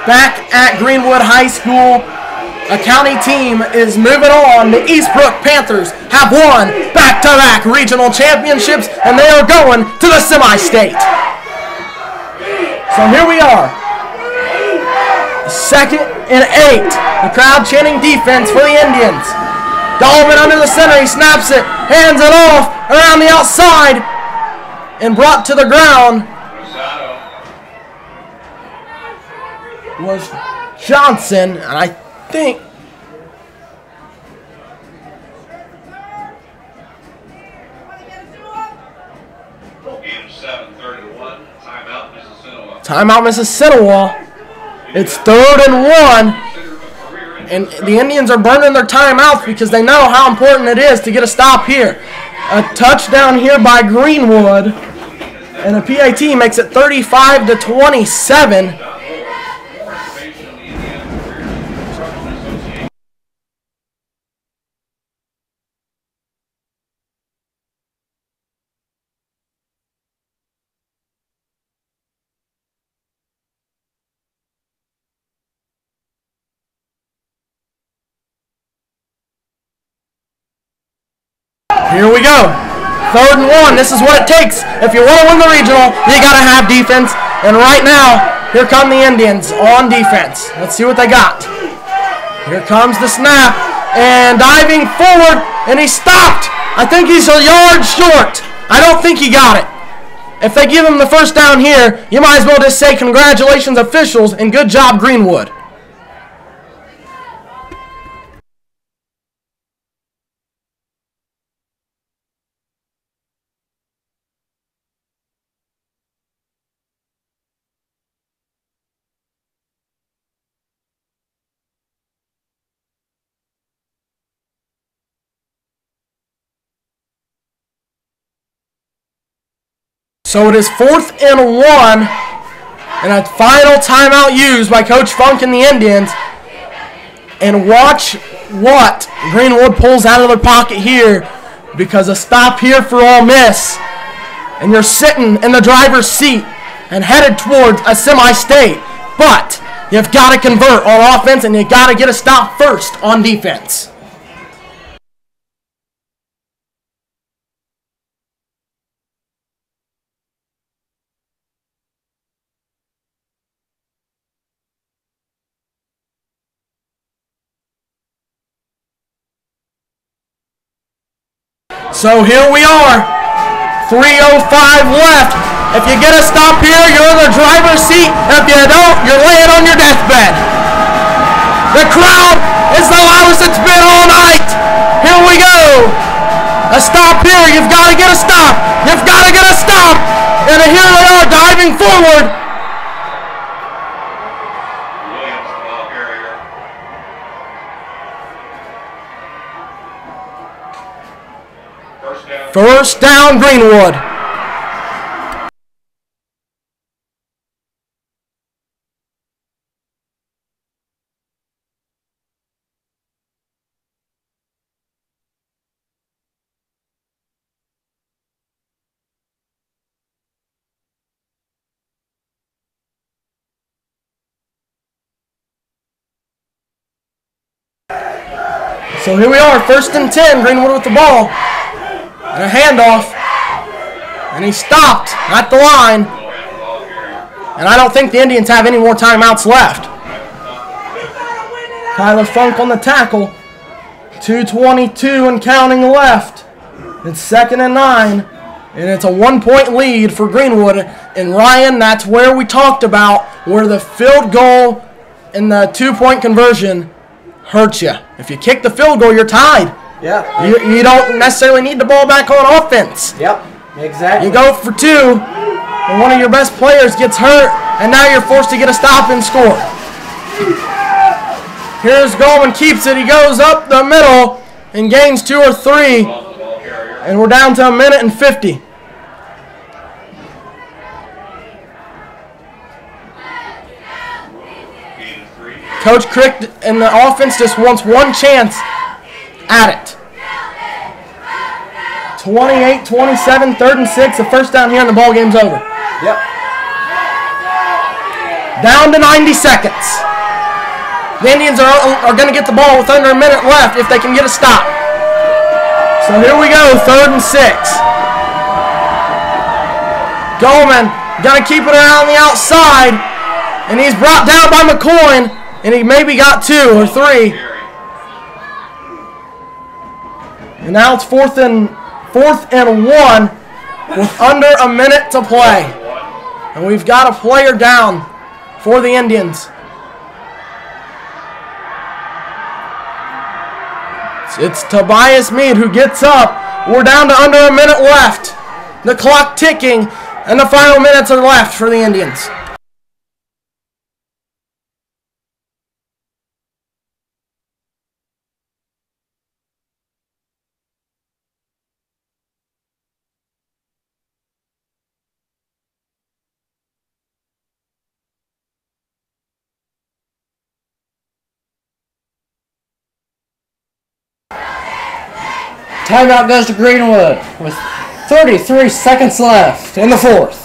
S1: Back at Greenwood High School, a county team is moving on. The Eastbrook Panthers have won back-to-back regional championships, and they are going to the semi-state. So here we are. 2nd and 8. The crowd chanting defense for the Indians. Dolman under the center. He snaps it, hands it off around the outside, and brought to the ground was Johnson, and I think
S5: Game 7:31. Timeout, Mississinewa.
S1: timeout Mississinewa. It's 3rd and 1, and the Indians are burning their timeouts because they know how important it is to get a stop here. A touchdown here by Greenwood, and the PAT makes it 35-27. Here we go. 3rd and 1. This is what it takes. If you want to win the regional, you got to have defense. And right now, here come the Indians on defense. Let's see what they got. Here comes the snap. And diving forward, and he stopped. I think he's a yard short. I don't think he got it. If they give him the first down here, you might as well just say congratulations, officials, and good job, Greenwood. So it is 4th and 1, and a final timeout used by Coach Funk and the Indians. And watch what Greenwood pulls out of their pocket here, because a stop here for Ole Miss, and you're sitting in the driver's seat and headed towards a semi-state. But you've got to convert on offense, and you got to get a stop first on defense. So here we are, 3:05 left. If you get a stop here, you're in the driver's seat. If you don't, you're laying on your deathbed. The crowd is the loudest it's been all night. Here we go. A stop here. You've got to get a stop. You've got to get a stop. And here they are diving forward.
S5: Williams, the ball carrier.
S1: First down, Greenwood. So here we are, 1st and 10, Greenwood with the ball. And a handoff. And he stopped at the line. And I don't think the Indians have any more timeouts left. Kyler Funk on the tackle. 2:22 and counting left. It's 2nd and 9. And it's a 1-point lead for Greenwood. And Ryan, that's where we talked about where the field goal and the 2-point conversion hurts you. If you kick the field goal, you're tied.
S2: Yeah.
S1: You don't necessarily need the ball back on offense.
S2: Yep. Exactly.
S1: You go for 2, and one of your best players gets hurt, and now you're forced to get a stop and score. Here's Goldman, keeps it. He goes up the middle and gains 2 or 3, and we're down to 1:50. Coach Crick and the offense just wants one chance at it. 28-27, 3rd and 6, a first down here, and the ball game's over.
S2: Yep.
S1: Down to 90 seconds. The Indians are going to get the ball with under a minute left if they can get a stop. So here we go, 3rd and 6. Goldman going to keep it around the outside, and he's brought down by McCoy. And he maybe got 2 or 3. And now it's 4th and 1 with under a minute to play. And we've got a player down for the Indians. It's Tobias Mead who gets up. We're down to under a minute left. The clock ticking, and the final minutes are left for the Indians.
S2: Timeout goes to Greenwood with 33 seconds left in the 4th.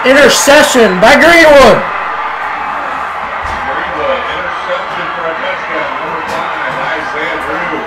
S2: Interception by Greenwood.
S5: Greenwood, interception for a touchdown. Number 5, Isaiah Drew.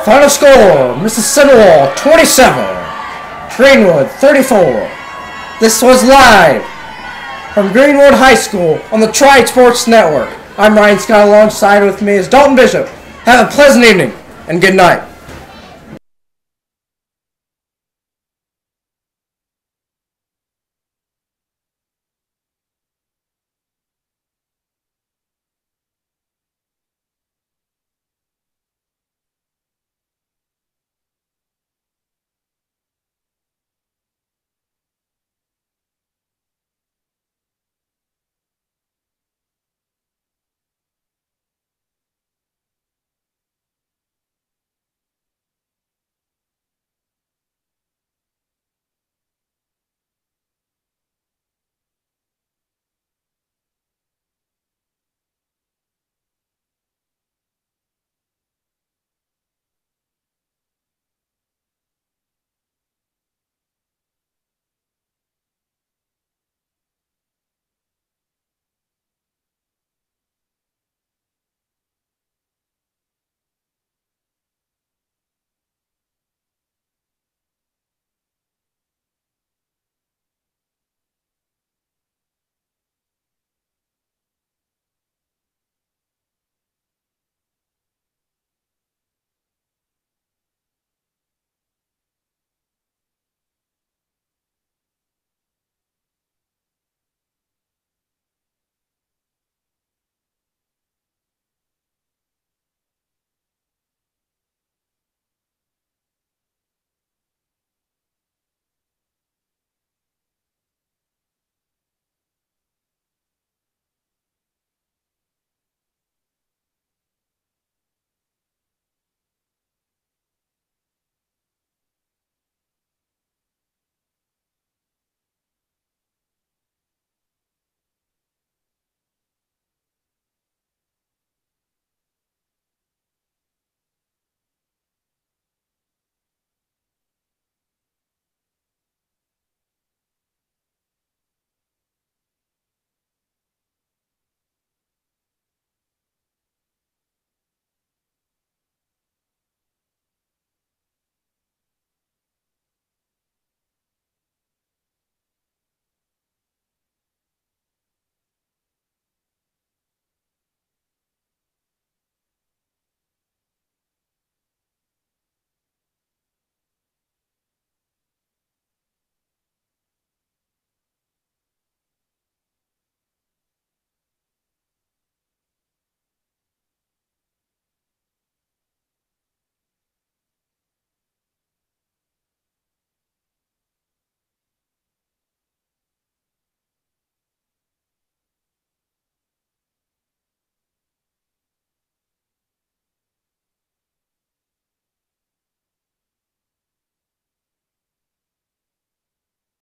S2: Final score, Mississinewa 27, Greenwood 34. This was live from Greenwood High School on the Tribe Sports Network. I'm Ryan Scott, alongside with me is Dalton Bishop. Have a pleasant evening and good night.